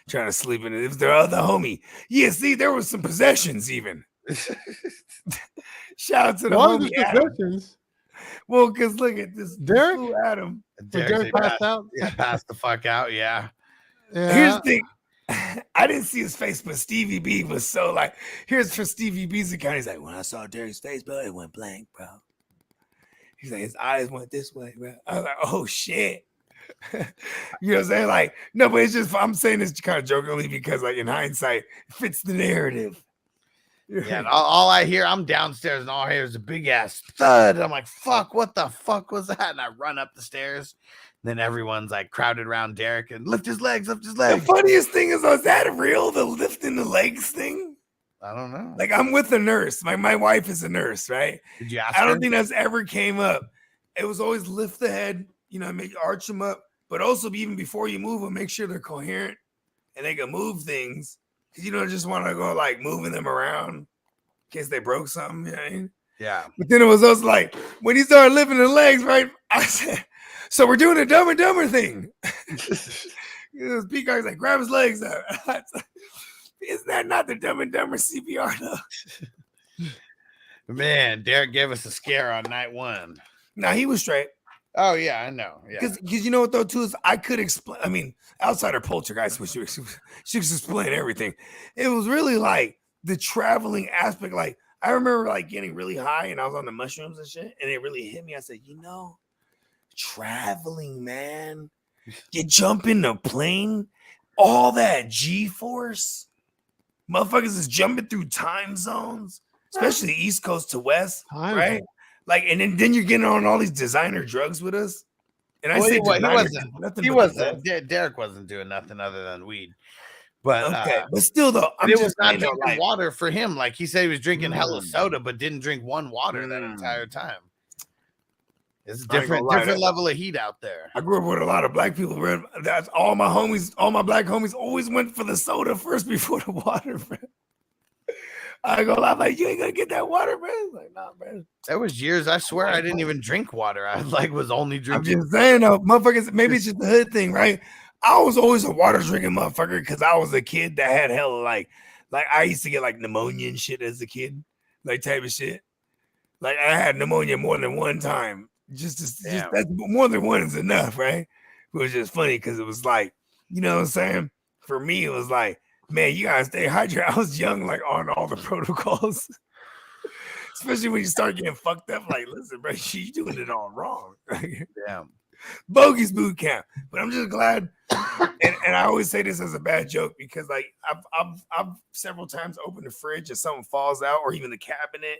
trying to sleep in it. It was their other homie. Yeah, see, there was some possessions even. Shout out to the What was homie the Adam. possessions? Well, because look at this, Derek? fool Adam. Derek passed out. Yeah, passed the fuck out. Yeah. Yeah. Here's the thing. I didn't see his face, but Stevie B was so like, here's for Stevie B's account. He's like, when I saw Derek's face, bro, it went blank, bro. He's like, his eyes went this way, bro. I was like, oh shit. You know what I'm saying? Like, no, but it's just, I'm saying this kind of jokingly because, like, in hindsight, it fits the narrative. Yeah. And all I hear, I'm downstairs and all I hear is a big ass thud. I'm like, fuck, what the fuck was that? And I run up the stairs. Then everyone's like crowded around Derek and lift his legs. The funniest thing is that real? The lifting the legs thing? I don't know. Like, I'm with a nurse. My wife is a nurse, right? Did you ask I her? don't think that's ever came up. It was always lift the head, make arch them up, but also even before you move them, make sure they're coherent and they can move things. Because you don't just want to go like moving them around in case they broke something. You know what I mean? Yeah. But then it was also like when he started lifting the legs, right? I said, so we're doing a Dumb and Dumber thing. Peacock's like, grab his legs out. Isn't that not the Dumb and Dumber CPR though? Man, Derek gave us a scare on night 1. Nah, he was straight. Oh yeah, I know. Yeah, Because you know what though too is I could explain. I mean, outside of poltergeist, which she could explain everything. It was really like the traveling aspect. Like I remember like getting really high and I was on the mushrooms and shit, and it really hit me. I said, you know, traveling, man. You jump in the plane, all that G-force, motherfuckers is jumping through time zones, especially East Coast to West, right? Like, and then you're getting on all these designer drugs with us. And I say Derek wasn't doing nothing other than weed. But okay, but still though, it was not drinking water for him. Like he said, he was drinking hella soda, but didn't drink one water that entire time. It's a different level of heat out there. I grew up with a lot of black people. That's all my homies, all my black homies always went for the soda first before the water, bro. I go, I'm like, you ain't gonna get that water, man. Like, nah, man. That was years. I swear I didn't even drink water. I was only drinking. I'm just saying, though, motherfuckers. Maybe it's just the hood thing, right? I was always a water drinking motherfucker because I was a kid that had hella like I used to get like pneumonia and shit as a kid, like type of shit. Like I had pneumonia more than one time. Just that's more than one is enough, right? It was just funny because it was like, you know what I'm saying? For me, it was like, man, you gotta stay hydrated. I was young, like on all the protocols, especially when you start getting fucked up. Like, listen, bro, you doing it all wrong. Damn. Bogus boot camp. But I'm just glad, and I always say this as a bad joke because like I've several times opened the fridge and something falls out, or even the cabinet.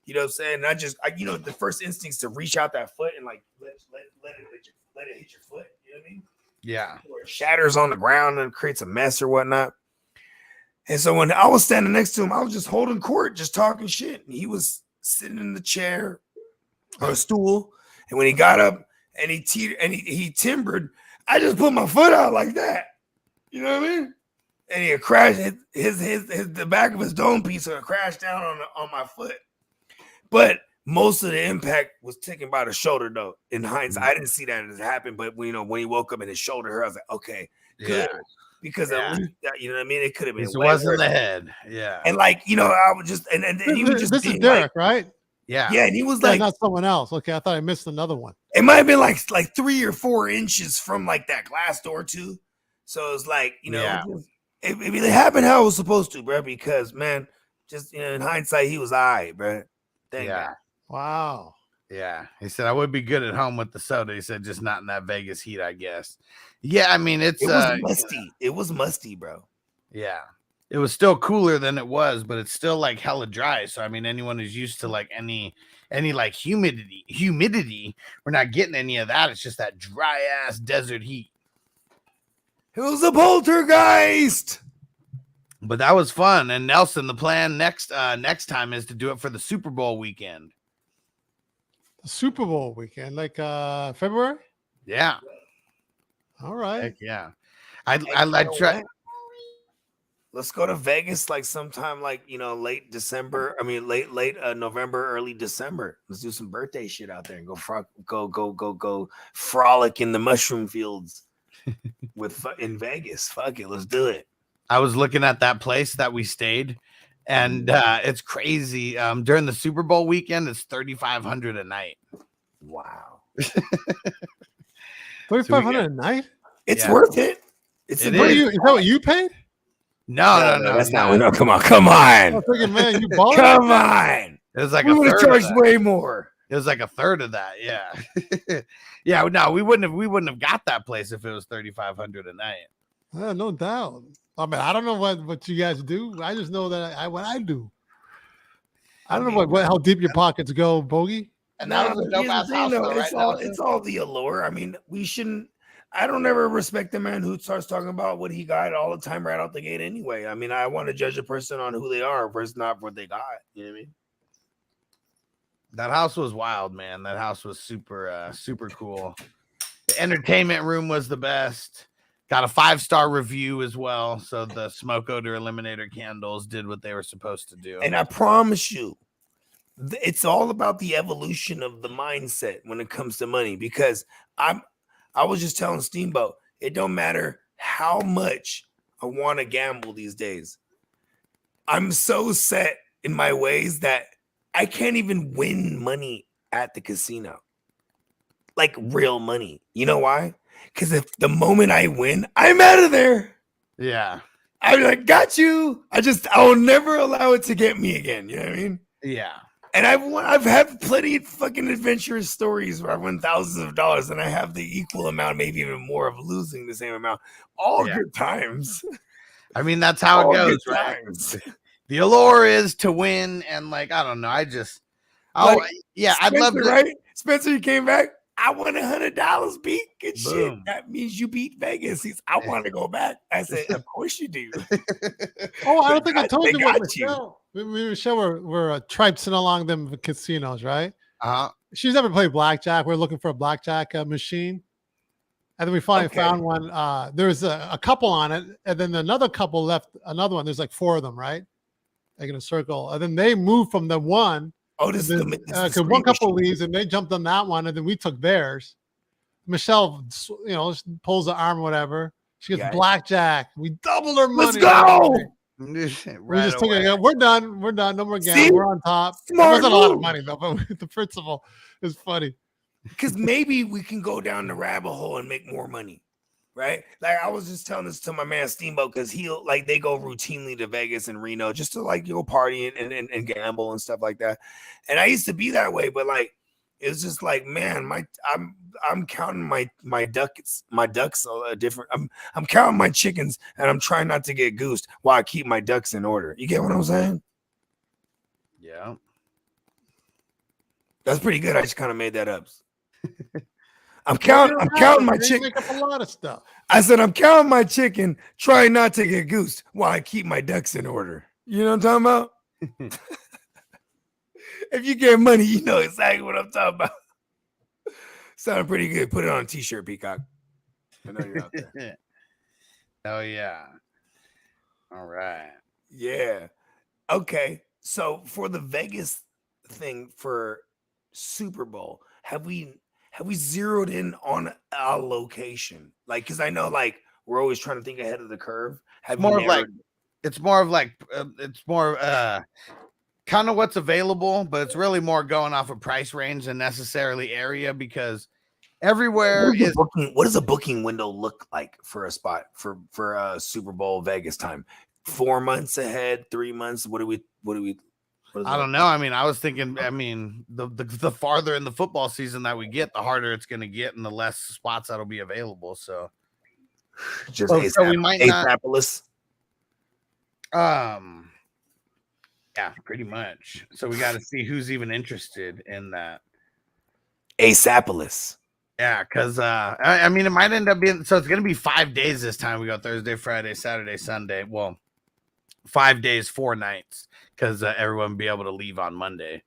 You know what I'm saying? And you know, the first instinct is to reach out that foot and like let it hit your foot. You know what I mean? Yeah. Or it shatters on the ground and creates a mess or whatnot. And so when I was standing next to him, I was just holding court, just talking shit. And he was sitting in the chair or a stool. And when he got up and he timbered, I just put my foot out like that. You know what I mean? And he crashed the back of his dome piece crashed down on my foot. But most of the impact was taken by the shoulder, though. In hindsight, I didn't see that as happen. But when he woke up and his shoulder hurt, I was like, okay, good. Yeah. Because at least you know what I mean? It could have been. It wasn't the head. Yeah. And like, you know, I would just and he was just this is Derek, right? Yeah. Yeah, and he was like, not someone else. Okay, I thought I missed another one. It might have been like 3 or 4 inches from like that glass door too. So it's like, you know, it happened how it was supposed to, bro. Because man, just in hindsight, he was all right, bro. Thank God. Wow. Yeah. He said I would be good at home with the soda. He said just not in that Vegas heat, I guess. Yeah, I mean it was musty. It was musty, bro. Yeah. It was still cooler than it was, but it's still like hella dry. So I mean, anyone who's used to like any like humidity, we're not getting any of that. It's just that dry ass desert heat. It was a poltergeist. But that was fun. And Nelson, the plan next time is to do it for the Super Bowl weekend. The Super Bowl weekend, like February? Yeah. All right. Heck yeah. I'd try. Let's go to Vegas like sometime like, you know, late December. I mean, late November, early December. Let's do some birthday shit out there and go frolic in the mushroom fields in Vegas. Fuck it, let's do it. I was looking at that place that we stayed, and it's crazy. During the Super Bowl weekend, it's $3,500 a night. Wow. $3,500 a night? It's worth it. Is that what you paid? No. That's not. No, come on. I'm thinking, man, you bought Come on. It was like we would have charged way more. It was like a third of that. Yeah. Yeah. No, we wouldn't have got that place if it was $3,500 a night. No doubt. I mean, I don't know what you guys do. I just know that what I do. I don't know how deep your pockets go, Bogey. And that was a dope ass house. It's all the allure. I mean, we shouldn't. I don't ever respect the man who starts talking about what he got all the time right out the gate. Anyway, I mean, I want to judge a person on who they are versus not what they got. You know what I mean? That house was wild, man. That house was super cool. The entertainment room was the best. Got a 5-star review as well. So the smoke odor eliminator candles did what they were supposed to do. And I promise you, it's all about the evolution of the mindset when it comes to money. Because I was just telling Steamboat, it don't matter how much I want to gamble these days. I'm so set in my ways that I can't even win money at the casino. Like real money. You know why? Because if the moment I win, I'm out of there. Yeah. I'm like, got you. I'll never allow it to get me again. You know what I mean? Yeah. And I've had plenty of fucking adventurous stories where I won thousands of dollars and I have the equal amount, maybe even more, of losing the same amount. All good times. I mean, that's how it goes, right? The allure is to win, and like, I don't know. I'd love to. Right? Spencer, you came back. I won $100, beat. Good Boom. shit. That means you beat Vegas. I want to go back. I said, of course you do. Oh, I don't think I told They you what got you. Michelle. Me and Michelle were traipsing along them casinos, right? Uh-huh. She's never played blackjack. We're looking for a blackjack machine. And then we finally found one. There was a couple on it. And then another couple left another one. There's like 4 of them, right? Like in a circle. And then they moved from the one. Oh, this is because one couple leaves and they jumped on that one. And then we took theirs. Michelle, pulls the arm or whatever. She gets blackjack. We doubled her money. Let's go. We just took it. We're done. No more gambling. See? We're on top. It wasn't a lot of money though, but the principle is funny. Because maybe we can go down the rabbit hole and make more money, right? Like I was just telling this to my man Steamboat because they go routinely to Vegas and Reno just to like go party and gamble and stuff like that. And I used to be that way, but like it's just like, man, I'm counting my ducks different. I'm counting my chickens and I'm trying not to get goosed while I keep my ducks in order. You get what I'm saying? Yeah. That's pretty good. I just kind of made that up. I'm counting my chicken. Make up a lot of stuff. I said I'm counting my chicken, trying not to get goosed while I keep my ducks in order. You know what I'm talking about? If you get money, you know exactly what I'm talking about. Sounded pretty good. Put it on a t-shirt, Peacock. I know you're out there. Oh yeah. All right. Yeah. Okay. So for the Vegas thing for Super Bowl, have we zeroed in on a location? Like, because I know like we're always trying to think ahead of the curve. It's more kind of what's available, but it's really more going off of price range than necessarily area, because everywhere what does a booking window look like for a spot for Super Bowl Vegas time? 4 months ahead, 3 months? What do we I don't know. I mean, I was thinking, the farther in the football season that we get, the harder it's going to get and the less spots that'll be available. So just we might not. Yeah, pretty much. So we got to see who's even interested in that. Asapolis. Yeah, because I mean, it might end up being, so it's going to be 5 days this time. We got Thursday, Friday, Saturday, Sunday. Well, 5 days, 4 nights, because everyone will be able to leave on Monday.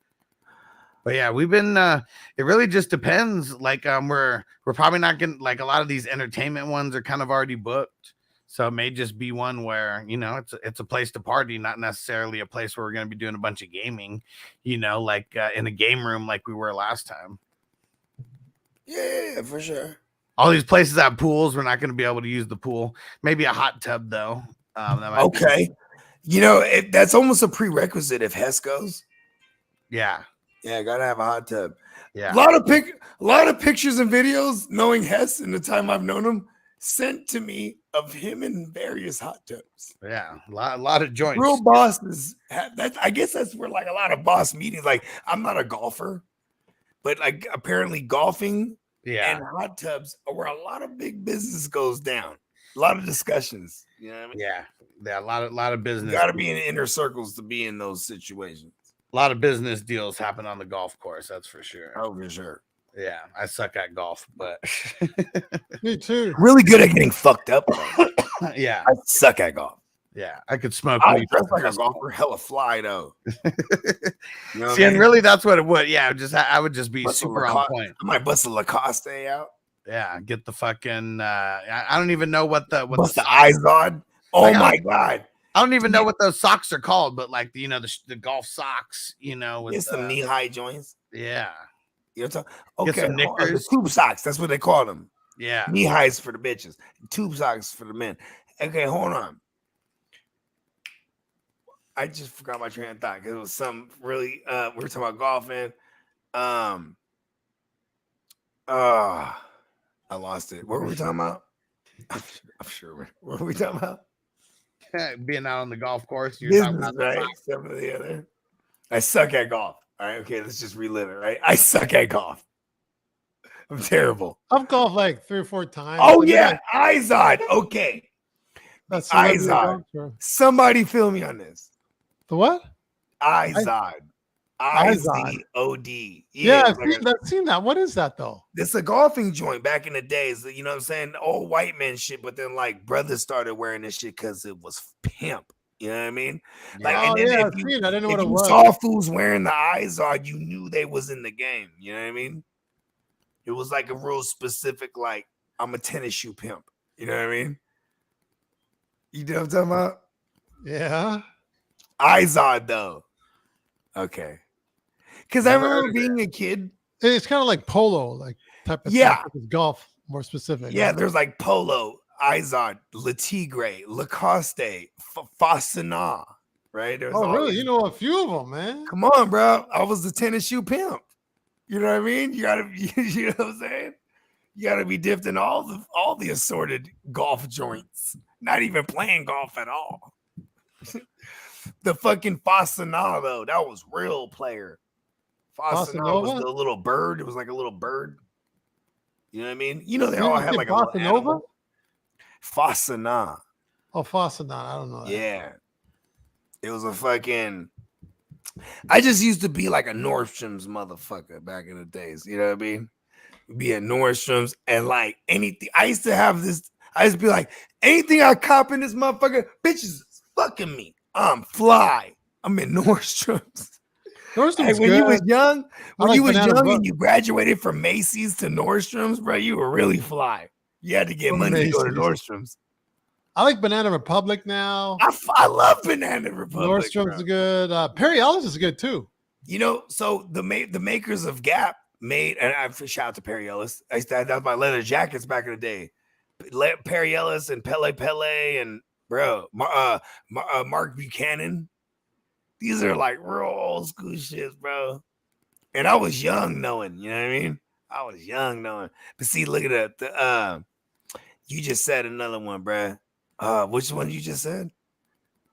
But yeah, we've been. It really just depends. Like we're probably not going to, like, a lot of these entertainment ones are kind of already booked. So it may just be one where, it's a place to party, not necessarily a place where we're going to be doing a bunch of gaming, like in a game room like we were last time. Yeah, for sure. All these places have pools. We're not going to be able to use the pool. Maybe a hot tub, though. Okay. That's almost a prerequisite if Hess goes. Yeah. Yeah, got to have a hot tub. Yeah. A lot of pictures and videos, knowing Hess and the time I've known him, sent to me of him in various hot tubs. Yeah, a lot of joints. Real bosses. I guess that's where like a lot of boss meetings. Like I'm not a golfer, but like apparently golfing and hot tubs are where a lot of big business goes down. A lot of discussions. You know what I mean? Yeah. A lot of business. You got to be in inner circles to be in those situations. A lot of business deals happen on the golf course. That's for sure. Oh, for sure. Yeah, I suck at golf, but me too. Really good at getting fucked up. Yeah, I suck at golf. Yeah, I could smoke. I dress like a golfer, hella fly though. See, and really, that's what it would. Yeah, I would just be super on point. I might bust a Lacoste out. Yeah, get the fucking. I don't even know what the eyes on. Oh my god. I don't even know what those socks are called, but like the golf socks, with some knee-high joints. Yeah. Okay, the tube socks. That's what they call them. Yeah. Knee highs for the bitches. Tube socks for the men. Okay, hold on. I just forgot my train of thought because it was some really we were talking about golfing. I lost it. What were we talking about? I'm sure. What were we talking about? Being out on the golf course. You're talking Business, about right? Some of the other. I suck at golf. All right, okay, let's just relive it, right? I suck at golf. I'm terrible. I've golfed like 3 or 4 times. Oh yeah, Izod. Okay, That's Izod. Somebody fill me on this. The what? Izod. IZOD. Yeah, I've seen that. What is that though? It's a golfing joint back in the days. You know what I'm saying? Old white man shit, but then like brothers started wearing this shit because it was pimp. You know what I mean? Like, I didn't know what it was. Saw fools wearing the Izod, you knew they was in the game. You know what I mean? It was like a real specific, like, I'm a tennis shoe pimp. You know what I mean? You know what I'm talking about? Yeah. Izod though. Okay. Because I remember being a kid. It's kind of like polo, like type of stuff. It's golf, more specific. Yeah, there's like polo, Izod, Le Tigre, Lacoste, Fasana, right? Really? You know a few of them, man. Come on, bro. I was the tennis shoe pimp. You know what I mean? You gotta, you know what I'm saying? You gotta be dipped in all the assorted golf joints. Not even playing golf at all. The fucking Fasana though, that was real player. Fasana was the little bird. It was like a little bird. You know what I mean? You know they all had like a little animal. Fasana. Oh, Fasana. I don't know that. Yeah. It was a fucking. I just used to be like a Nordstrom's motherfucker back in the days. You know what I mean? Be at Nordstrom's and like anything. I used to have this. I used to be like, anything I cop in this motherfucker, bitches is fucking me. I'm fly. I'm in Nordstrom's. Nordstrom's when good. You was young, and you graduated from Macy's to Nordstrom's, bro, you were really fly. You had to get money to go to Nordstrom's. I like Banana Republic now. I love Banana Republic. Nordstrom's is good. Perry Ellis is good too. You know, so the makers of Gap made, and I shout out to Perry Ellis. That was my leather jackets back in the day. Perry Ellis and Pele and bro, Mark Buchanan. These are like real old school shits, bro. And I was young knowing, you know what I mean? I was young knowing. But see, look at that. You just said another one, bro. Which one you just said?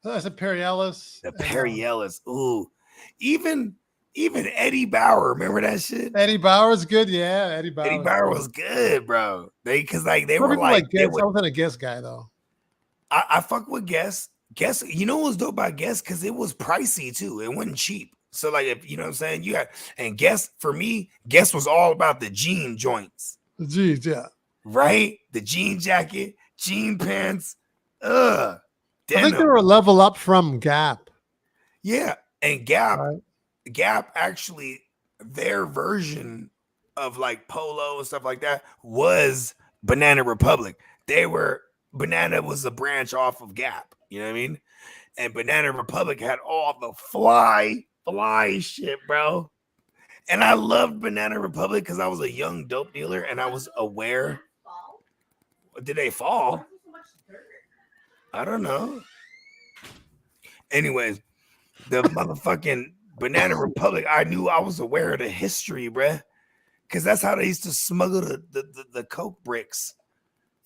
I said Perry Ellis. The Perry Ellis. Ooh. Even Eddie Bauer, remember that shit? Eddie Bauer's good, yeah. Eddie Bauer was good, bro. They were like Guess. I wasn't a Guess guy though. I fuck with Guess. Guess, you know what was dope about Guess? Because it was pricey too. It wasn't cheap. So, like, if you know what I'm saying, and Guess for me, Guess was all about the jean joints. The jeans, yeah. Right? The jean jacket, jean pants. I think they were a level up from Gap. Yeah. And Gap actually, their version of like polo and stuff like that was Banana Republic. Banana was a branch off of Gap. You know what I mean? And Banana Republic had all the fly shit, bro. And I loved Banana Republic because I was a young dope dealer and I was aware. Did they fall? I don't know. Anyways, the motherfucking Banana Republic, I knew I was aware of the history, bruh. Because that's how they used to smuggle the Coke bricks.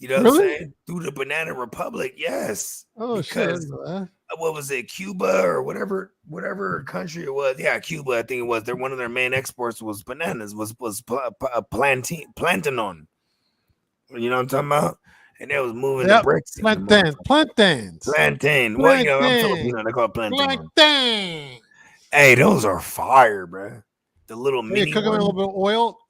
You know what I'm saying? Through the Banana Republic, yes. Oh, because, shit. What was it, Cuba or whatever country it was? Yeah, Cuba, I think it was. One of their main exports was bananas, was plantain. You know what I'm talking about? And they was moving the bricks. Plantain. Well, you know, I'm Filipino. They call it plantain. Hey, those are fire, bro. The little mini cook them in a little bit of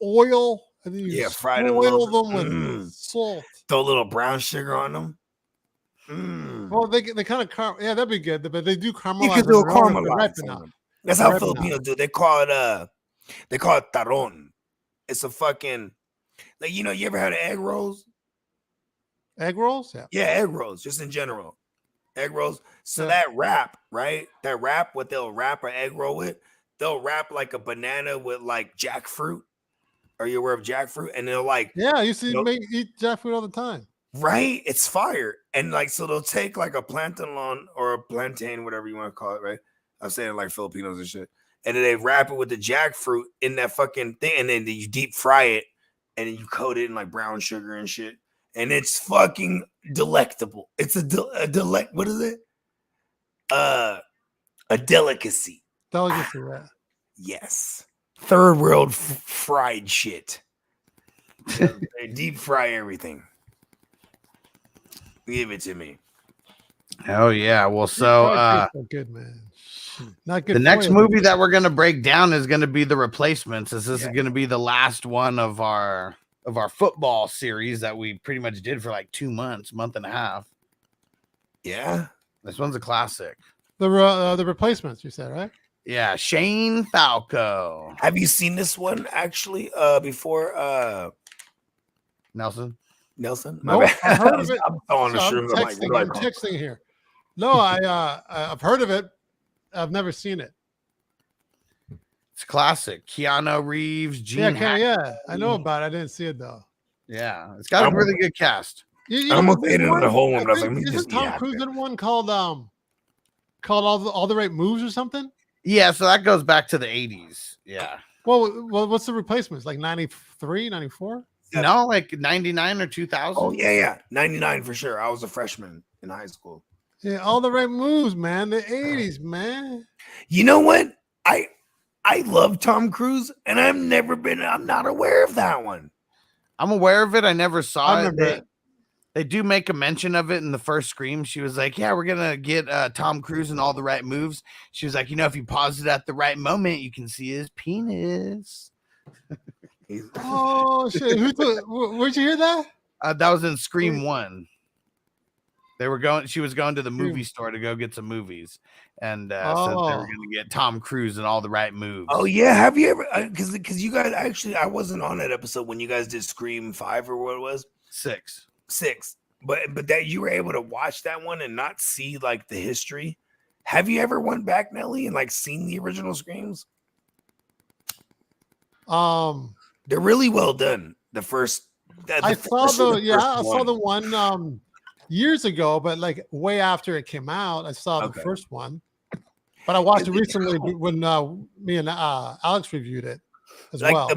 oil. And then you fry them with salt. Throw a little brown sugar on them. Well, they kind of that'd be good, but they do caramelize. You can do a caramelize. That's how Filipinos do. They call it taron. It's a fucking, like, you know, you ever had egg rolls? Egg rolls? Yeah, egg rolls, just in general. Egg rolls. So that wrap, right? That wrap, what they'll wrap an egg roll with, they'll wrap like a banana with like jackfruit. Are you aware of jackfruit? And they'll like, I used to eat jackfruit all the time. Right? It's fire. And like, so they'll take like a plantain or a plantain, whatever you want to call it, right? I'm saying like Filipinos and shit. And then they wrap it with the jackfruit in that fucking thing. And then you deep fry it and then you coat it in like brown sugar and shit. And it's fucking delectable. It's what is it? A delicacy. Delicacy, yeah. Yes. Third world fried shit. They deep fry everything. Give it to me. Oh yeah. Well, so good, man. Not good. The next movie that we're gonna break down is gonna be The Replacements. This is gonna be the last one of our football series that we pretty much did for like 2 months, month and a half. Yeah. This one's a classic. The Replacements, you said, right? Yeah, Shane Falco. Have you seen this one actually before Nelson? No, I've heard of it. I'm throwing the I'm texting here. No, I've heard of it. I've never seen it. It's classic. Keanu Reeves, Gene yeah. I know about it. I didn't see it though. Yeah, it's got a really good cast. You I'm almost ate it on the whole one, but I was like, isn't Tom Cruise in one called all the right moves or something? Yeah, so that goes back to the 80s. Yeah. Well, what's The Replacements? Like 93, 94? No, like 99 or 2000. Oh yeah, 99 for sure. I was a freshman in high school. Yeah, all the right moves, man. The 80s, man. You know what? I love Tom Cruise, and I'm not aware of that one. I'm aware of it. I never saw it. They do make a mention of it in the first Scream. She was like, yeah, we're going to get Tom Cruise in all the right moves. She was like, if you pause it at the right moment, you can see his penis. Oh, shit. Where'd you hear that? That was in Scream 1. She was going to the movie store to go get some movies. And said they were going to get Tom Cruise in all the right moves. Oh, yeah. Have you ever, because you guys actually, I wasn't on that episode when you guys did Scream 5 or what it was? 6. But that you were able to watch that one and not see like the history. Have you ever went back, Nelly, and like seen the original Screams? They're really well done. I saw the one years ago, but like way after it came out. I saw the first one, but I watched it recently when me and Alex reviewed it as well.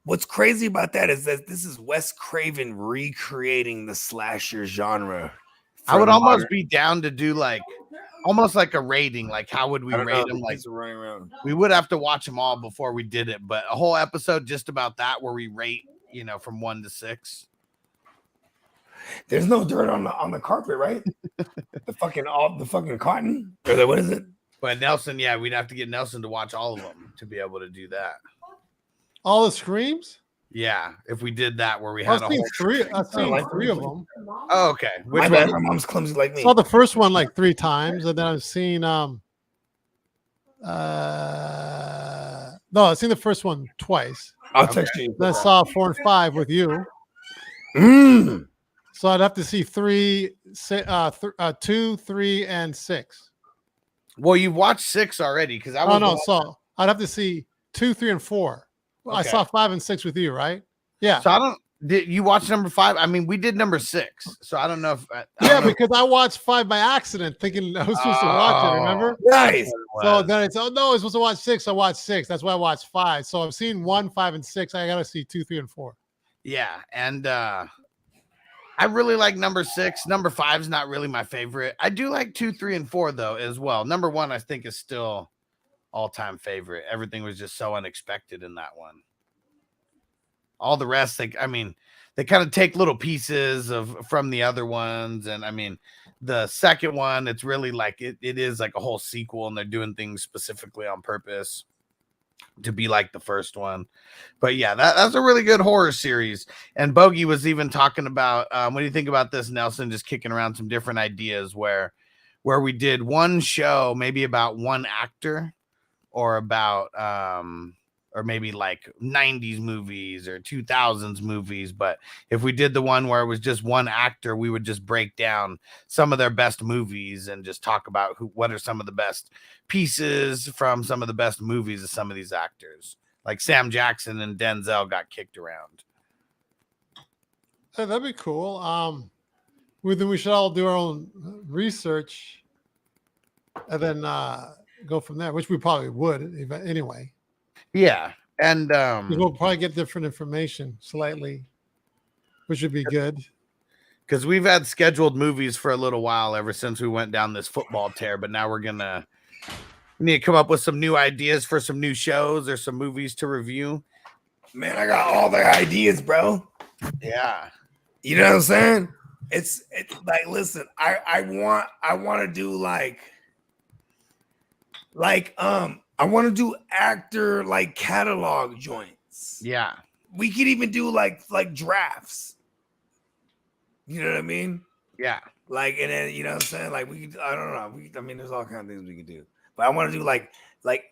What's crazy about that is that this is Wes Craven recreating the slasher genre. I would almost be down to do like almost like a rating. Like, how would we rate them? Like, we would have to watch them all before we did it, but a whole episode just about that where we rate, from 1 to 6. There's no dirt on the carpet, right? the fucking cotton. Or what is it? But Nelson, yeah, we'd have to get Nelson to watch all of them to be able to do that. All the Screams? Yeah, if we did that where we had I've seen three of them. Oh, okay. Which one? My mom's clumsy like me. I saw the first one like 3 times, and then I've seen I've seen the first one twice. I'll text you. Then I saw 4 and 5 with you. So I'd have to see 2, 3, and 6. Well, you've watched 6 already because I was. So I'd have to see 2, 3, and 4. Okay. I saw 5 and 6 with you, right? Yeah. So did you watch number 5? I mean, we did number 6, so I don't know if. Because I watched 5 by accident, thinking I was supposed to watch it. Remember? Nice. So then it's I was supposed to watch 6. I watched 6. That's why I watched 5. So I've seen 1, 5, and 6. I gotta see 2, 3, and 4. Yeah, and I really like number 6. Number 5 is not really my favorite. I do like 2, 3, and 4 though as well. Number 1 I think is still all-time favorite. Everything was just so unexpected in that one. All the rest, they kind of take little pieces from the other ones. And I mean, the second one, it's really like it is like a whole sequel, and they're doing things specifically on purpose to be like the first one. But yeah, that's a really good horror series. And Bogey was even talking about what do you think about this, Nelson? Just kicking around some different ideas where we did one show maybe about one actor, or about or maybe like 90s movies or 2000s movies. But if we did the one where it was just one actor, we would just break down some of their best movies and just talk about what are some of the best pieces from some of the best movies of some of these actors. Like Sam Jackson and Denzel got kicked around. Hey, that'd be cool. Well, then we should all do our own research and then go from there, which we probably would anyway. Yeah. And We'll probably get different information slightly, which would be good. Because we've had scheduled movies for a little while ever since we went down this football tear, but now we need to come up with some new ideas for some new shows or some movies to review. Man, I got all the ideas, bro. Yeah. You know what I'm saying? It's like, listen, I want to do like I want to do actor like catalog joints. Yeah. We could even do like drafts. You know what I mean? Yeah. Like, and then, you know what I'm saying? Like, we could, I don't know. I mean, there's all kinds of things we could do. But I want to do like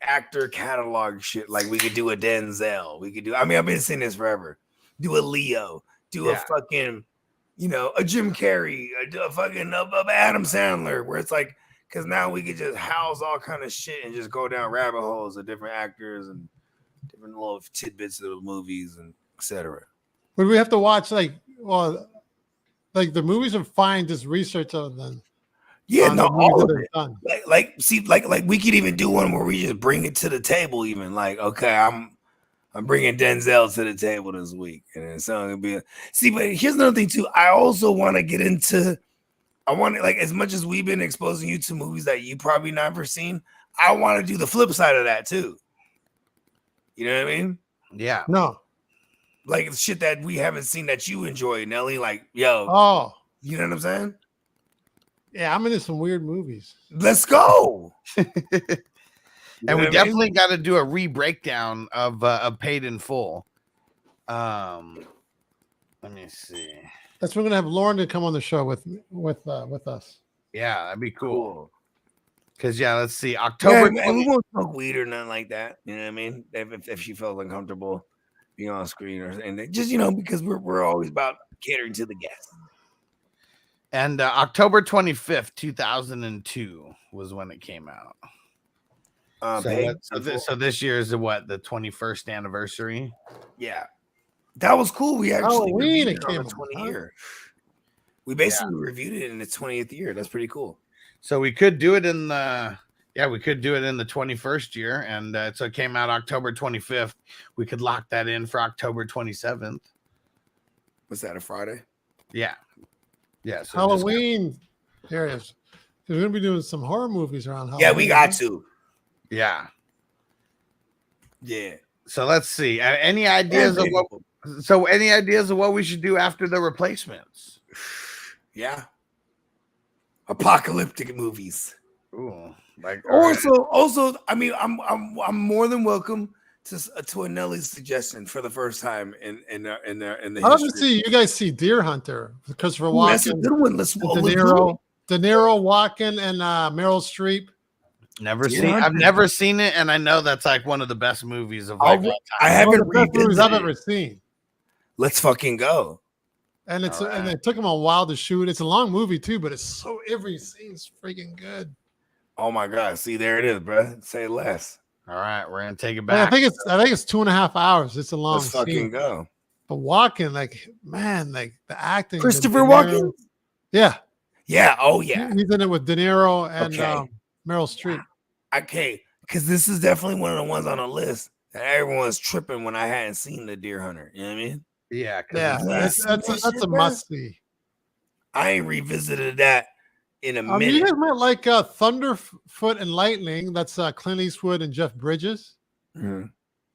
actor catalog shit. Like, we could do a Denzel. We could do, I mean, I've been saying this forever. Do a Leo. Do a fucking, you know, a Jim Carrey. A fucking Adam Sandler. Where it's like, because now we could just house all kind of shit and just go down rabbit holes of different actors and different little tidbits of the movies and etc. Would we have to watch like the movies are fine, just research of them? Yeah, no, all of it. Like we could even do one where we just bring it to the table. Even like, okay, I'm bringing Denzel to the table this week, and then something gonna be. But here's another thing too. I also want to get into. I want to, like, as much as we've been exposing you to movies that you probably never seen, I want to do the flip side of that too. You know what I mean? Yeah. No. Like shit that we haven't seen that you enjoy, Nelly. Like, yo. Oh. You know what I'm saying? Yeah, I'm into some weird movies. Let's go. And we definitely got to do a re-breakdown of Paid in Full. Let me see. That's we're gonna have Lauren to come on the show with us. Yeah, that'd be cool. Because let's see, October. Yeah, and we won't smoke weed or nothing like that. You know what I mean? If she felt uncomfortable being on screen or anything, just because we're always about catering to the guests. And October 25th, 2002 was when it came out. So this year is the 21st anniversary. Yeah, that was cool. We actually reviewed it on the 20th year. We basically reviewed it in its 20th year. That's pretty cool. So we could do it in the 21st year, and so it came out October 25th. We could lock that in for October 27th. Was that a Friday? Yeah. Yeah. So Halloween. There it is. We're gonna be doing some horror movies around Halloween. Yeah, we got to. Yeah. Yeah. So let's see. Any ideas of what we should do after The Replacements? Yeah. Apocalyptic movies. Ooh. Like also, I mean, I'm more than welcome to a Nelly's suggestion for the first time in the I'd love to see you guys see Deer Hunter with Christopher Walken. That's a good one. De Niro, Walken, and Meryl Streep. I've never seen it, and I know that's like one of the best movies of all time. I haven't read movies I've ever seen. Let's fucking go. And and it took them a while to shoot. It's a long movie too, but it's every scene's freaking good. Oh my god! See, there it is, bro. Say less. All right, we're gonna take it back. I think it's 2.5 hours. It's a long. Let's fucking go. But Walken, the acting. Christopher Walken. Yeah. Yeah. Oh yeah. He's in it with De Niro and Meryl Streep. Okay, because this is definitely one of the ones on the list that everyone's tripping when I hadn't seen The Deer Hunter. You know what I mean? Yeah. That's a must see. I ain't revisited that in a minute. You guys might like Thunderfoot and Lightning. That's Clint Eastwood and Jeff Bridges. Mm-hmm.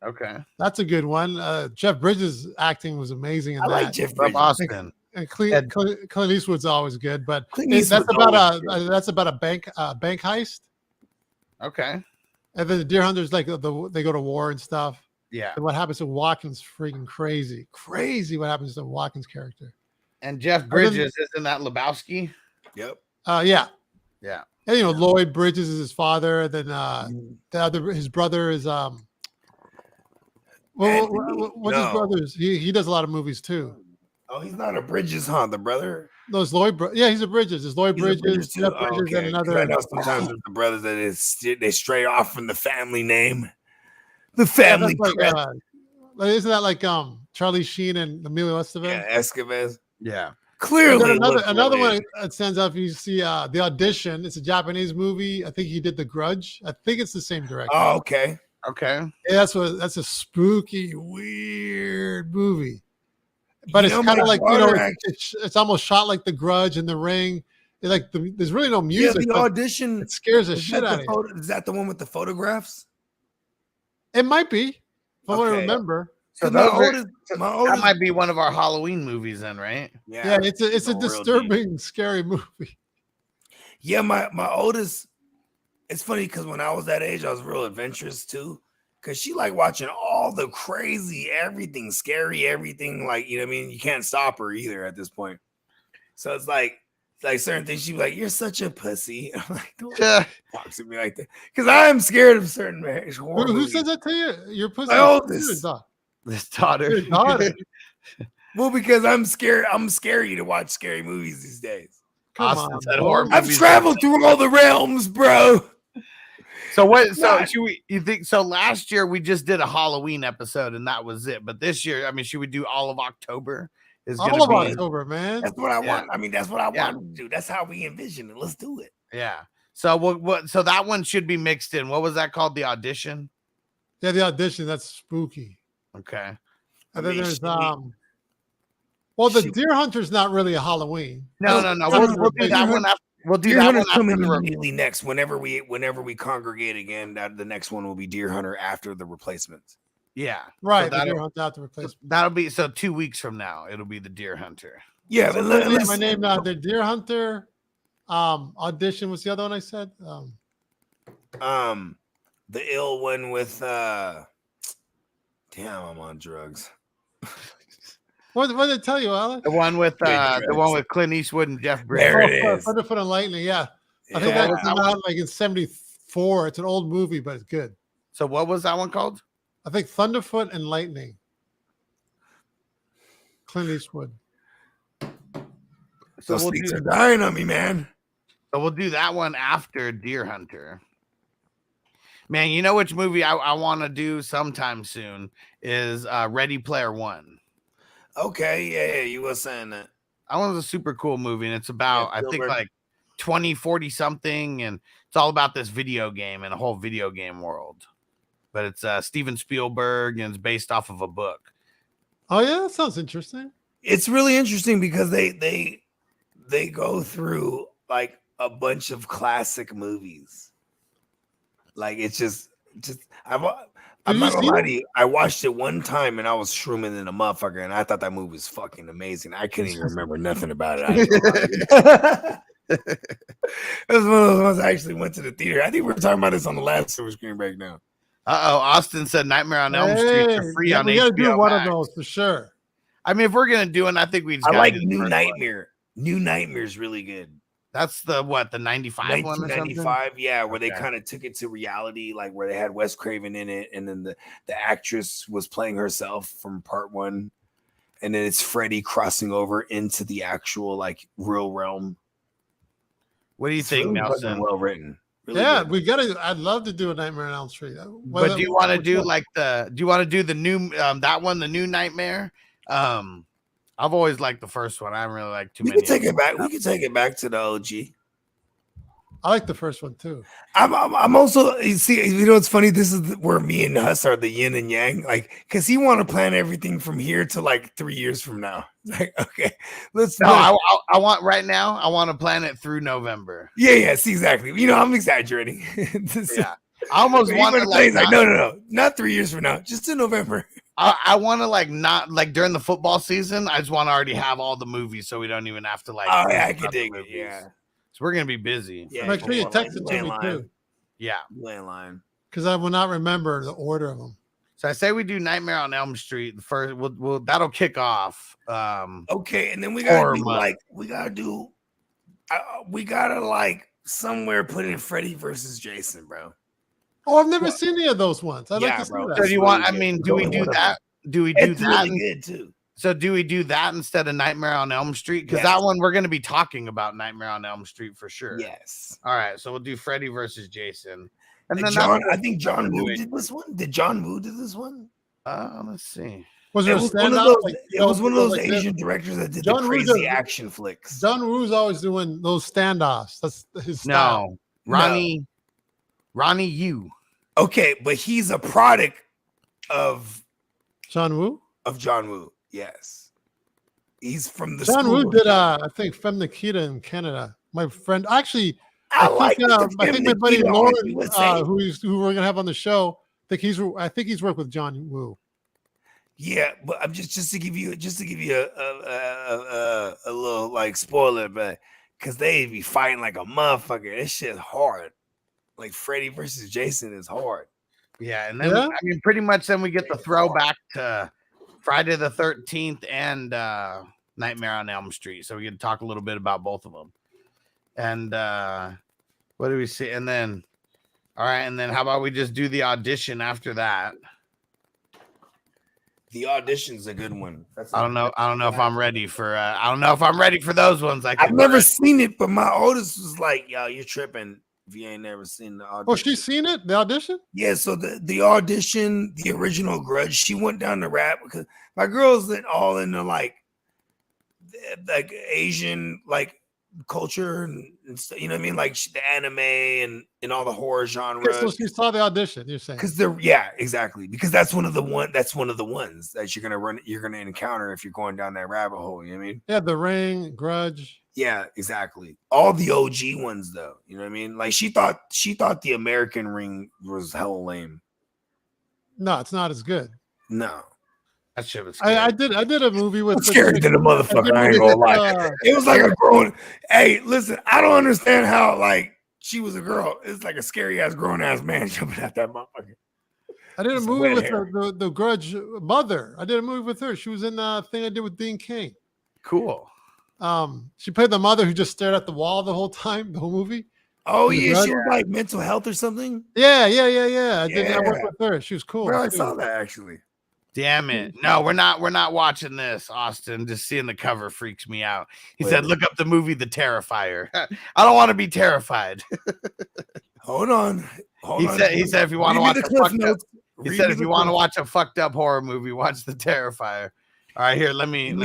Okay, that's a good one. Jeff Bridges' acting was amazing in that. Like Jeff Bridges. Austin. And Clint Eastwood's always good, but that's about a bank heist. Okay. And then the Deer Hunter's like they go to war and stuff. Yeah. And what happens to Walken's freaking crazy. Crazy what happens to Walken's character. And Jeff Bridges, isn't that Lebowski? Yep. Yeah. Yeah. And Lloyd Bridges is his father. Then his brother is what's his brother's? He does a lot of movies too. Oh, he's not a Bridges, huh? The brother? No, it's Lloyd. Yeah, he's a Bridges. It's Lloyd Bridges, Jeff Bridges, and another. I know sometimes the brothers that they stray off from the family name. The family isn't that like Charlie Sheen and Emilio Estevez? Yeah, Estevez. Yeah. Clearly, another one that stands out. If you see The Audition, it's a Japanese movie. I think he did The Grudge. I think it's the same director. Oh, okay. Okay. Yeah, that's a spooky, weird movie. But it's kind of like, it's almost shot like The Grudge and The Ring. It's like there's really no music. The Audition. It scares the shit out of you. Is that the one with the photographs? It might be. From what I remember. So that might be one of our Halloween movies then, right? Yeah, it's a disturbing, scary movie. Yeah, my oldest. It's funny because when I was that age, I was real adventurous too. Cause she like watching all the crazy, everything scary, everything like, you know what I mean? You can't stop her either at this point. So it's like certain things. She'd be like, "You're such a pussy." I'm like, "Don't talk to me like that." Because I am scared of certain Who says that to you? Your pussy. My oldest. This daughter. Well, because I'm scared. I'm scary to watch scary movies these days. Come on. I've traveled through all the realms, bro. So what? So you think so? Last year we just did a Halloween episode and that was it. But this year, I mean, should we do all of October? All of October, man. That's what I want. I mean, that's what I want to do. That's how we envision it. Let's do it. Yeah. So what? So that one should be mixed in. What was that called? The Audition. Yeah, The Audition. That's spooky. Okay. And then there's the Deer Hunter's not really a Halloween. No. We'll do that one. We'll do that one coming immediately next. Whenever we congregate again, the next one will be Deer Hunter after the replacements. Yeah, right. So Deer Hunter after replacement. That'll be 2 weeks from now. It'll be the Deer Hunter. Yeah, but my name now. The Deer Hunter Audition. What's the other one I said? The ill one with damn, I'm on drugs. What did it tell you, Alex? The one with Clint Eastwood and Jeff Bridges. There it is. Thunderfoot and Lightning. Yeah, I think that came out like in '74. It's an old movie, but it's good. So what was that one called? I think Thunderfoot and Lightning. Clint Eastwood. So those things are dying on me, man. So we'll do that one after Deer Hunter. Man, you know which movie I want to do sometime soon is Ready Player One. Okay, yeah, you were saying that. That one's a super cool movie, and it's about, I think, like 40 something, and it's all about this video game and a whole video game world. But it's Steven Spielberg, and it's based off of a book. Oh, yeah, that sounds interesting. It's really interesting because they go through like a bunch of classic movies. Like it's just I'm not gonna lie to you. I watched it one time and I was shrooming in a motherfucker, and I thought that movie was fucking amazing. I couldn't even remember nothing about it. It was one of those ones I actually went to the theater. I think we were talking about this on the last Silver Screen Breakdown. Austin said Nightmare on Elm Street for free on HBO. We gotta do one of those for sure. I mean, if we're gonna do it, I think we just I like New Nightmare. New Nightmare is really good. That's the 95 one or something? Yeah, where they kind of took it to reality, like where they had Wes Craven in it, and then the actress was playing herself from part one, and then it's Freddy crossing over into the actual like real realm. What do you think, Nelson? Well written. Really good. We gotta. I'd love to do a Nightmare on Elm Street. But do you want to do the new that one, the New Nightmare? I've always liked the first one. I haven't really liked too many. We can take it back to the OG. I like the first one too. I'm also, you see, you know what's funny? This is where me and Huss are the yin and yang, like, because he want to plan everything from here to like 3 years from now. Like, okay, let's. No, I want right now. I want to plan it through November. Yeah, see, exactly. You know, I'm exaggerating. Yeah, I almost want to like no, not 3 years from now, just in November. I want to not during the football season. I just want to already have all the movies, so we don't even have to like. Oh yeah, I can dig it. Yeah, so we're gonna be busy. Yeah, make sure you text it to me too. Yeah, landline. Because I will not remember the order of them. So I say we do Nightmare on Elm Street first. We'll that'll kick off. Okay, and then we gotta do we gotta somewhere put in Freddy versus Jason, bro. Oh, I've never seen any of those ones. I'd like to see that. So do you want? I mean, do we do that? Do we do that? Really good too. So do we do that instead of Nightmare on Elm Street? Because that one we're going to be talking about Nightmare on Elm Street for sure. Yes. All right. So we'll do Freddy versus Jason. And then I think John Woo did this one. Did John Woo do this one? Let's see. Was there It a was one of standout? those. Like, It was one of those like this? Asian directors that did John the Woo crazy does- action flicks. John Woo's always doing those standoffs. That's his style. No, Ronnie Yu. Okay, but he's a product of John Woo. John Woo. Yes, he's from the John school Woo of- did I think Femme Nikita in Canada. My friend, actually, I like think, the I think my buddy Nikita on Lauren, USA. who we're gonna have on the show, I think he's worked with John Woo. Yeah, but I'm just to give you a little like spoiler, but because they be fighting like a motherfucker. This shit's hard. Like Freddy versus Jason is hard. Yeah, and then Yeah? I mean, pretty much then we get the throwback to Friday the 13th and Nightmare on Elm Street. So we can talk a little bit about both of them. And what do we see? And then, all right, and then how about we just do the audition after that? The audition's a good one. I don't know if I'm ready for. I don't know if I'm ready for those ones. I've never seen it, but my oldest was like, "Yo, you're tripping if you ain't never seen the audition." Oh, she's seen it. The audition. Yeah, so the audition, the original Grudge, she went down the rap because my girls that all into like Asian like culture and stuff, you know what I mean, like the anime and all the horror genre. Okay, so she saw the audition. You're saying Because exactly, because that's one of the ones that you're gonna encounter if you're going down that rabbit hole. You know what I mean? yeah, The Ring, Grudge. Yeah, exactly. All the OG ones though, you know what I mean? Like she thought the American Ring was hella lame. No, it's not as good. No. That shit was. I did a movie with It's scary than a motherfucker. I ain't gonna lie. It was like a grown. Hey, listen, I don't understand how like she was a girl. It's like a scary ass grown ass man jumping at that motherfucker. I did a It's movie wet with hair. the Grudge mother. I did a movie with her. She was in the thing I did with Dean King. Cool. She played the mother who just stared at the wall the whole time, the whole movie. Oh The yeah, Grudge? she was like mental health or something. Yeah. I worked Yeah. with her. She was cool. Bro, I too. saw that actually. Damn it. No, we're not watching this, Austin. Just seeing the cover freaks me out. He Wait. said, look up the movie The Terrifier. I don't want to be terrified. Hold on. He said if you want to watch a fucked up, he said if you want to watch watch a fucked up horror movie, watch The Terrifier. All right, here, let me Give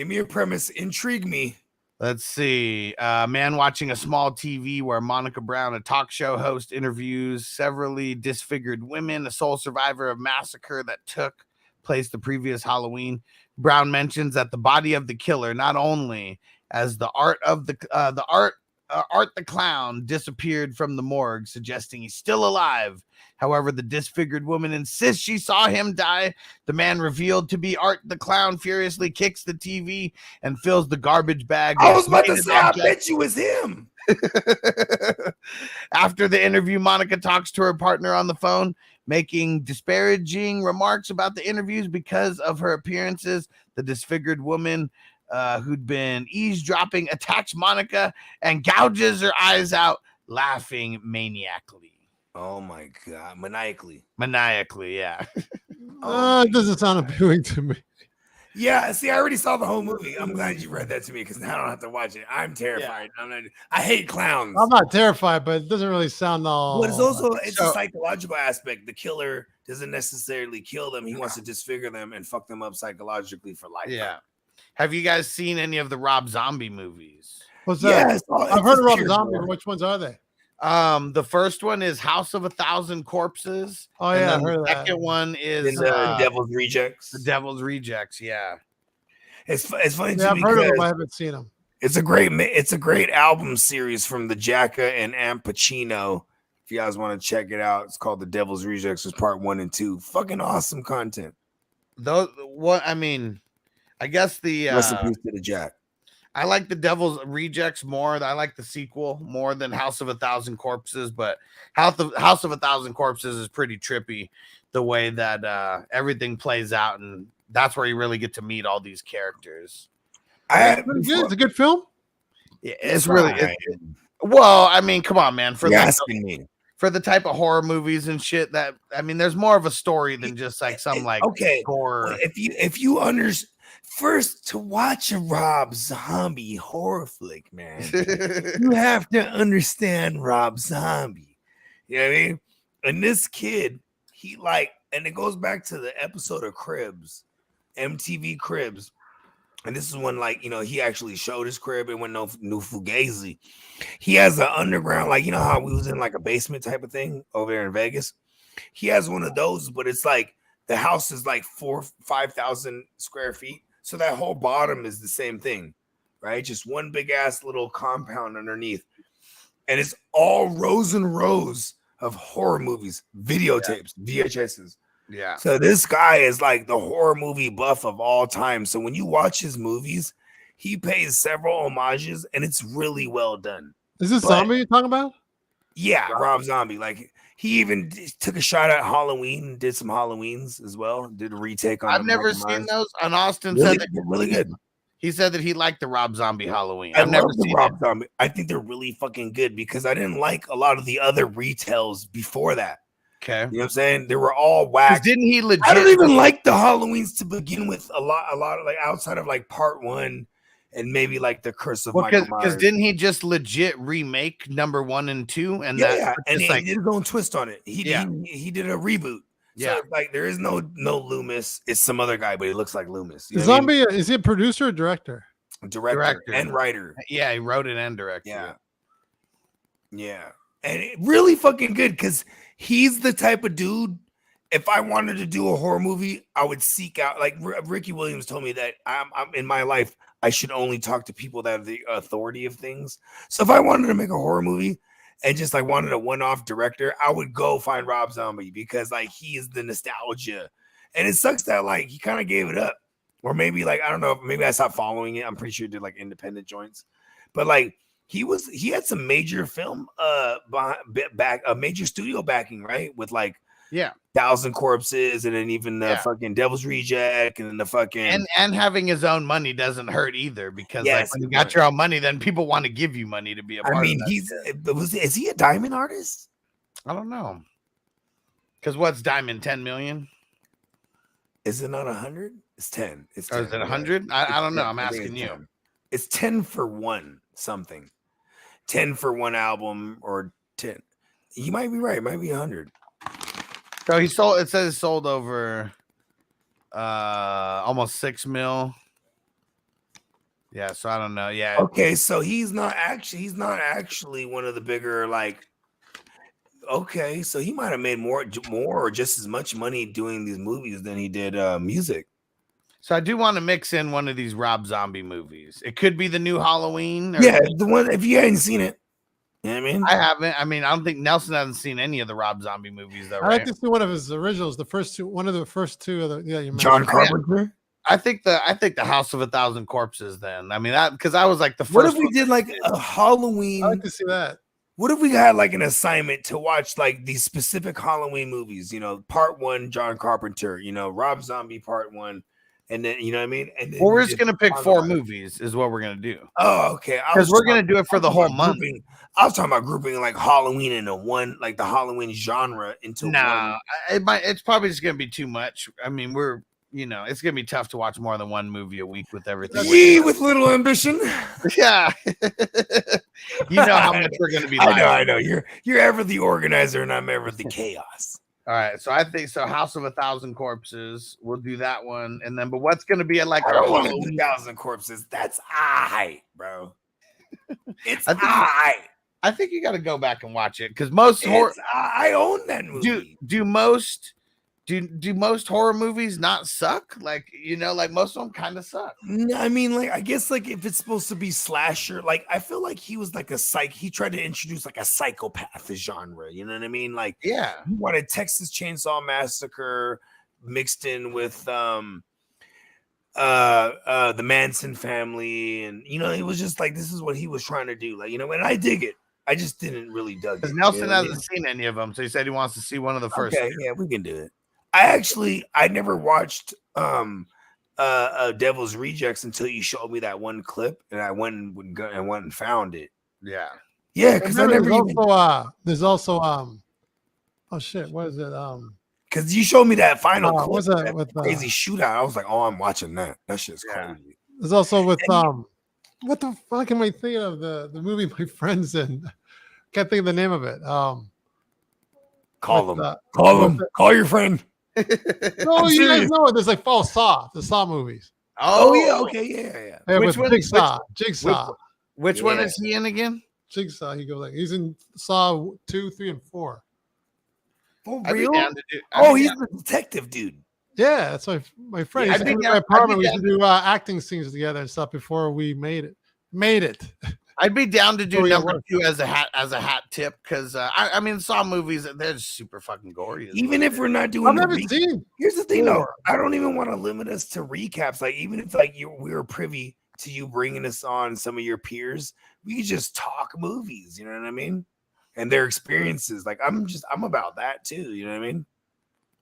me a premise. Intrigue me. let's see. Man watching a small TV where Monica Brown, a talk show host, interviews severally disfigured women, a sole survivor of massacre that took place the previous Halloween. Brown mentions that the body of the killer, not only as the Art the Clown, disappeared from the morgue, suggesting he's still alive. However, the disfigured woman insists she saw him die. The man revealed to be Art the Clown furiously kicks the TV and fills the garbage bag. I with was about to painted say, I objects. bet you was him. After the interview, Monica talks to her partner on the phone, making disparaging remarks about the interviews because of her appearances. The disfigured woman who'd been eavesdropping attacks Monica and gouges her eyes out, laughing maniacally. Oh my god, maniacally. Maniacally, yeah. It doesn't sound appealing to me. Yeah, see, I already saw the whole movie. I'm glad you read that to me because now I don't have to watch it. I'm terrified. I hate clowns. I'm not terrified, but it doesn't really sound all. But it's a psychological aspect. The killer doesn't necessarily kill them. He wants to disfigure them and fuck them up psychologically for life. Yeah. Have you guys seen any of the Rob Zombie movies? What's that? Yes, I've heard of Rob Zombie. Which ones are they? The first one is House of a Thousand Corpses. Oh and yeah, then I've heard of the that. second one is In the Devil's Rejects. The Devil's Rejects. Yeah. It's funny Yeah, to I've me heard of them. I because haven't seen them. it's a great album series from the Jacka and Am Pacino. If you guys want to check it out, it's called The Devil's Rejects. It's part 1 and 2. Fucking awesome content. Those what I mean, I guess the Rest in peace to the Jack. I like the Devil's Rejects more. I like the sequel more than House of a Thousand Corpses, but House of a Thousand Corpses is pretty trippy the way that everything plays out, and that's where you really get to meet all these characters. It's a good film. Yeah, it's really well. I mean, come on, man. For the type of horror movies and shit that I mean, there's more of a story than just like some like horror. Well, if you understand. First, to watch a Rob Zombie horror flick, man, you have to understand Rob Zombie. You know what I mean? And this kid, and it goes back to the episode of Cribs MTV Cribs. And this is when, like, you know, he actually showed his crib and went no new Fugazi. He has an underground, like, you know how we was in like a basement type of thing over there in Vegas. He has one of those, but it's like the house is like 5,000 square feet. So that whole bottom is the same thing, right? Just one big ass little compound underneath. And it's all rows and rows of horror movies, videotapes, VHSs. Yeah. So this guy is like the horror movie buff of all time. So when you watch his movies, he pays several homages and it's really well done. Is this Zombie you're talking about? Yeah, Rob Zombie. Like he even took a shot at Halloween, did some Halloweens as well, did a retake on I've never seen those. And Austin really, said that really good. He said that he liked the Rob Zombie Halloween. I've never seen Rob Zombie. I think they're really fucking good because I didn't like a lot of the other retells before that. Okay. You know what I'm saying? They were all whack. Didn't he legit? I don't even like the Halloweens to begin with a lot of like outside of like part 1 and maybe like the Curse of Michael Myers. Because didn't he just legit remake number 1 and 2? And and he did his own twist on it. He did a reboot. Yeah, so, like there is no Loomis. It's some other guy, but he looks like Loomis. You know Zombie, is he a producer or director? Director and writer. Yeah, he wrote it and directed. Yeah. And it really fucking good because he's the type of dude. If I wanted to do a horror movie, I would seek out. Like Ricky Williams told me that I'm in my life, I should only talk to people that have the authority of things. So if I wanted to make a horror movie and just like wanted a one-off director, I would go find Rob Zombie because like he is the nostalgia. And it sucks that like he kind of gave it up. Or maybe like I don't know, maybe I stopped following it. I'm pretty sure he did like independent joints. But like he had some major film major studio backing, right? With like 1,000 Corpses and then even the fucking Devil's Reject and then the fucking and having his own money doesn't hurt either because like when you got your own money, then people want to give you money to be a part of that. Is he a diamond artist? I don't know. Because what's diamond? 10 million? Is it not 100? It's 10. It's 10. Or is it 100? I don't know. I'm asking you. 10. It's 10 for one something. 10 for one album or 10. You might be right. It might be 100. So he sold. It says sold over almost 6 mil. Yeah. So I don't know. Yeah. Okay. So he's not actually one of the bigger like. Okay, so he might have made more or just as much money doing these movies than he did music. So I do want to mix in one of these Rob Zombie movies. It could be the new Halloween. Yeah, the one if you hadn't seen it. You know what I mean? I haven't. I mean, I don't think Nelson hasn't seen any of the Rob Zombie movies though. I like to see one of his originals, the first two, one of the first two of the you mentioned. John Carpenter. I think the House of 1,000 Corpses. Then I mean that because I was like the first. What if we did like a Halloween? I like to see that. What if we had like an assignment to watch like these specific Halloween movies? You know, part 1, John Carpenter. You know, Rob Zombie part 1, and then you know what I mean. And then we're just gonna pick 4 movies, is what we're gonna do. Oh, okay. Because we're gonna do it for the whole month. I was talking about grouping like Halloween into one, like the Halloween genre into one. It's probably just gonna be too much. I mean, it's gonna be tough to watch more than one movie a week with everything. With little ambition. Yeah. You know how much we're gonna be. I know. You're ever the organizer, and I'm ever the chaos. All right, so I think so. House of 1,000 Corpses. We'll do that one, and then. But what's gonna be like? I don't want to do 1,000 Corpses. That's bro. It's I think you got to go back and watch it because most horror. I own that movie. Do most horror movies not suck? Like like most of them kind of suck. I mean, like I guess like if it's supposed to be slasher, like I feel like he was like he tried to introduce like a psychopath genre. You know what I mean? Like he wanted Texas Chainsaw Massacre mixed in with the Manson family, and it was just like this is what he was trying to do. Like and I dig it. I just didn't really dig it. Because Nelson hasn't seen any of them, so he said he wants to see one of the first. Okay, yeah, we can do it. I never watched Devil's Rejects until you showed me that one clip, and I went and found it. Yeah, because I never there's also oh shit, what is it? Because you showed me that final clip, what's that with crazy shootout. I was like, oh, I'm watching that. That shit's crazy. There's also with what the fuck am I thinking of the movie my friend's in? Can't think of the name of it. Call your friend. No, you guys serious. know it. There's like the Saw movies. Oh yeah, okay, yeah. Yeah, Which with one- Jigsaw. Which one is he in again? Jigsaw. He goes like he's in Saw 2, 3, and 4. For I'd be real? down to do- Oh, I'd be he's down- the detective dude. Yeah, that's my friend. Yeah, He used I'd to be come to down- my I'd apartment. be We used to do acting scenes together and stuff before we made it. I'd be down to do Oh, yeah, number work. 2 as a hat tip because I mean Saw movies they're just super fucking gory. as Even well. if we're not doing I've the never seen. here's the thing though, four. I don't even want to limit us to recaps. Like even if like we were privy to you bringing us on some of your peers, we could just talk movies. You know what I mean? And their experiences. Like I'm about that too. You know what I mean?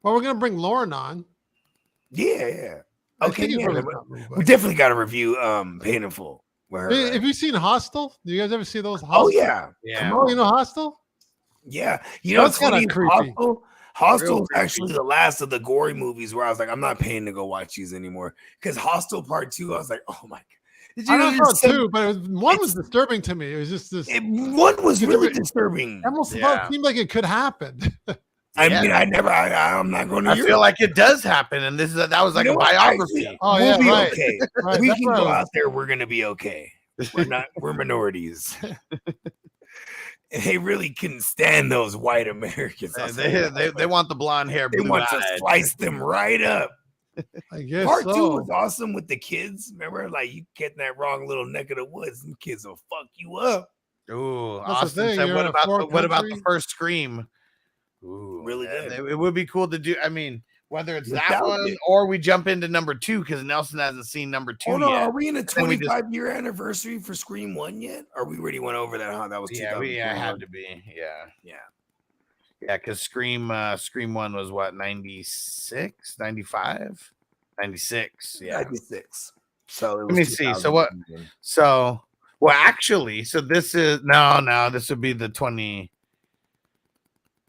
Well, we're gonna bring Lauren on. Yeah. I Okay. think he's Yeah, really but not moved by we it. definitely got to review Pain and Full. Where Hey, have you seen Hostel? Do you guys ever see those? oh Hostel? yeah. Yeah. Come Oh, on. you know Hostel? Yeah, you know That's it's funny. kinda creepy. Hostel Real is actually the last of the gory movies where I was like, I'm not paying to go watch these anymore. Because Hostel Part 2, I was like, oh my god. Did I know don't know there's some- too, but one was disturbing to me. It was just this. one was really It disturbing. almost Yeah. seemed like it could happen. I Yeah. mean, I'm not going to I Europe. feel like it does happen, and that was like You a know what? biography. Actually, Oh, we'll yeah, be right. okay. Right, We that's can what I go was- out there. We're gonna be okay. We're minorities. And they really couldn't stand those white Americans. I was like, They want the blonde hair. they want to blue-eyed. slice them right up. I guess Part 2 so. was awesome with the kids. Remember, like you get in that wrong little neck of the woods, and kids will fuck you up. Ooh, That's the Austin thing, said, you're what in a about foreign what about the country. first Scream? Ooh, Really yeah, good. It would be cool to do. I mean, whether it's that Nostalgic. one or we jump into number 2 because Nelson hasn't seen number 2 Hold on, yet. are we in a then we just- 25-year anniversary for Scream 1 yet? Or we already went over that, huh? That was Yeah, 2021. had to be. Yeah, Yeah. yeah, because Scream 1 was what 96, 95, 96. Yeah. 96. So it was Let me see. So 2000. So, well, actually, so this is no, this would be the 20.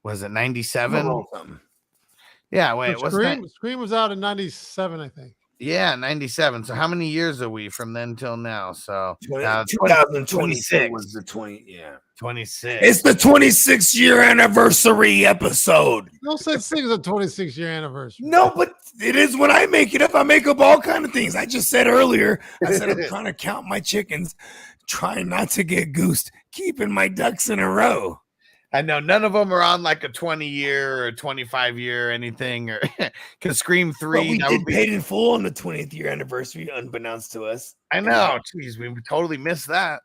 Was it 97? Roll something. Yeah, wait, But what's that? Scream was out in '97, I think. Yeah, 97. So how many years are we from then till now? So 2022 was the 20. Yeah. 26. It's the 26-year anniversary episode. No such thing as a 26-year anniversary. No, but it is when I make it up. I make up all kind of things. I just said earlier, I said I'm trying to count my chickens, trying not to get goosed, keeping my ducks in a row. I know none of them are on like a 20-year or 25-year or anything, or because Scream But 3. we that did would be, Paid in Full on the 20th year anniversary, unbeknownst to us. I know. Jeez, we totally missed that.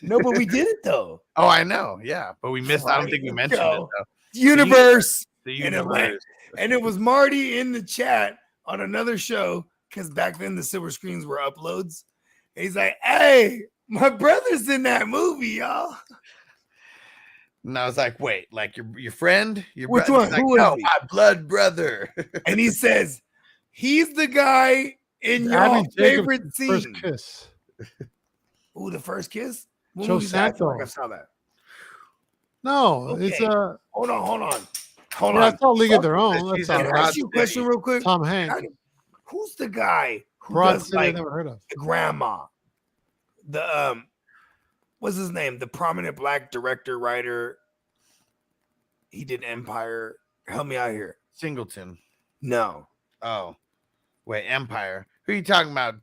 No, but we did it though. Oh, I know. Yeah, but we missed. I don't think we Let's mentioned go. it though. Universe. The And it went. universe. And it was Marty in the chat on another show because back then the silver screens were uploads. And he's like, "Hey, my brother's in that movie, y'all." And I was like, wait, like your friend? Your Which brother? one? He's like, Who is no, he? my blood brother. And he says, "He's the guy in your Abby Jacobs' favorite first scene." kiss. Ooh, the first kiss. What Joe movie's that? I feel like I Santos. saw that. No, it's Okay. Hold on. Hold yeah, on. it's all League of Their Own. She's That's in all Can I right. ask you a question real quick? Tom Hanks. Who's the guy who Broad does City, I like never heard of. the grandma? The what's his name? The prominent black director, writer. He did Empire. Help me out here. Singleton. No, Oh, wait, Empire. Who are you talking about?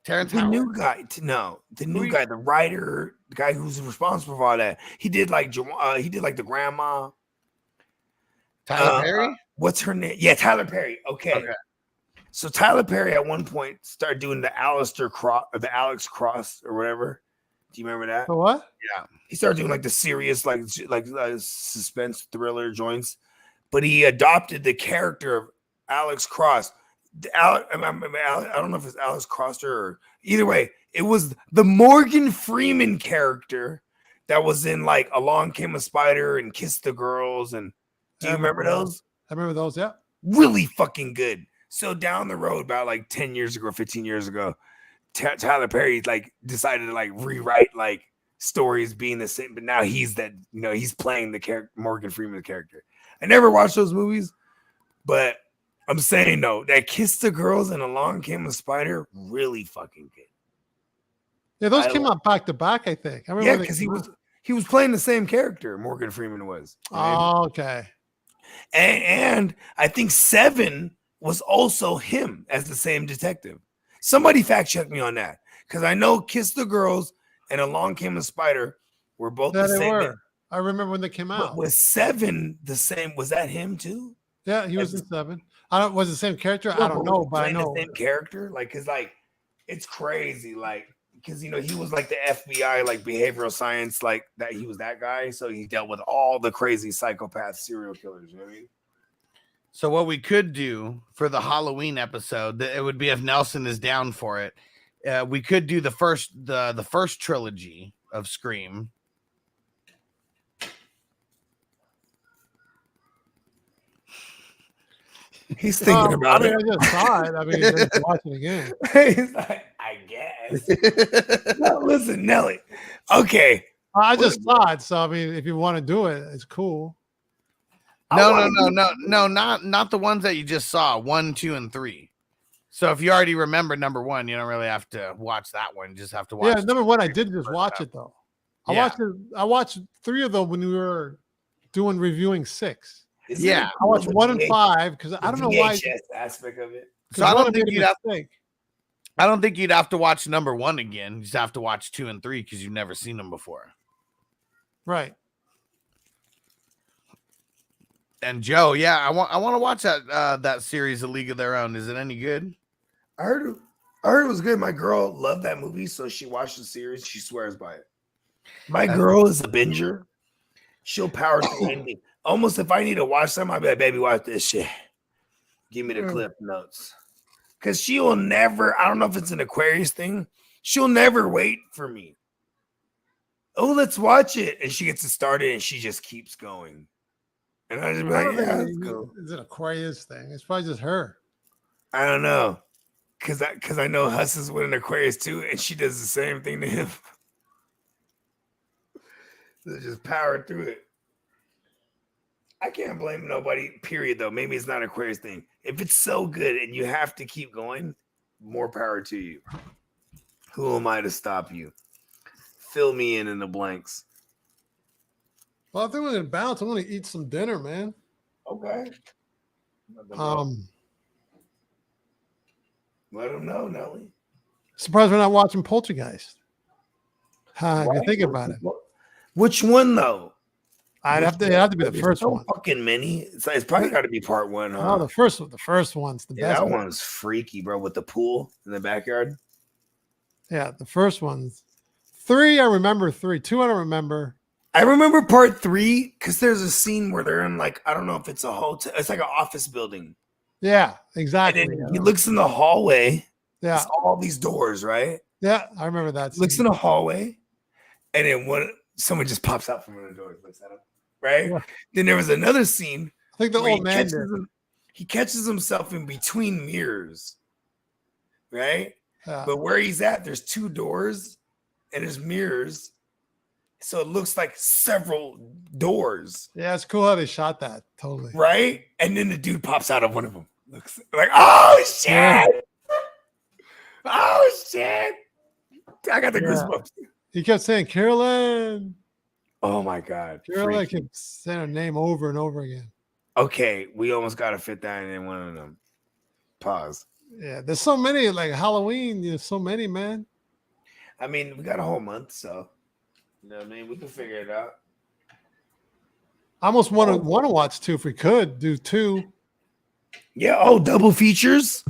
Terrence the Howard? new guy. No, the new you- guy, the writer, the guy who's responsible for all that. He did like the grandma. Tyler Perry? What's her name? Yeah, Tyler Perry. Okay. So Tyler Perry at one point started doing the Alex Cross or whatever. Do you remember that? The what? He started doing like the serious, like suspense thriller joints, but he adopted the character of Alex Cross. I don't know if it's Alex Crosser or either way. It was the Morgan Freeman character that was in like Along Came a Spider and Kiss the Girls. And do you remember those? I remember those. Yeah. Really fucking good. So down the road, about like 10 years ago, 15 years ago, Tyler Perry like decided to like rewrite like stories being the same, but now he's that, he's playing the character, Morgan Freeman character. I never watched those movies, but I'm saying no, that Kiss the Girls and Along Came a Spider, really fucking good. Yeah, those I came like- out back to back, I think. I remember Yeah, when they because came out. he was playing the same character, Morgan Freeman was. Oh, okay. And I think 7 was also him as the same detective. Somebody fact check me on that, because I know Kiss the Girls and Along Came a Spider were both the they same. were. I remember when they came out. But was 7 the same? Was that him too? Yeah, he was in 7. I don't. Was the same character? No, I don't know, but I know the same character. Like, cause like it's crazy. Like, because he was like the FBI, like behavioral science, like that. He was that guy, so he dealt with all the crazy psychopath serial killers. You know what I mean? So what we could do for the Halloween episode, it would be if Nelson is down for it. We could do the first trilogy of Scream. He's thinking about it. I just saw it. I mean, just watch it again. He's like, I guess. No, listen, Nelly. Okay. I just saw it, so I mean, if you want to do it, it's cool. No, not the ones that you just saw. 1, 2, and 3. So if you already remember number 1, you don't really have to watch that one. You just have to watch. Yeah, number 1, I did just watch it though. I watched 3 of them when we were reviewing 6. Yeah, I watched 1 and 5 because I don't know why. VHS aspect of it. So I don't think you'd have to watch number 1 again. You just have to watch 2 and 3 because you've never seen them before. Right. And Joe, yeah, I want to watch that series, A League of Their Own. Is it any good? I heard it was good. My girl loved that movie, so she watched the series. She swears by it. My girl is a binger. She'll power through anything. Almost if I need to watch something, I'll be like, baby, watch this shit. Give me the clip notes. Because she will never, I don't know if it's an Aquarius thing, she'll never wait for me. Oh, let's watch it. And she gets it started and she just keeps going. And I just be like, yeah, let's go. It's an Aquarius thing. It's probably just her. I don't know. Because I know Huss is with an Aquarius too, and she does the same thing to him. So just power through it. I can't blame nobody, period, though. Maybe it's not an Aquarius thing. If it's so good and you have to keep going, more power to you. Who am I to stop you? Fill me in the blanks. Well, I think we're going to bounce. I'm going to eat some dinner, man. Okay. Let them know, Nelly. Surprised we're not watching Poltergeist. If you think about it. Which one, though? It'd have to be the first one. Fucking many. It's probably got to be part 1, huh? Oh, the first one's the best. That one's freaky, bro, with the pool in the backyard. Yeah, the first one's 3. I remember 3. 2, I don't remember. I remember part 3 because there's a scene where they're in, like, I don't know if it's a hotel. It's like an office building. Yeah, exactly. And then he looks in the hallway. Yeah. It's all these doors, right? Yeah, I remember that scene. Looks in the hallway, and then someone just pops out from one of the doors, looks at him, right? Yeah. Then there was another scene. I think the old man he catches himself in between mirrors, right? Yeah. But where he's at, there's 2 doors, and there's mirrors. So it looks like several doors. Yeah, it's cool how they shot that. Totally. Right? And then the dude pops out of one of them. Looks like, oh, shit. Yeah. Oh, shit. I got the goosebumps. He kept saying, Carolyn. Oh, my God. Carolyn kept saying her name over and over again. Okay, we almost got to fit that in one of them. Pause. Yeah, there's so many, like Halloween. There's so many, man. I mean, we got a whole month, so. You know what I mean? We can figure it out. I almost want to watch 2 if we could do 2. Yeah. Oh, double features.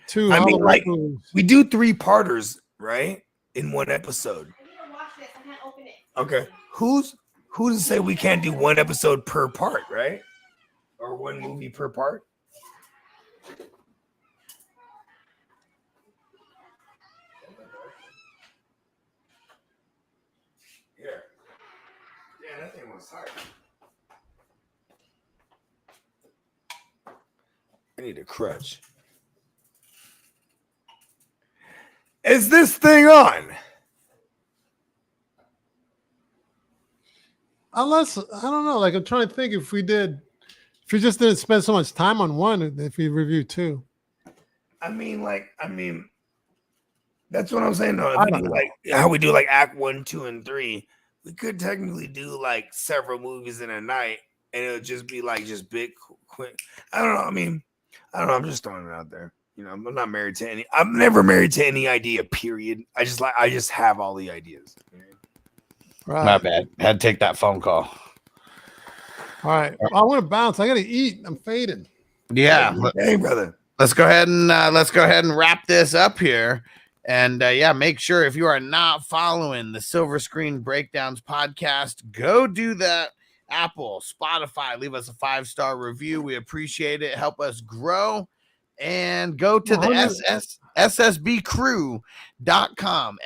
2. I mean, like we do 3-parters, right? In one episode. I watch this. I can't open it. Okay. Who to say we can't do 1 episode per part, right? Or 1 movie per part? Yeah, that thing was hard. I need a crutch. Is this thing on? Unless, I don't know. Like, I'm trying to think if we just didn't spend so much time on 1, if we reviewed 2. I mean, that's what I'm saying. Though, like how we do like Act 1, 2, and 3. We could technically do like several movies in a night and it'll just be like just big, quick. I don't know. I mean, I don't know. I'm just throwing it out there. You know, I'm not married to any. I'm never married to any idea. Period. I just have all the ideas. Right. My bad. Had to take that phone call. All right. Well, I want to bounce. I got to eat. I'm fading. Yeah. Hey, brother. Let's go ahead and wrap this up here. And make sure if you are not following the Silver Screen Breakdowns podcast, go do that. Apple, Spotify, leave us a 5-star review. We appreciate it. Help us grow. And go to the ssbcrew.com,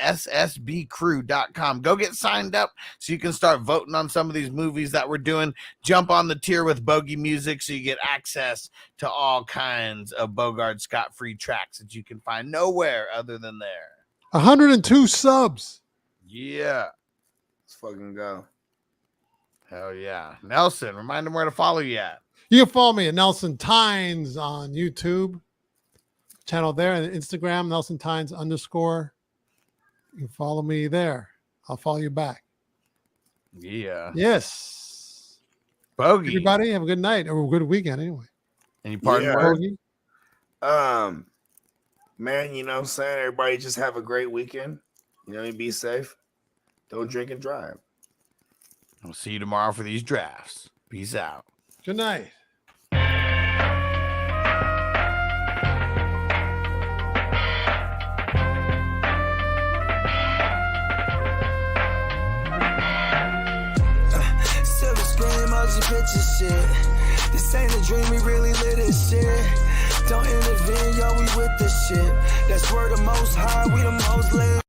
ssbcrew.com. Go get signed up so you can start voting on some of these movies that we're doing. Jump on the tier with Bogey Music so you get access to all kinds of Bogard Scott-free tracks that you can find nowhere other than there. 102 subs. Yeah. Let's fucking go. Hell yeah. Nelson, remind them where to follow you at. You can follow me at Nelson Tynes on YouTube channel there, and Instagram, Nelson Tynes _. You can follow me there. I'll follow you back. Yeah. Yes. Bogey. Everybody have a good night or a good weekend anyway. Any parting words? Bogey? Man, you know what I'm saying? Everybody just have a great weekend. You know, be safe. Don't drink and drive. We'll see you tomorrow for these drafts. Peace out. Good night. Silver screen, motion picture shit. This ain't a dream, we really live this shit. Don't intervene, yo, we with this shit. That's where the most high, we the most lit.